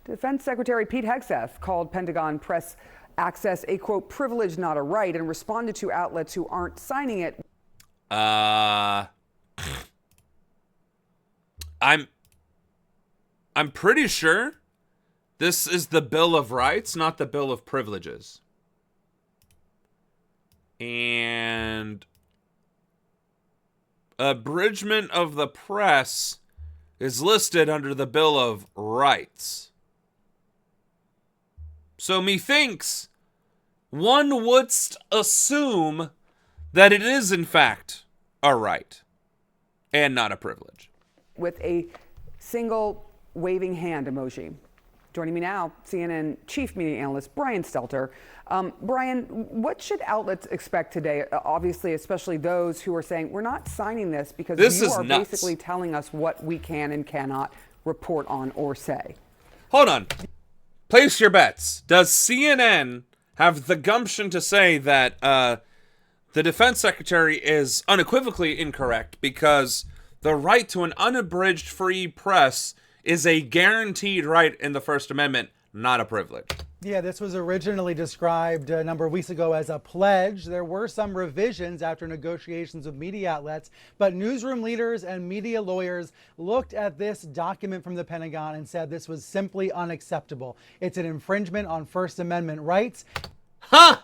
Defense Secretary Pete Hegseth called Pentagon press access a, quote, privilege, not a right, and responded to outlets who aren't signing it. I'm pretty sure this is the Bill of Rights, not the Bill of Privileges. And abridgment of the press is listed under the Bill of Rights. So methinks one would assume that it is in fact a right and not a privilege. With a single waving hand emoji. Joining me now, CNN chief media analyst Brian Stelter. Brian, what should outlets expect today? Obviously, especially those who are saying we're not signing this because you are basically telling us what we can and cannot report on or say. Hold on. Place your bets. Does CNN have the gumption to say that the defense secretary is unequivocally incorrect because the right to an unabridged free press is a guaranteed right in the First Amendment, not a privilege? Yeah, this was originally described a number of weeks ago as a pledge. There were some revisions after negotiations with media outlets, but newsroom leaders and media lawyers looked at this document from the Pentagon and said this was simply unacceptable. It's an infringement on First Amendment rights. Huh!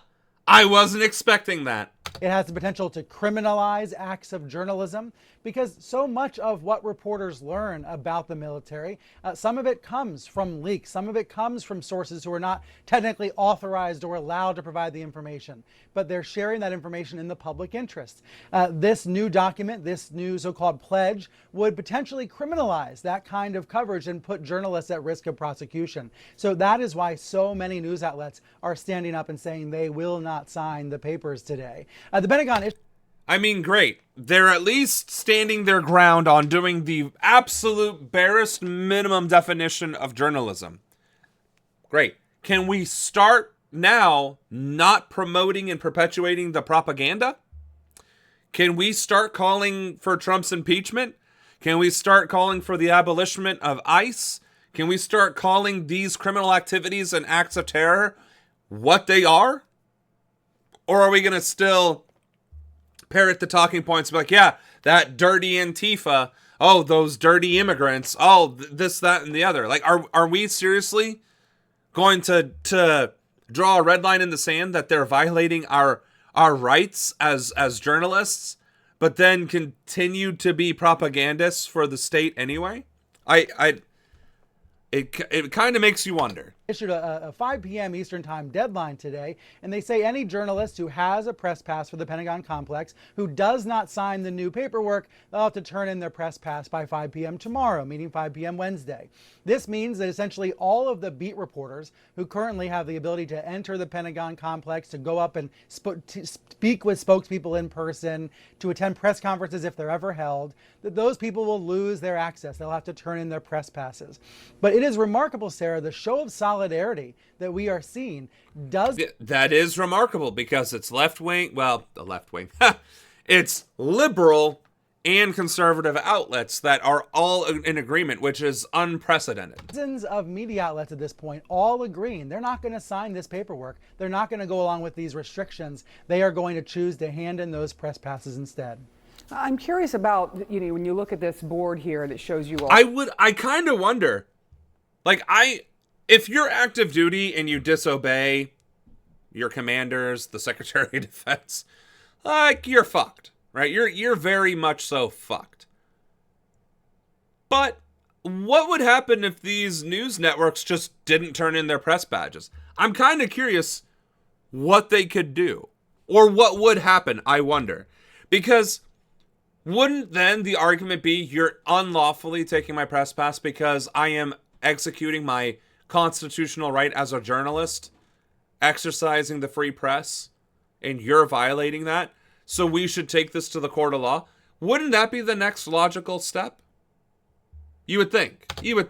I wasn't expecting that. It has the potential to criminalize acts of journalism because so much of what reporters learn about the military, some of it comes from leaks. Some of it comes from sources who are not technically authorized or allowed to provide the information, but they're sharing that information in the public interest. This new document, this new so-called pledge, would potentially criminalize that kind of coverage and put journalists at risk of prosecution. So that is why so many news outlets are standing up and saying they will not sign the papers today. The Pentagon is... I mean, great. They're at least standing their ground on doing the absolute barest minimum definition of journalism. Great. Can we start now not promoting and perpetuating the propaganda? Can we start calling for Trump's impeachment? Can we start calling for the abolition of ICE? Can we start calling these criminal activities and acts of terror what they are? Or are we going to still parrot the talking points and be like, yeah, that dirty Antifa, oh, those dirty immigrants, oh, this, that, and the other? Like, are we seriously going to draw a red line in the sand that they're violating our rights as journalists, but then continue to be propagandists for the state anyway? It kind of makes you wonder. Issued a 5 p.m. Eastern Time deadline today, and they say any journalist who has a press pass for the Pentagon complex who does not sign the new paperwork, they'll have to turn in their press pass by 5 p.m. tomorrow, meaning 5 p.m. Wednesday. This means that essentially all of the beat reporters who currently have the ability to enter the Pentagon complex, to go up and speak with spokespeople in person, to attend press conferences if they're ever held, that those people will lose their access. They'll have to turn in their press passes. But it is remarkable, Sarah, the show of solidarity that we are seeing does... That is remarkable because it's left-wing, well, the left-wing, it's liberal and conservative outlets that are all in agreement, which is unprecedented. Dozens of media outlets at this point all agreeing they're not going to sign this paperwork. They're not going to go along with these restrictions. They are going to choose to hand in those press passes instead. I'm curious about, when you look at this board here that shows you all. I kind of wonder, if you're active duty and you disobey your commanders, the Secretary of Defense, you're fucked, right? You're very much so fucked. But what would happen if these news networks just didn't turn in their press badges? I'm kind of curious what they could do, or what would happen, I wonder. Because wouldn't then the argument be you're unlawfully taking my press pass because I am executing my constitutional right as a journalist, exercising the free press, and you're violating that, so we should take this to the court of law? Wouldn't that be the next logical step? You would think.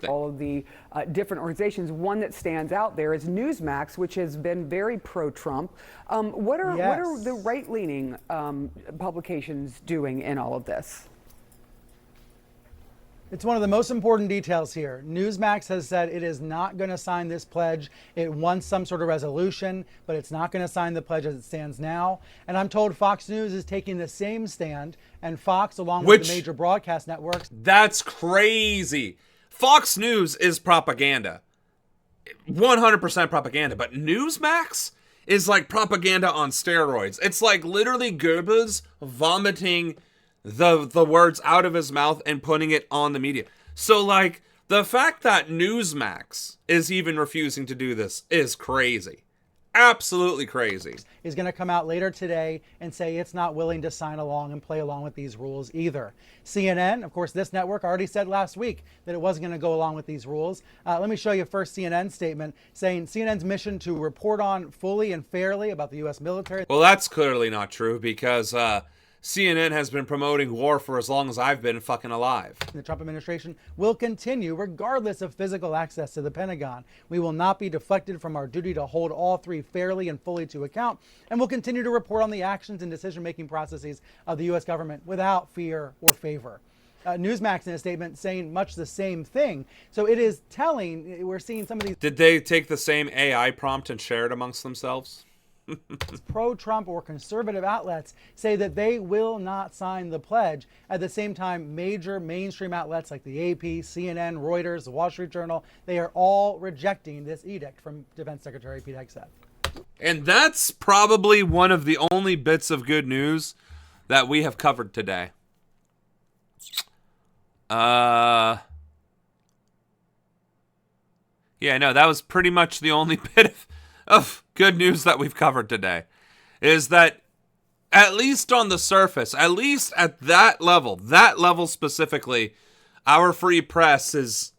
All of the different organizations. One that stands out there is Newsmax, which has been very pro-Trump. What are the right-leaning publications doing in all of this? It's one of the most important details here. Newsmax has said it is not going to sign this pledge. It wants some sort of resolution, but it's not going to sign the pledge as it stands now. And I'm told Fox News is taking the same stand, and Fox, along with the major broadcast networks. That's crazy. Fox News is propaganda. 100% propaganda. But Newsmax is like propaganda on steroids. It's like literally Goebbels vomiting the words out of his mouth and putting it on the media. So the fact that Newsmax is even refusing to do this is crazy. Absolutely crazy. Is going to come out later today and say it's not willing to sign along and play along with these rules either. CNN, of course, this network already said last week that it wasn't going to go along with these rules. Let me show you first CNN statement saying CNN's mission to report on fully and fairly about the U.S. military. Well, that's clearly not true because CNN has been promoting war for as long as I've been fucking alive. The Trump administration will continue regardless of physical access to the Pentagon. We will not be deflected from our duty to hold all three fairly and fully to account, and will continue to report on the actions and decision-making processes of the U.S. government without fear or favor. Newsmax in a statement saying much the same thing. So it is telling, we're seeing some of these. Did they take the same AI prompt and share it amongst themselves? Pro-Trump or conservative outlets say that they will not sign the pledge. At the same time, major mainstream outlets like the AP, CNN, Reuters, the Wall Street Journal, they are all rejecting this edict from Defense Secretary Pete Hegseth. And that's probably one of the only bits of good news that we have covered today. Yeah, no, that was pretty much the only bit of good news that we've covered today, is that at least on the surface, at least at that level specifically, our free press is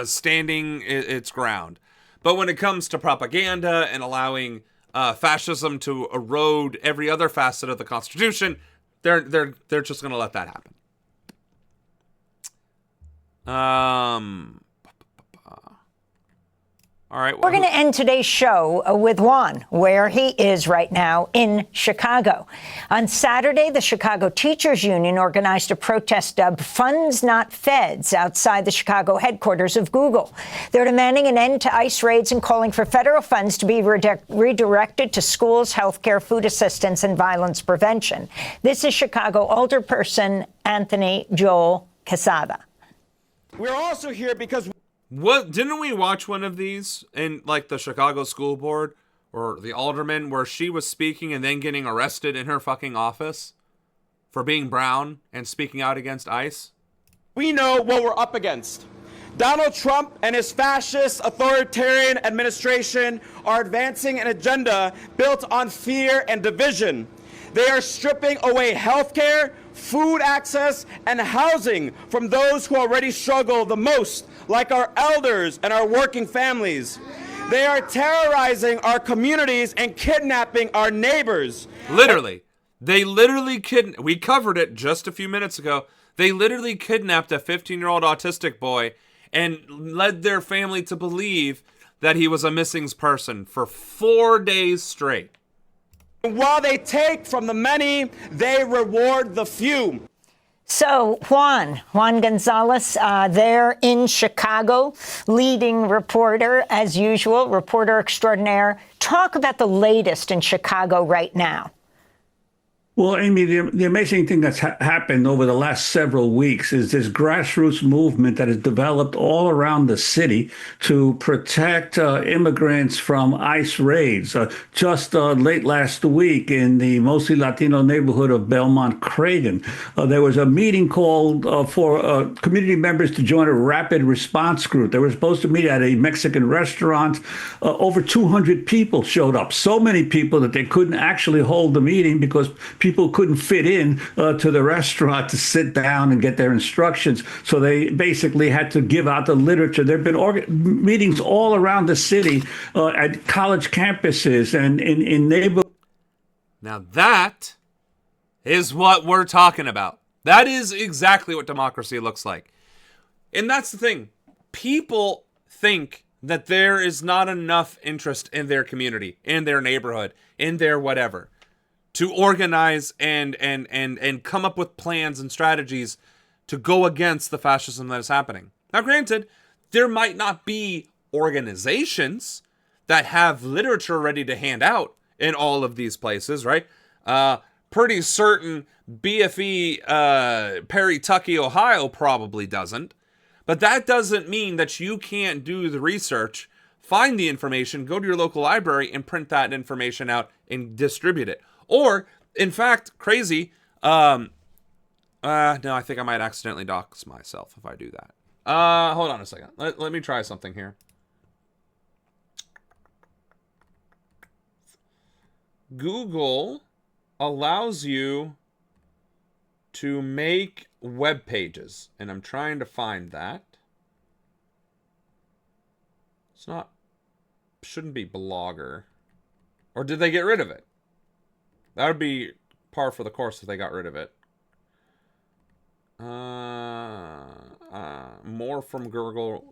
standing its ground. But when it comes to propaganda and allowing fascism to erode every other facet of the Constitution, they're just going to let that happen. All right. We're going to end today's show with Juan, where he is right now in Chicago. On Saturday, the Chicago Teachers Union organized a protest dubbed Funds Not Feds outside the Chicago headquarters of Google. They're demanding an end to ICE raids and calling for federal funds to be redirected to schools, healthcare, food assistance, and violence prevention. This is Chicago alderperson Anthony Joel Quesada. We're also here because... What, didn't we watch one of these in the Chicago School Board or the alderman where she was speaking and then getting arrested in her fucking office for being brown and speaking out against ICE? We know what we're up against. Donald Trump and his fascist authoritarian administration are advancing an agenda built on fear and division. They are stripping away health care, food access, and housing from those who already struggle the most, like our elders and our working families. They are terrorizing our communities and kidnapping our neighbors. Literally. They literally we covered it just a few minutes ago. They literally kidnapped a 15-year-old autistic boy and led their family to believe that he was a missing person for 4 days straight. While they take from the many, they reward the few. So Juan Gonzalez, there in Chicago, leading reporter, as usual, reporter extraordinaire. Talk about the latest in Chicago right now. Well, Amy, the amazing thing that's happened over the last several weeks is this grassroots movement that has developed all around the city to protect immigrants from ICE raids. Just late last week in the mostly Latino neighborhood of Belmont Cragen, there was a meeting called for community members to join a rapid response group. They were supposed to meet at a Mexican restaurant. Over 200 people showed up, so many people that they couldn't actually hold the meeting because people couldn't fit in to the restaurant to sit down and get their instructions. So they basically had to give out the literature. There have been meetings all around the city at college campuses and in neighborhoods. Now that is what we're talking about. That is exactly what democracy looks like. And that's the thing. People think that there is not enough interest in their community, in their neighborhood, in their whatever, to organize and come up with plans and strategies to go against the fascism that is happening. Now, granted, there might not be organizations that have literature ready to hand out in all of these places, right? Pretty certain BFE Perry, Tucky, Ohio probably doesn't. But that doesn't mean that you can't do the research, find the information, go to your local library and print that information out and distribute it. Or, in fact, crazy, no, I think I might accidentally dox myself if I do that. Hold on a second. Let me try something here. Google allows you to make web pages, and I'm trying to find that. It's not, shouldn't be Blogger. Or did they get rid of it? That would be par for the course if they got rid of it. More from Gurgle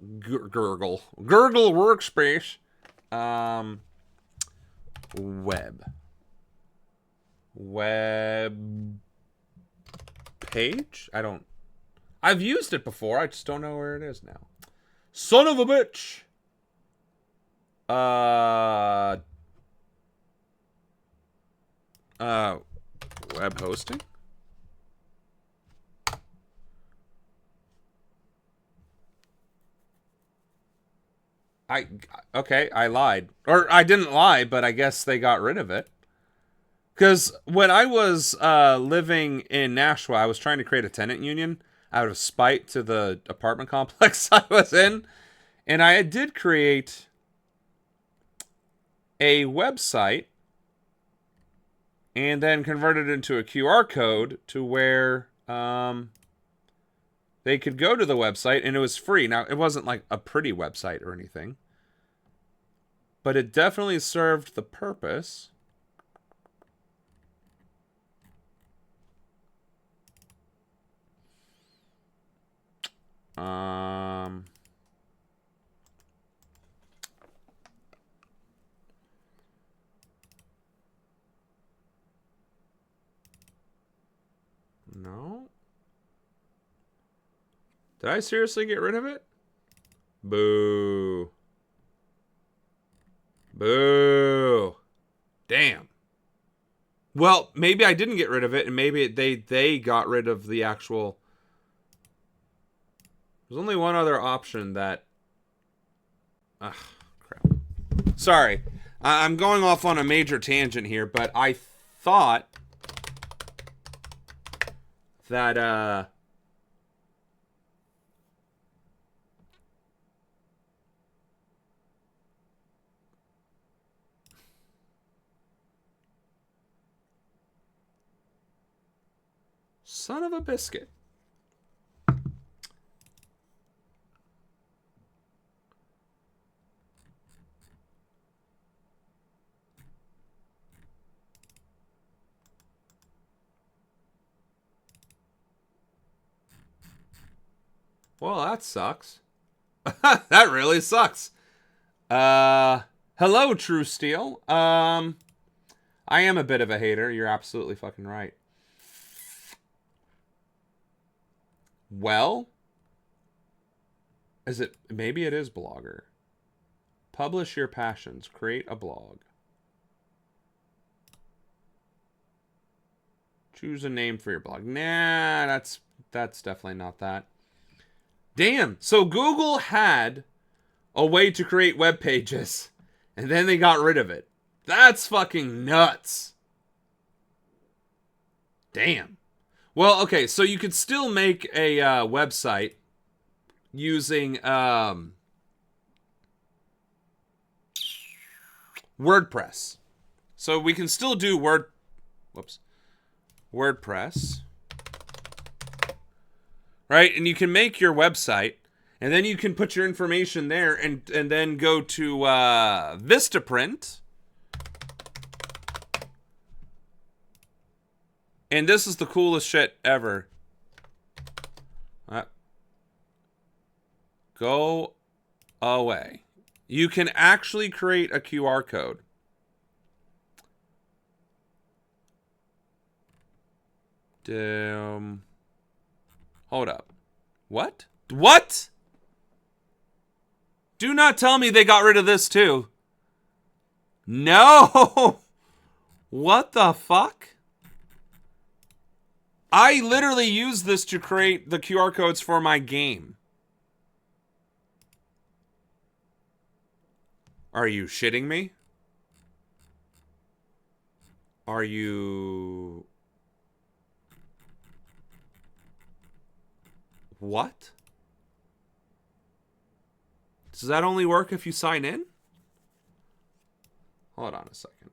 Workspace. Web page? I've used it before. I just don't know where it is now. Son of a bitch. Web hosting? Okay, I lied. Or I didn't lie, but I guess they got rid of it. Because when I was living in Nashua, I was trying to create a tenant union out of spite to the apartment complex I was in. And I did create a website and then converted it into a QR code to where they could go to the website and it was free. Now, it wasn't like a pretty website or anything, but it definitely served the purpose. No. Did I seriously get rid of it? Boo. Boo. Damn. Well, maybe I didn't get rid of it, and maybe they got rid of the actual... There's only one other option that... Ugh, crap. Sorry. I'm going off on a major tangent here, but I thought that, son of a biscuit. Well, that sucks. That really sucks. Hello, True Steel. I am a bit of a hater. You're absolutely fucking right. Well, is it, maybe it is Blogger. Publish your passions. Create a blog. Choose a name for your blog. Nah, that's definitely not that. Damn. So Google had a way to create web pages, and then they got rid of it. That's fucking nuts. Damn. Well, okay, so you could still make a website using WordPress. So we can still do WordPress. Right? And you can make your website, and then you can put your information there and then go to Vistaprint. And this is the coolest shit ever. Go away. You can actually create a QR code. Hold up. What? What? Do not tell me they got rid of this too. No! What the fuck? I literally used this to create the QR codes for my game. Are you shitting me? Are you... What? Does that only work if you sign in? Hold on a second.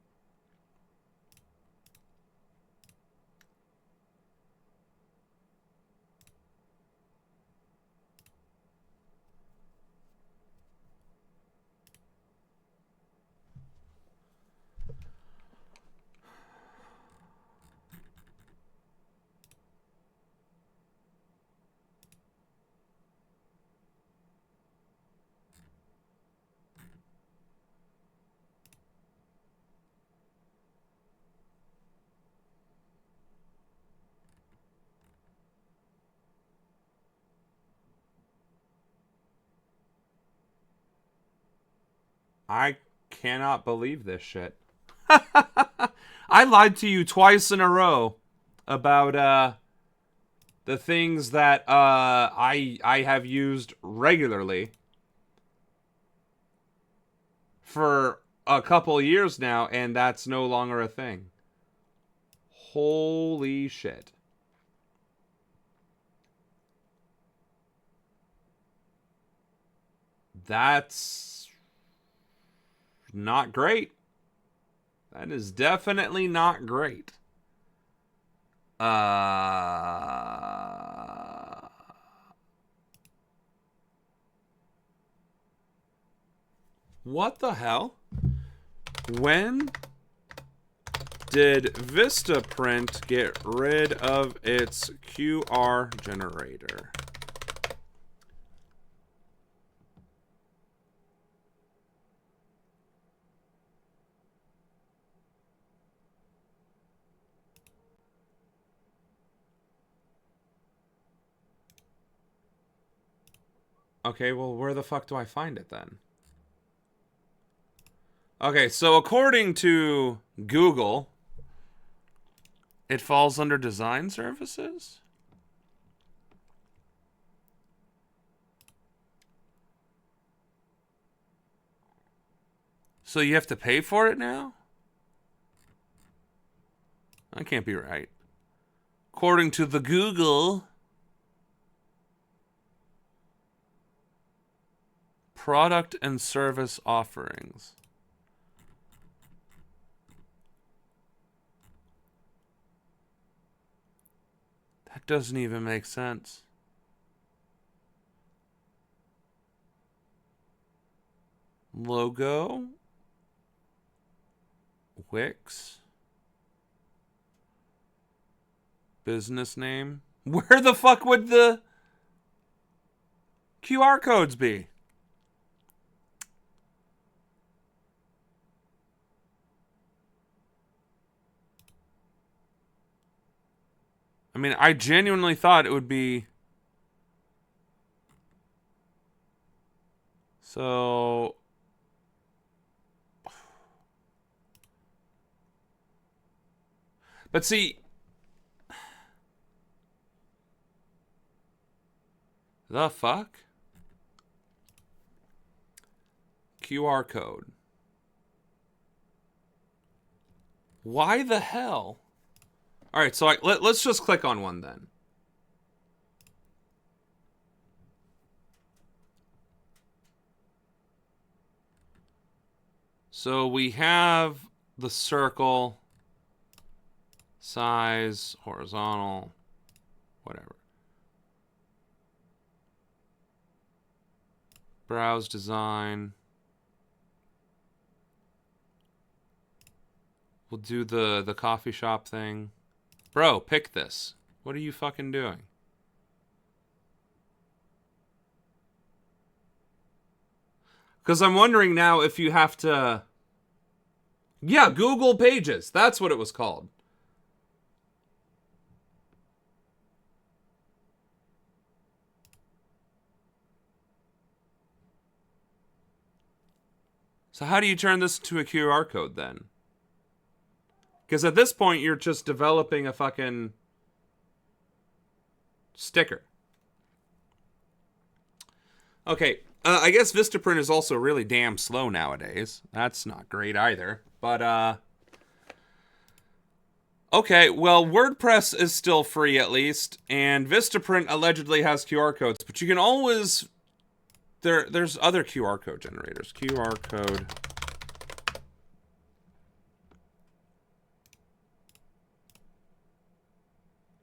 I cannot believe this shit. I lied to you twice in a row about the things that I have used regularly for a couple years now, and that's no longer a thing. Holy shit. That's not great. That is definitely not great. What the hell? When did Vistaprint get rid of its QR generator? Okay, well, where the fuck do I find it then? Okay, so according to Google, it falls under design services? So you have to pay for it now? That can't be right. According to the Google... Product and service offerings. That doesn't even make sense. Logo. Wix. Business name. Where the fuck would the QR codes be? I mean, I genuinely thought it would be... So... But see, The fuck? QR code. Why the hell? All right, so let's just click on one then. So we have the circle, size, horizontal, whatever. Browse design. We'll do the coffee shop thing. Bro, pick this. What are you fucking doing? Because I'm wondering now if you have to... Yeah, Google Pages. That's what it was called. So how do you turn this into a QR code then? Because at this point, you're just developing a fucking sticker. Okay, I guess Vistaprint is also really damn slow nowadays. That's not great either. But, okay, well, WordPress is still free at least, and Vistaprint allegedly has QR codes, but you can always... There's other QR code generators. QR code...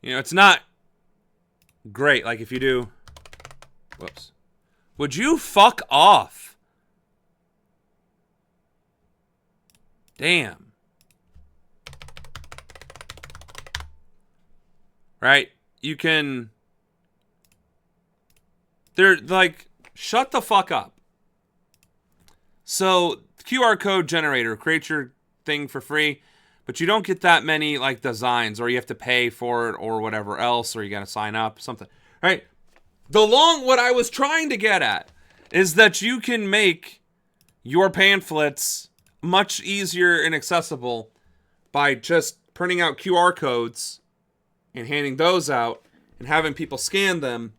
You know, it's not great. Like if you do... Whoops. Would you fuck off? Damn. Right? You can... They're like, shut the fuck up. So, QR code generator, create your thing for free. But you don't get that many, like, designs, or you have to pay for it, or whatever else, or you gotta sign up, something. Right? What I was trying to get at is that you can make your pamphlets much easier and accessible by just printing out QR codes and handing those out and having people scan them,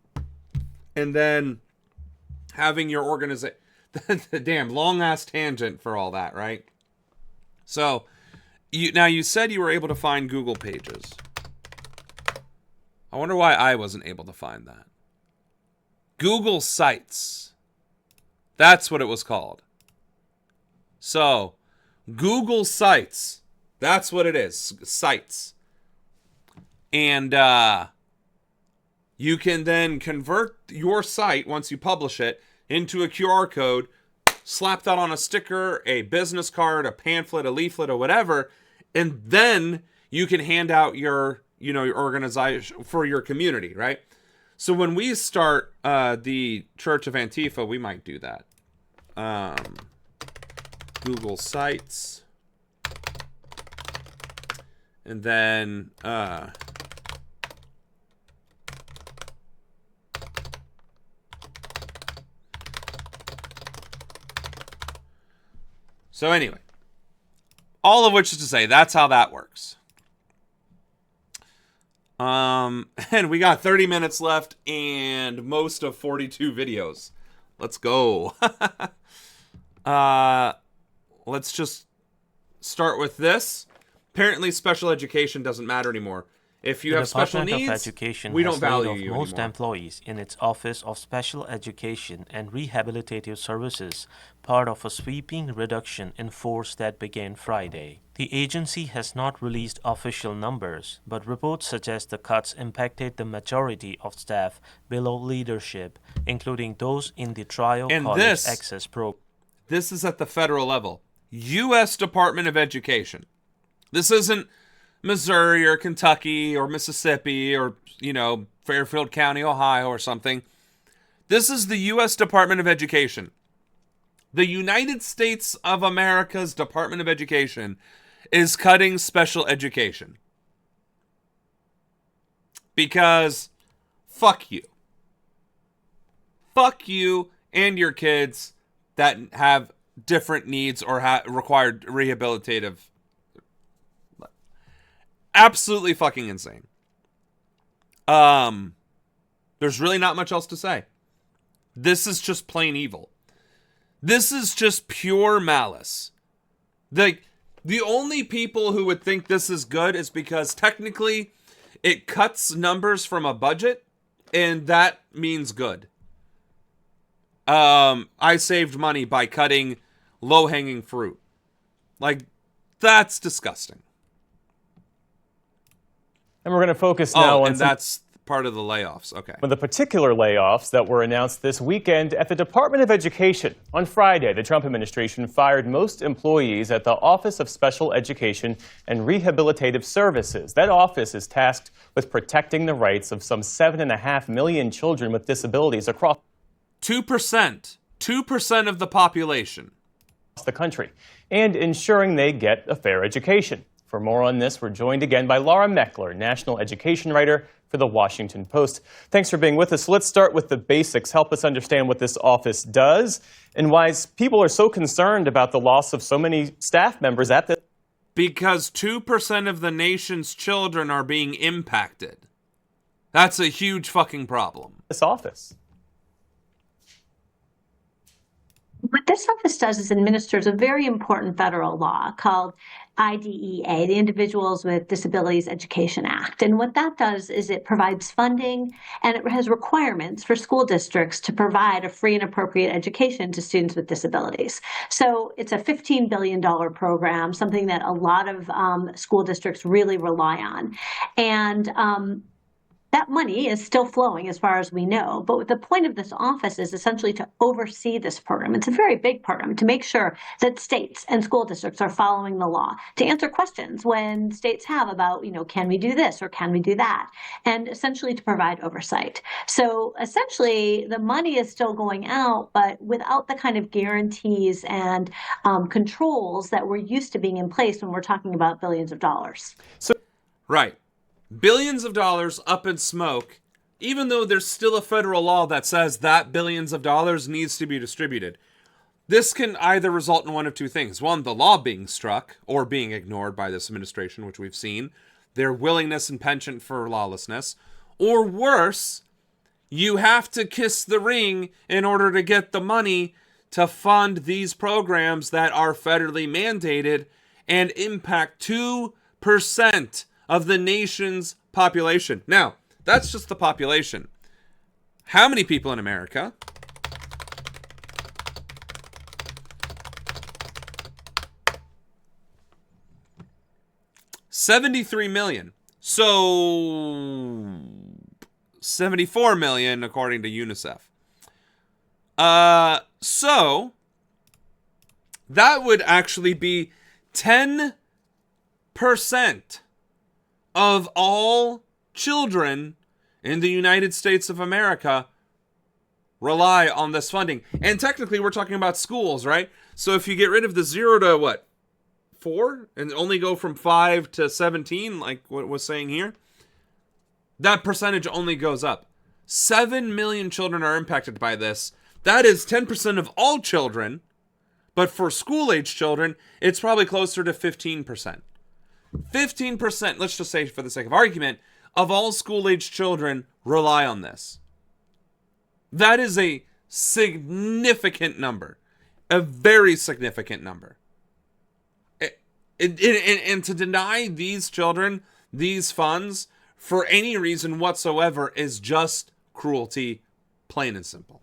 and then having your organization... The damn long-ass tangent for all that, right? So... You said you were able to find Google Pages. I wonder why I wasn't able to find that. Google Sites. That's what it was called. So, Google Sites. That's what it is. Sites. And you can then convert your site, once you publish it, into a QR code, slap that on a sticker, a business card, a pamphlet, a leaflet, or whatever, and then you can hand out your organization for your community, right? So when we start the Church of Antifa, we might do that. Google Sites. And then... So anyway, all of which is to say, that's how that works. And we got 30 minutes left and most of 42 videos. Let's go. Let's just start with this. Apparently, special education doesn't matter anymore. If you have special needs, we don't value you anymore. Most employees in its Office of Special Education and Rehabilitative Services, part of a sweeping reduction in force that began Friday. The agency has not released official numbers, but reports suggest the cuts impacted the majority of staff below leadership, including those in the Trial College Access Program. This is at the federal level. U.S. Department of Education. This isn't Missouri or Kentucky or Mississippi or, Fairfield County, Ohio or something. This is the U.S. Department of Education. The United States of America's Department of Education is cutting special education. Because fuck you. Fuck you and your kids that have different needs or required rehabilitative. Absolutely fucking insane. There's really not much else to say. This is just plain evil. This is just pure malice. The only people who would think this is good is because technically it cuts numbers from a budget, and that means good. I saved money by cutting low-hanging fruit. Like, that's disgusting. And we're going to focus now on that's part of the layoffs. Okay. With the particular layoffs that were announced this weekend at the Department of Education. On Friday, the Trump administration fired most employees at the Office of Special Education and Rehabilitative Services. That office is tasked with protecting the rights of some 7.5 million children with disabilities across 2% of the population the country, and ensuring they get a fair education. For more on this, we're joined again by Laura Meckler, national education writer for The Washington Post. Thanks for being with us. Let's start with the basics. Help us understand what this office does and why people are so concerned about the loss of so many staff members at this. Because 2% of the nation's children are being impacted. That's a huge fucking problem. This office. What this office does is administers a very important federal law called IDEA, the Individuals with Disabilities Education Act. And what that does is it provides funding and it has requirements for school districts to provide a free and appropriate education to students with disabilities. So it's a $15 billion program, something that a lot of school districts really rely on. And that money is still flowing as far as we know. But the point of this office is essentially to oversee this program. It's a very big program to make sure that states and school districts are following the law, to answer questions when states have about, can we do this or can we do that? And essentially to provide oversight. So essentially the money is still going out, but without the kind of guarantees and controls that we're used to being in place when we're talking about billions of dollars. Right. Billions of dollars up in smoke, even though there's still a federal law that says that billions of dollars needs to be distributed. This can either result in one of two things. One, the law being struck or being ignored by this administration, which we've seen, their willingness and penchant for lawlessness. Or worse, you have to kiss the ring in order to get the money to fund these programs that are federally mandated and impact 2% of the nation's population. Now, that's just the population. How many people in America? $73 million. So 74 million according to UNICEF. So that would actually be 10% of all children in the United States of America rely on this funding. And technically, we're talking about schools, right? So if you get rid of the 0 to 4 and only go from 5 to 17, like what was saying here, that percentage only goes up. 7 million children are impacted by this. That is 10% of all children, but for school-age children, it's probably closer to 15%. 15%, let's just say for the sake of argument, of all school-age children rely on this. That is a significant number. A very significant number. And to deny these children these funds for any reason whatsoever is just cruelty, plain and simple.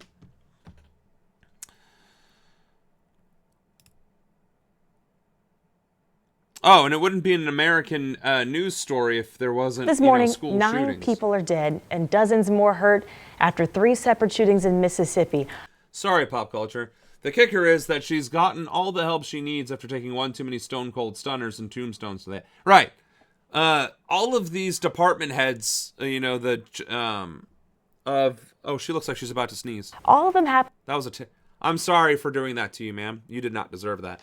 Oh, and it wouldn't be an American news story if there wasn't This morning, school 9 shootings. people are dead and dozens more hurt after 3 separate shootings in Mississippi. Sorry, pop culture. The kicker is that she's gotten all the help she needs after taking one too many stone cold stunners and tombstones today. Right. All of these department heads, she looks like she's about to sneeze. All of them have. That was I'm sorry for doing that to you, ma'am. You did not deserve that.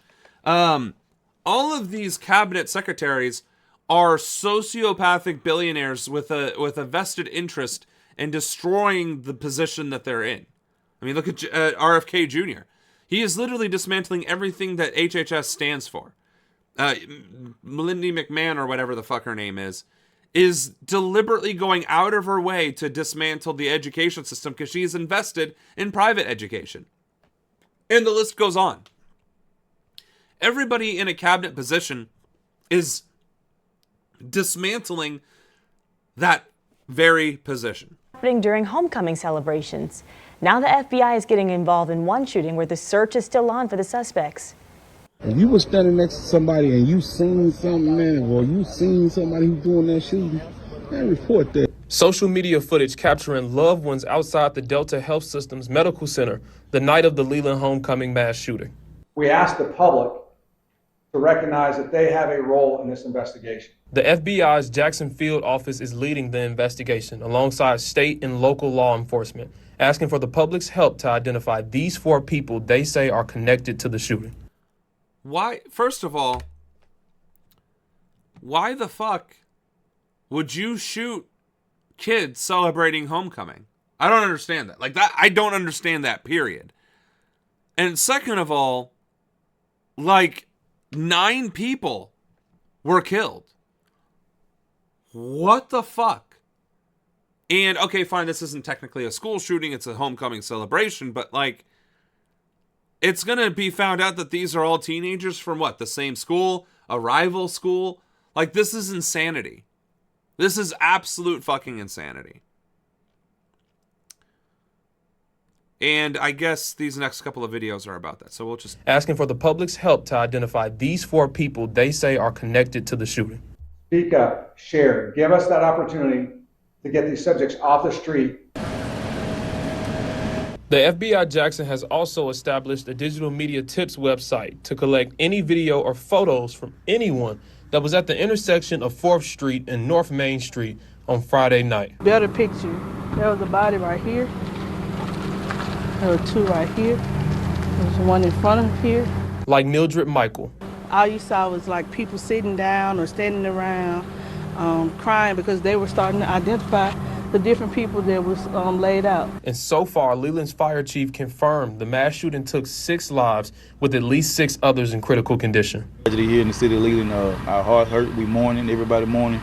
All of these cabinet secretaries are sociopathic billionaires with a vested interest in destroying the position that they're in. I mean, look at RFK Jr. He is literally dismantling everything that HHS stands for. Melinda McMahon, or whatever the fuck her name is is deliberately going out of her way to dismantle the education system because she's invested in private education. And the list goes on. Everybody in a cabinet position is dismantling that very position. Happening during homecoming celebrations. Now the FBI is getting involved in one shooting where the search is still on for the suspects. If you were standing next to somebody and you seen something, man, or you seen somebody who's doing that shooting, man, report that. Social media footage capturing loved ones outside the Delta Health System's medical center the night of the Leland homecoming mass shooting. We ask the public to recognize that they have a role in this investigation. The FBI's Jackson Field office is leading the investigation alongside state and local law enforcement, asking for the public's help to identify these 4 people they say are connected to the shooting. Why, first of all, why the fuck would you shoot kids celebrating homecoming? I don't understand that. Like that, I don't understand that, period. And second of all, like 9 people were killed. What the fuck? And okay, fine, this isn't technically a school shooting, it's a homecoming celebration, but like, it's going to be found out that these are all teenagers from what? The same school? A rival school? Like, this is insanity. This is absolute fucking insanity. And I guess these next couple of videos are about that. So we'll just... Asking for the public's help to identify these 4 people they say are connected to the shooting. Speak up, share, give us that opportunity to get these subjects off the street. The FBI Jackson has also established a digital media tips website to collect any video or photos from anyone that was at the intersection of 4th Street and North Main Street on Friday night. Better picture. There was a body right here. There were 2 right here. There was one in front of here. Like Mildred Michael. All you saw was like people sitting down or standing around crying because they were starting to identify the different people that was laid out. And so far, Leland's fire chief confirmed the mass shooting took 6 lives with at least 6 others in critical condition. Tragedy here in the city of Leland, our heart hurt, we mourning, everybody mourning,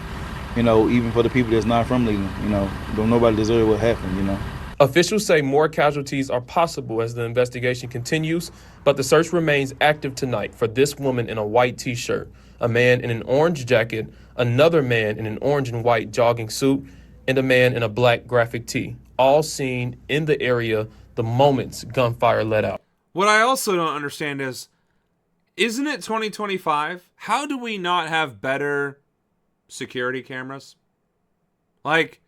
you know, even for the people that's not from Leland, you know, don't nobody deserve what happened, you know. Officials say more casualties are possible as the investigation continues, but the search remains active tonight for this woman in a white t-shirt, a man in an orange jacket, another man in an orange and white jogging suit, and a man in a black graphic tee, all seen in the area the moments gunfire let out. What I also don't understand is, isn't it 2025? How do we not have better security cameras? Like,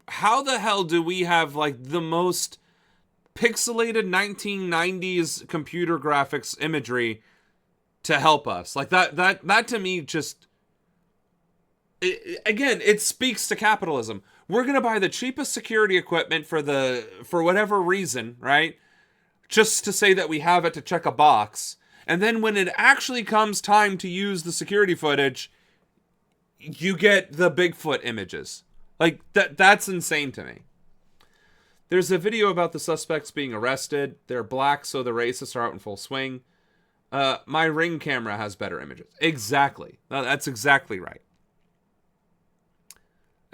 how the hell do we have like the most pixelated 1990s computer graphics imagery to help us? Like that to me just... Again, it speaks to capitalism. We're going to buy the cheapest security equipment for whatever reason, right? Just to say that we have it to check a box. And then when it actually comes time to use the security footage, you get the Bigfoot images. Like, that's insane to me. There's a video about the suspects being arrested. They're black, so the racists are out in full swing. My Ring camera has better images. Exactly. That's exactly right.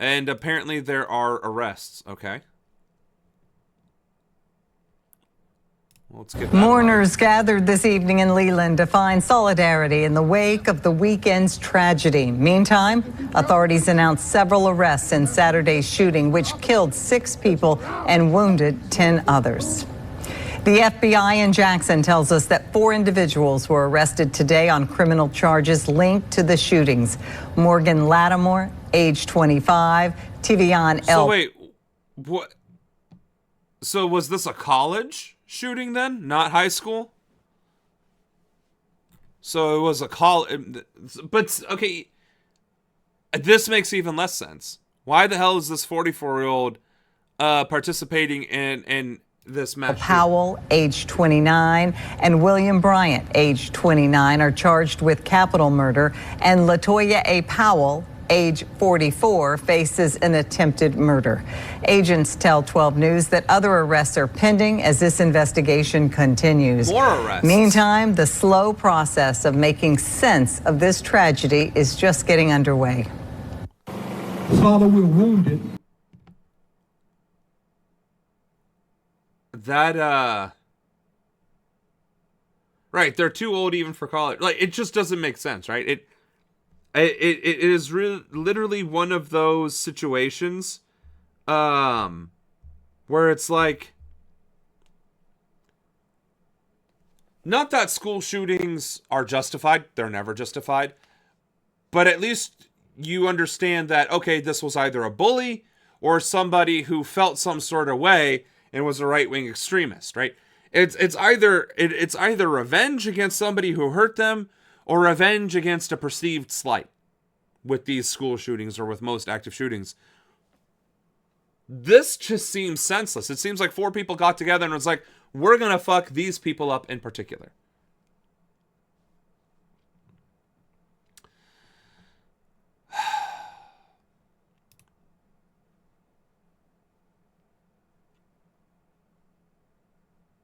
And apparently there are arrests, okay? Let's get that. Mourners gathered this evening in Leland to find solidarity in the wake of the weekend's tragedy. Meantime, authorities announced several arrests in Saturday's shooting, which killed 6 people and wounded 10 others. The FBI in Jackson tells us that 4 individuals were arrested today on criminal charges linked to the shootings. Morgan Lattimore, age 25, Tivian So wait, what? So was this a college shooting then, not high school? So it was a college, but okay, this makes even less sense. Why the hell is this 44-year-old participating in this match? Powell, age 29, and William Bryant, age 29, are charged with capital murder, and LaToya A. Powell, age 44, faces an attempted murder. Agents tell 12 News that other arrests are pending as this investigation continues. More arrests. Meantime, the slow process of making sense of this tragedy is just getting underway. Father, we're wounded. That, right, they're too old even for college. Like, it just doesn't make sense, right? It is literally one of those situations, where it's like, not that school shootings are justified. They're never justified. But at least you understand that, okay, this was either a bully or somebody who felt some sort of way and was a right-wing extremist, right? It's either revenge against somebody who hurt them or revenge against a perceived slight with these school shootings or with most active shootings. This just seems senseless. It seems like 4 people got together and was like, we're going to fuck these people up in particular.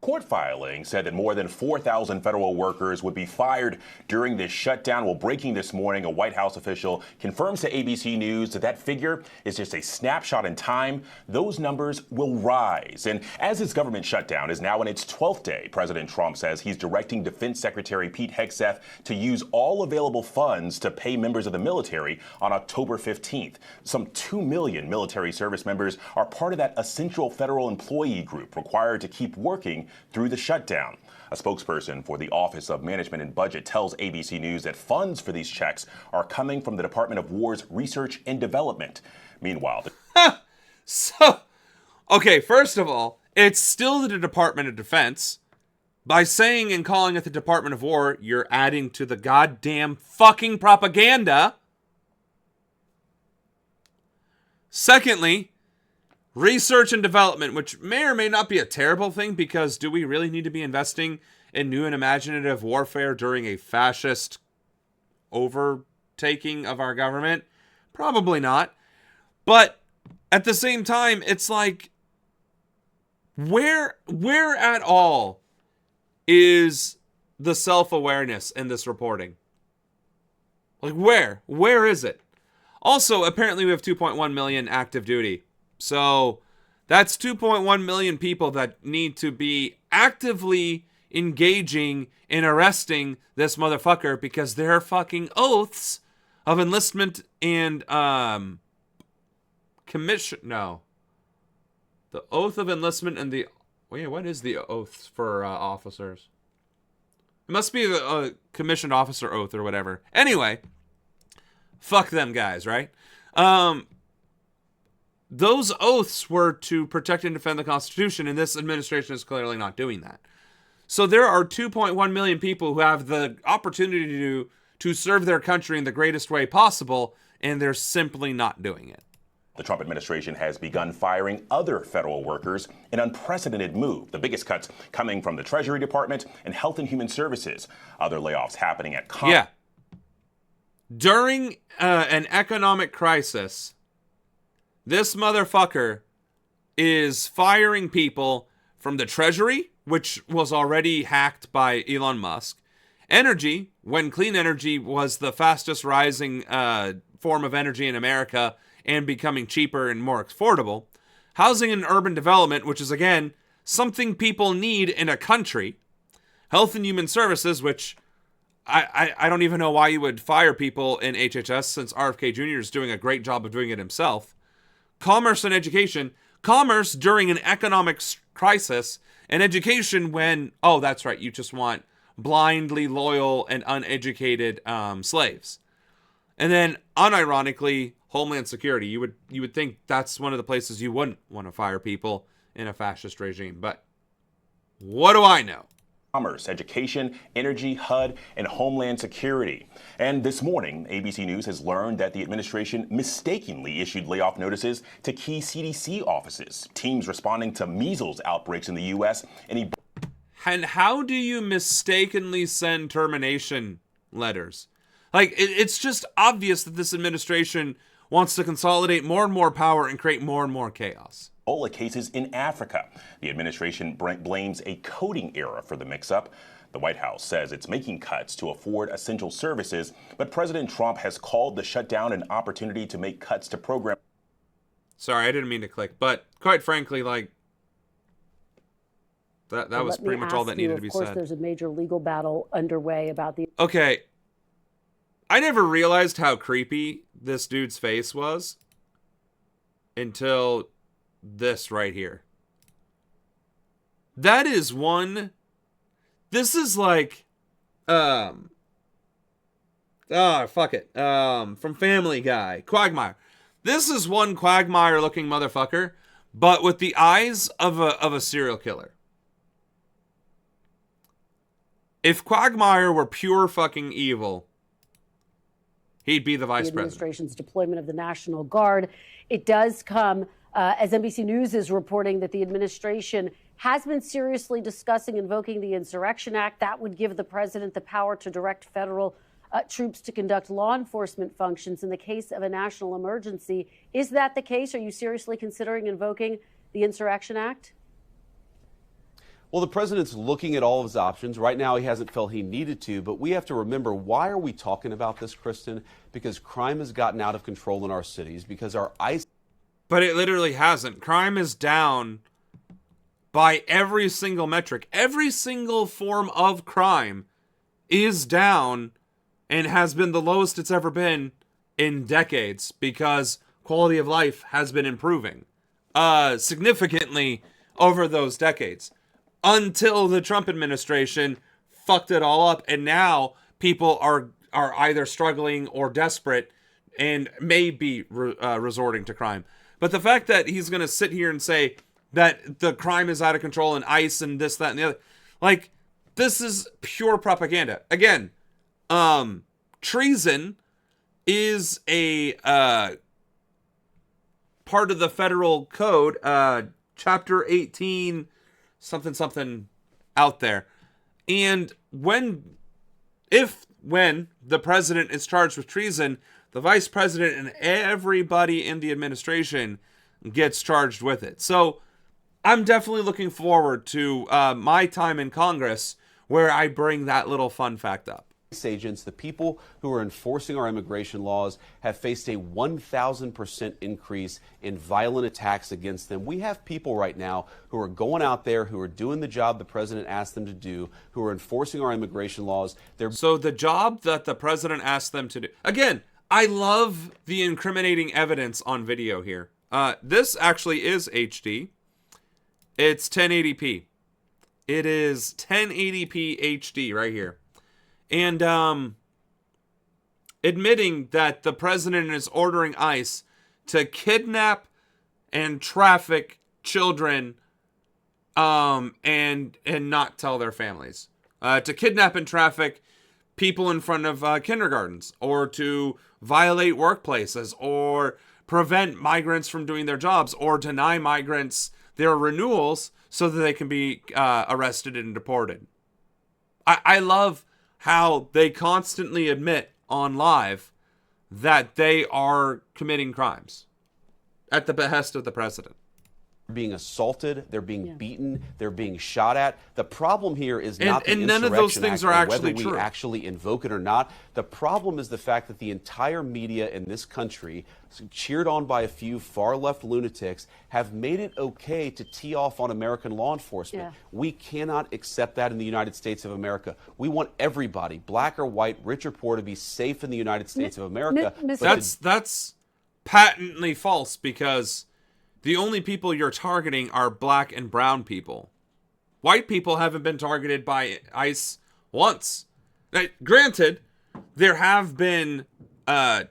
Court filing said that more than 4,000 federal workers would be fired during this shutdown. Well, breaking this morning, a White House official confirms to ABC News that that figure is just a snapshot in time. Those numbers will rise. And as this government shutdown is now in its 12th day, President Trump says he's directing Defense Secretary Pete Hegseth to use all available funds to pay members of the military on October 15th. Some 2 million military service members are part of that essential federal employee group required to keep working through the shutdown. A spokesperson for the Office of Management and Budget tells ABC News that funds for these checks are coming from the Department of War's Research and Development. Meanwhile, okay, first of all, it's still the Department of Defense. By saying and calling it the Department of War, you're adding to the goddamn fucking propaganda. Secondly, research and development, which may or may not be a terrible thing, because do we really need to be investing in new and imaginative warfare during a fascist overtaking of our government? Probably not. But at the same time, it's like, where at all is the self-awareness in this reporting? Like, where is it? Also, apparently we have 2.1 million active duty. So that's 2.1 million people that need to be actively engaging in arresting this motherfucker because their fucking oaths of enlistment and commission. No. The oath of enlistment and the... Wait, what is the oaths for officers? It must be the commissioned officer oath or whatever. Anyway, fuck them guys, right? Those oaths were to protect and defend the Constitution, and this administration is clearly not doing that. So there are 2.1 million people who have the opportunity to serve their country in the greatest way possible, and they're simply not doing it. the Trump administration has begun firing other federal workers, an unprecedented move. The biggest cuts coming from the Treasury Department and Health and Human Services. Other layoffs happening at Yeah. During an economic crisis, this motherfucker is firing people from the Treasury, which was already hacked by Elon Musk. Energy, when clean energy was the fastest rising form of energy in America and becoming cheaper and more affordable. Housing and urban development, which is, again, something people need in a country. Health and Human Services, which I don't even know why you would fire people in HHS since RFK Jr. is doing a great job of doing it himself. Commerce and education. Commerce during an economic crisis, and education when, oh, that's right, you just want blindly loyal and uneducated slaves. And then, unironically, Homeland Security. You would think that's one of the places you wouldn't want to fire people in a fascist regime. But what do I know? Commerce, education, energy, HUD, and Homeland Security. And this morning, ABC News has learned that the administration mistakenly issued layoff notices to key CDC offices. Teams responding to measles outbreaks in the U.S. And how do you mistakenly send termination letters? Like, it's just obvious that this administration wants to consolidate more and more power and create more and more chaos. Ebola cases in Africa. The administration blames a coding error for the mix-up. The White House says it's making cuts to afford essential services, but President Trump has called the shutdown an opportunity to make cuts to programs. Sorry, I didn't mean to click, but quite frankly, like, that was pretty much all that needed to be said. Of course, there's a major legal battle underway about the... Okay. I never realized how creepy this dude's face was until this right here. That is one... This is like... From Family Guy. Quagmire. This is one Quagmire-looking motherfucker, but with the eyes of a serial killer. If Quagmire were pure fucking evil, he'd be the vice president. Administration's deployment of the National Guard. It does come as NBC News is reporting that the administration has been seriously discussing invoking the Insurrection Act. That would give the president the power to direct federal troops to conduct law enforcement functions in the case of a national emergency. Is that the case? Are you seriously considering invoking the Insurrection Act? Well, the president's looking at all of his options. Right now, he hasn't felt he needed to, but we have to remember, why are we talking about this, Kristen? Because crime has gotten out of control in our cities, because our ICE... But it literally hasn't. Crime is down by every single metric. Every single form of crime is down and has been the lowest it's ever been in decades, because quality of life has been improving significantly over those decades. Until the Trump administration fucked it all up, and now people are either struggling or desperate and may be resorting to crime. But the fact that he's going to sit here and say that the crime is out of control and ICE and this, that, and the other, like, this is pure propaganda. Again, treason is a part of the federal code, chapter 18... something out there. And when the president is charged with treason, the vice president and everybody in the administration gets charged with it. So I'm definitely looking forward to my time in Congress where I bring that little fun fact up. Agents, the people who are enforcing our immigration laws, have faced a 1,000% increase in violent attacks against them. We have people right now who are going out there, who are doing the job the president asked them to do, who are enforcing our immigration laws. So the job that the president asked them to do. Again, I love the incriminating evidence on video here. This actually is HD. It's 1080p. It is 1080p HD right here. And admitting that the president is ordering ICE to kidnap and traffic children and not tell their families. To kidnap and traffic people in front of kindergartens, or to violate workplaces, or prevent migrants from doing their jobs, or deny migrants their renewals so that they can be arrested and deported. I love how they constantly admit on live that they are committing crimes at the behest of the president. Being assaulted, they're being beaten, they're being shot at. The problem here is not the and none of those things are actually whether true. we actually invoke it or not. The problem is the fact that the entire media in this country, cheered on by a few far-left lunatics, have made it okay to tee off on American law enforcement. Yeah. We cannot accept that in the United States of America. We want everybody, black or white, rich or poor, to be safe in the United States of America. That's patently false, because the only people you're targeting are black and brown people. White people haven't been targeted by ICE once. Now, granted, there have been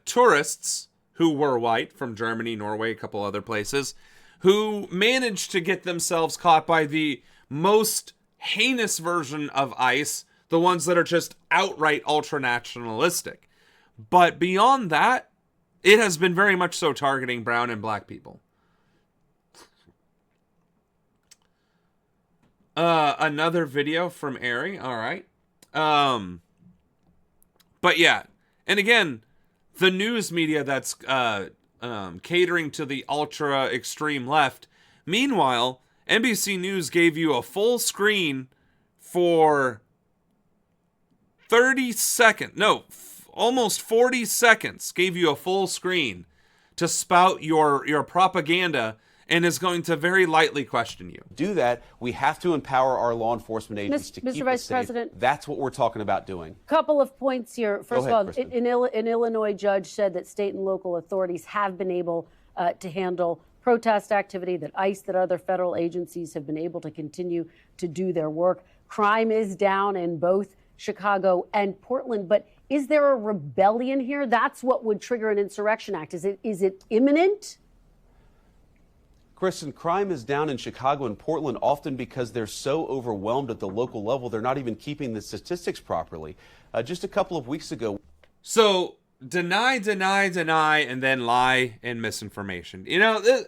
tourists who were white from Germany, Norway, a couple other places, who managed to get themselves caught by the most heinous version of ICE, the ones that are just outright ultra-nationalistic. But beyond that, it has been very much so targeting brown and black people. Another video from Ari. All right. But yeah. And again, the news media that's catering to the ultra extreme left. Meanwhile, NBC News gave you a full screen for almost 40 seconds, gave you a full screen to spout your propaganda, and is going to very lightly question you. Do that. We have to empower our law enforcement agents to keep Mr. Vice us safe. President. That's what we're talking about doing. Couple of points here. First ahead, of all, an Illinois judge said that state and local authorities have been able to handle protest activity, that ICE, that other federal agencies have been able to continue to do their work. Crime is down in both Chicago and Portland, but is there a rebellion here? That's what would trigger an insurrection act. Is it imminent? Kristen, crime is down in Chicago and Portland often because they're so overwhelmed at the local level, they're not even keeping the statistics properly. Just a couple of weeks ago. So deny, and then lie and misinformation. You know,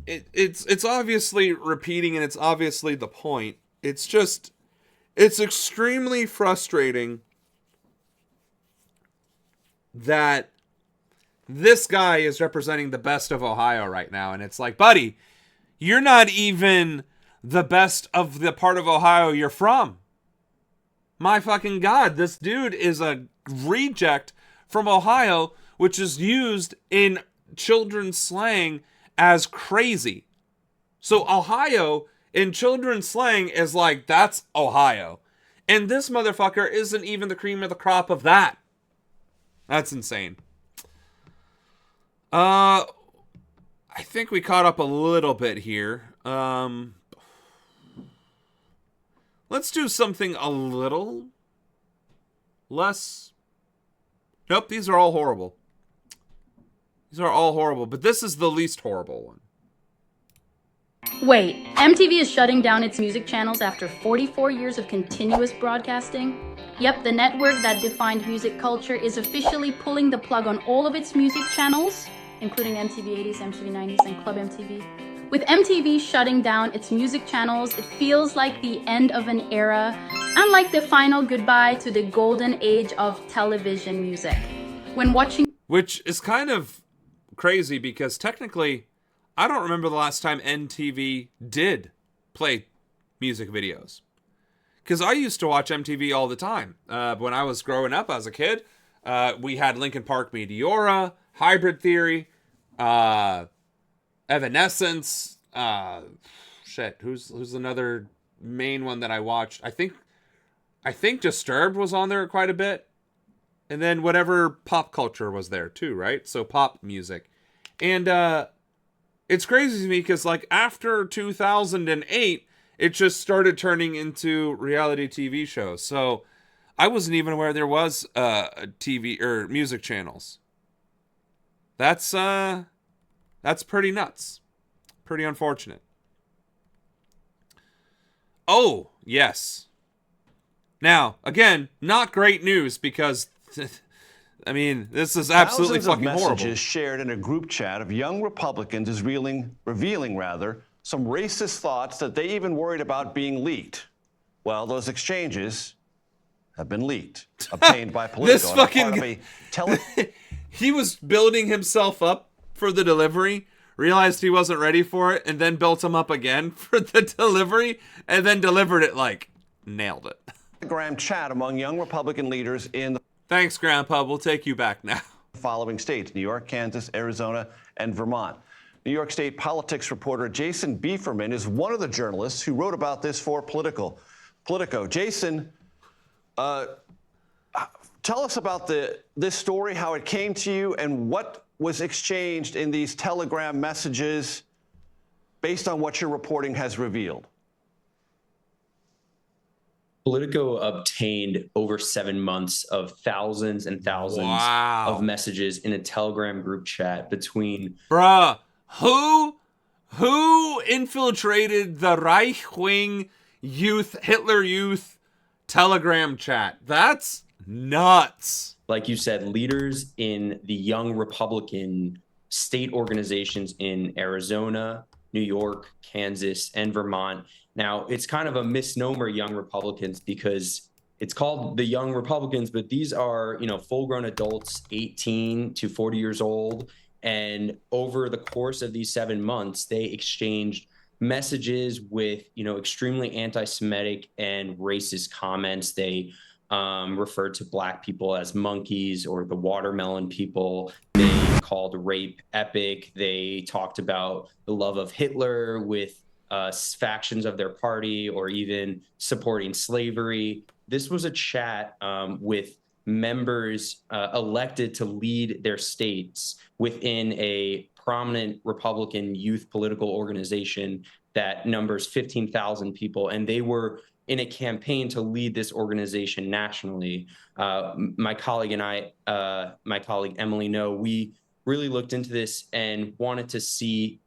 it's obviously repeating, and it's obviously the point. It's extremely frustrating that this guy is representing the best of Ohio right now. And it's like, buddy, you're not even the best of the part of Ohio you're from. My fucking God, this dude is a reject from Ohio, which is used in children's slang as crazy. So Ohio in children's slang is like, that's Ohio. And this motherfucker isn't even the cream of the crop of that. That's insane. I think we caught up a little bit here. Let's do something a little less. Nope, these are all horrible. These are all horrible, but this is the least horrible one. Wait, MTV is shutting down its music channels after 44 years of continuous broadcasting? Yep, the network that defined music culture is officially pulling the plug on all of its music channels, including MTV 80s, MTV 90s, and Club MTV. With MTV shutting down its music channels, it feels like the end of an era, and like the final goodbye to the golden age of television music. When watching... Which is kind of crazy because technically, I don't remember the last time MTV did play music videos. Because I used to watch MTV all the time. When I was growing up as a kid, we had Linkin Park Meteora, Hybrid Theory, Evanescence, who's another main one that I watched? I think Disturbed was on there quite a bit. And then whatever pop culture was there too, right? So pop music. And it's crazy to me because like after 2008, it just started turning into reality TV shows. So I wasn't even aware there was TV or music channels. That's pretty nuts. Pretty unfortunate. Oh, yes. Now, again, not great news because I mean, this is absolutely fucking horrible. Thousands of messages shared in a group chat of young Republicans is revealing some racist thoughts that they even worried about being leaked. Well, those exchanges have been leaked, obtained by Politico. This fucking he was building himself up for the delivery, realized he wasn't ready for it, and then built him up again for the delivery, and then delivered it like nailed it. Telegram chat among young Republican leaders in the Thanks, Grandpa. We'll take you back now. Following states: New York, Kansas, Arizona, and Vermont. New York State politics reporter Jason Bieferman is one of the journalists who wrote about this for Politico. Jason, tell us about this story, how it came to you, and what was exchanged in these Telegram messages based on what your reporting has revealed. Politico obtained over 7 months of thousands and thousands of messages in a Telegram group chat between... Bruh, who infiltrated the right-wing Hitler Youth Telegram chat? That's nuts. Like you said, leaders in the young Republican state organizations in Arizona, New York, Kansas, and Vermont. Now, it's kind of a misnomer, Young Republicans, because it's called the Young Republicans, but these are, full-grown adults, 18 to 40 years old. And over the course of these 7 months, they exchanged messages with, extremely anti-Semitic and racist comments. They referred to Black people as monkeys or the watermelon people. They called rape epic. They talked about the love of Hitler with factions of their party, or even supporting slavery. This was a chat with members elected to lead their states within a prominent Republican youth political organization that numbers 15,000 people, and they were in a campaign to lead this organization nationally. My colleague and I, my colleague Emily No, we really looked into this and wanted to see,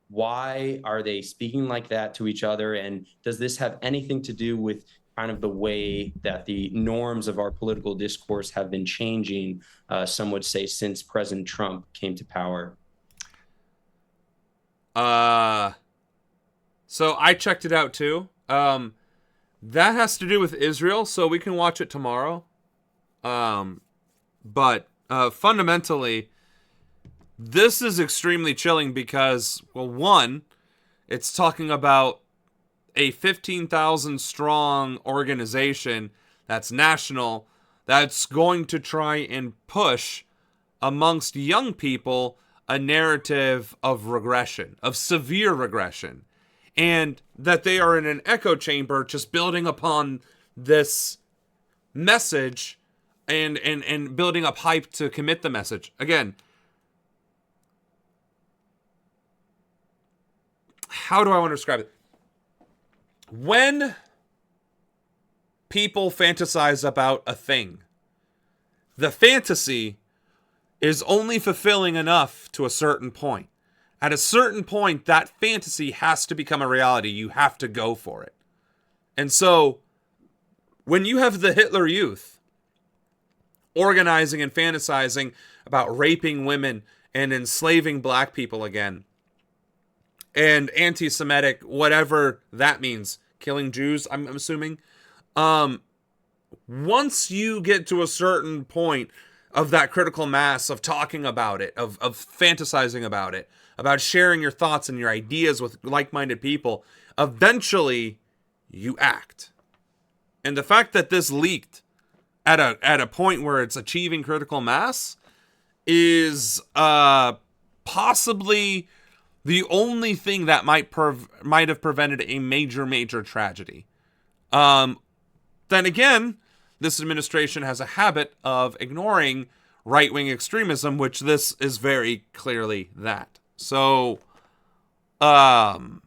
why are they speaking like that to each other? And does this have anything to do with kind of the way that the norms of our political discourse have been changing, some would say, since President Trump came to power? So I checked it out too. That has to do with Israel, so we can watch it tomorrow. But fundamentally, this is extremely chilling because, well, one, it's talking about a 15,000 strong organization that's national, that's going to try and push amongst young people a narrative of regression, of severe regression, and that they are in an echo chamber just building upon this message and building up hype to commit the message. Again, how do I want to describe it? When people fantasize about a thing, the fantasy is only fulfilling enough to a certain point. At a certain point, that fantasy has to become a reality. You have to go for it. And so, when you have the Hitler Youth organizing and fantasizing about raping women and enslaving Black people again, and anti-Semitic, whatever that means, killing Jews, I'm assuming. Once you get to a certain point of that critical mass of talking about it, of fantasizing about it, about sharing your thoughts and your ideas with like-minded people, eventually you act. And the fact that this leaked at a point where it's achieving critical mass is possibly the only thing that might have prevented a major tragedy. Then again, this administration has a habit of ignoring right-wing extremism, which this is very clearly that. So, it's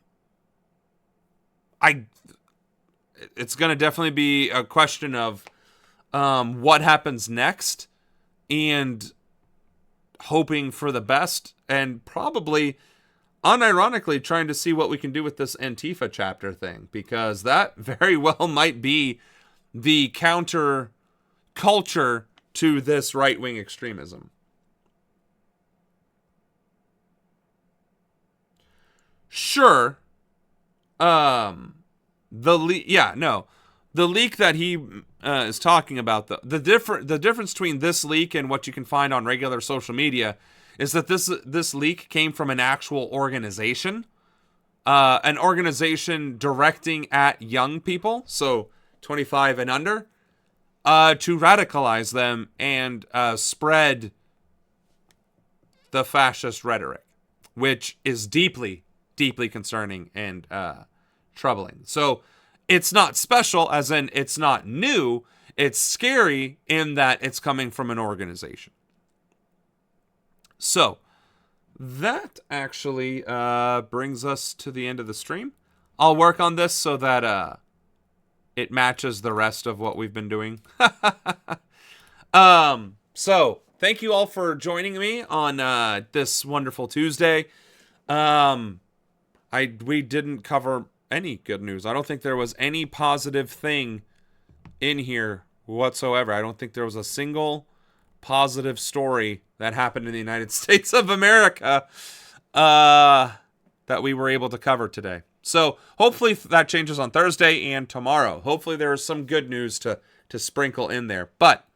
going to definitely be a question of what happens next, and hoping for the best, and probably, unironically, trying to see what we can do with this Antifa chapter thing, because that very well might be the counter culture to this right-wing extremism. Sure. The leak that he is talking about, the difference between this leak and what you can find on regular social media is that this leak came from an actual organization, an organization directing at young people, so 25 and under, to radicalize them and spread the fascist rhetoric, which is deeply concerning and troubling. So it's not special, as in it's not new. It's scary in that it's coming from an organization. So that actually brings us to the end of the stream. I'll work on this so that it matches the rest of what we've been doing. So thank you all for joining me on this wonderful Tuesday. We didn't cover any good news. I don't think there was any positive thing in here whatsoever. I don't think there was a single positive story that happened in the United States of America that we were able to cover today. So hopefully that changes on Thursday and tomorrow. Hopefully there is some good news to sprinkle in there. But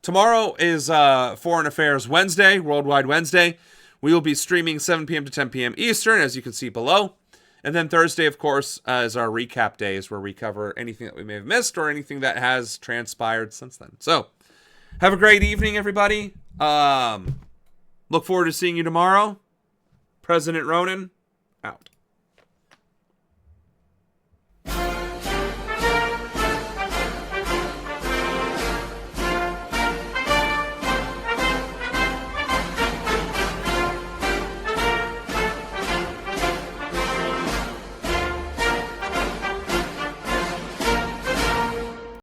tomorrow is Foreign Affairs Wednesday, Worldwide Wednesday. We will be streaming 7 p.m. to 10 p.m. Eastern, as you can see below. And then Thursday, of course, is our recap days where we cover anything that we may have missed or anything that has transpired since then. So have a great evening, everybody. Look forward to seeing you tomorrow. President Ronan, out.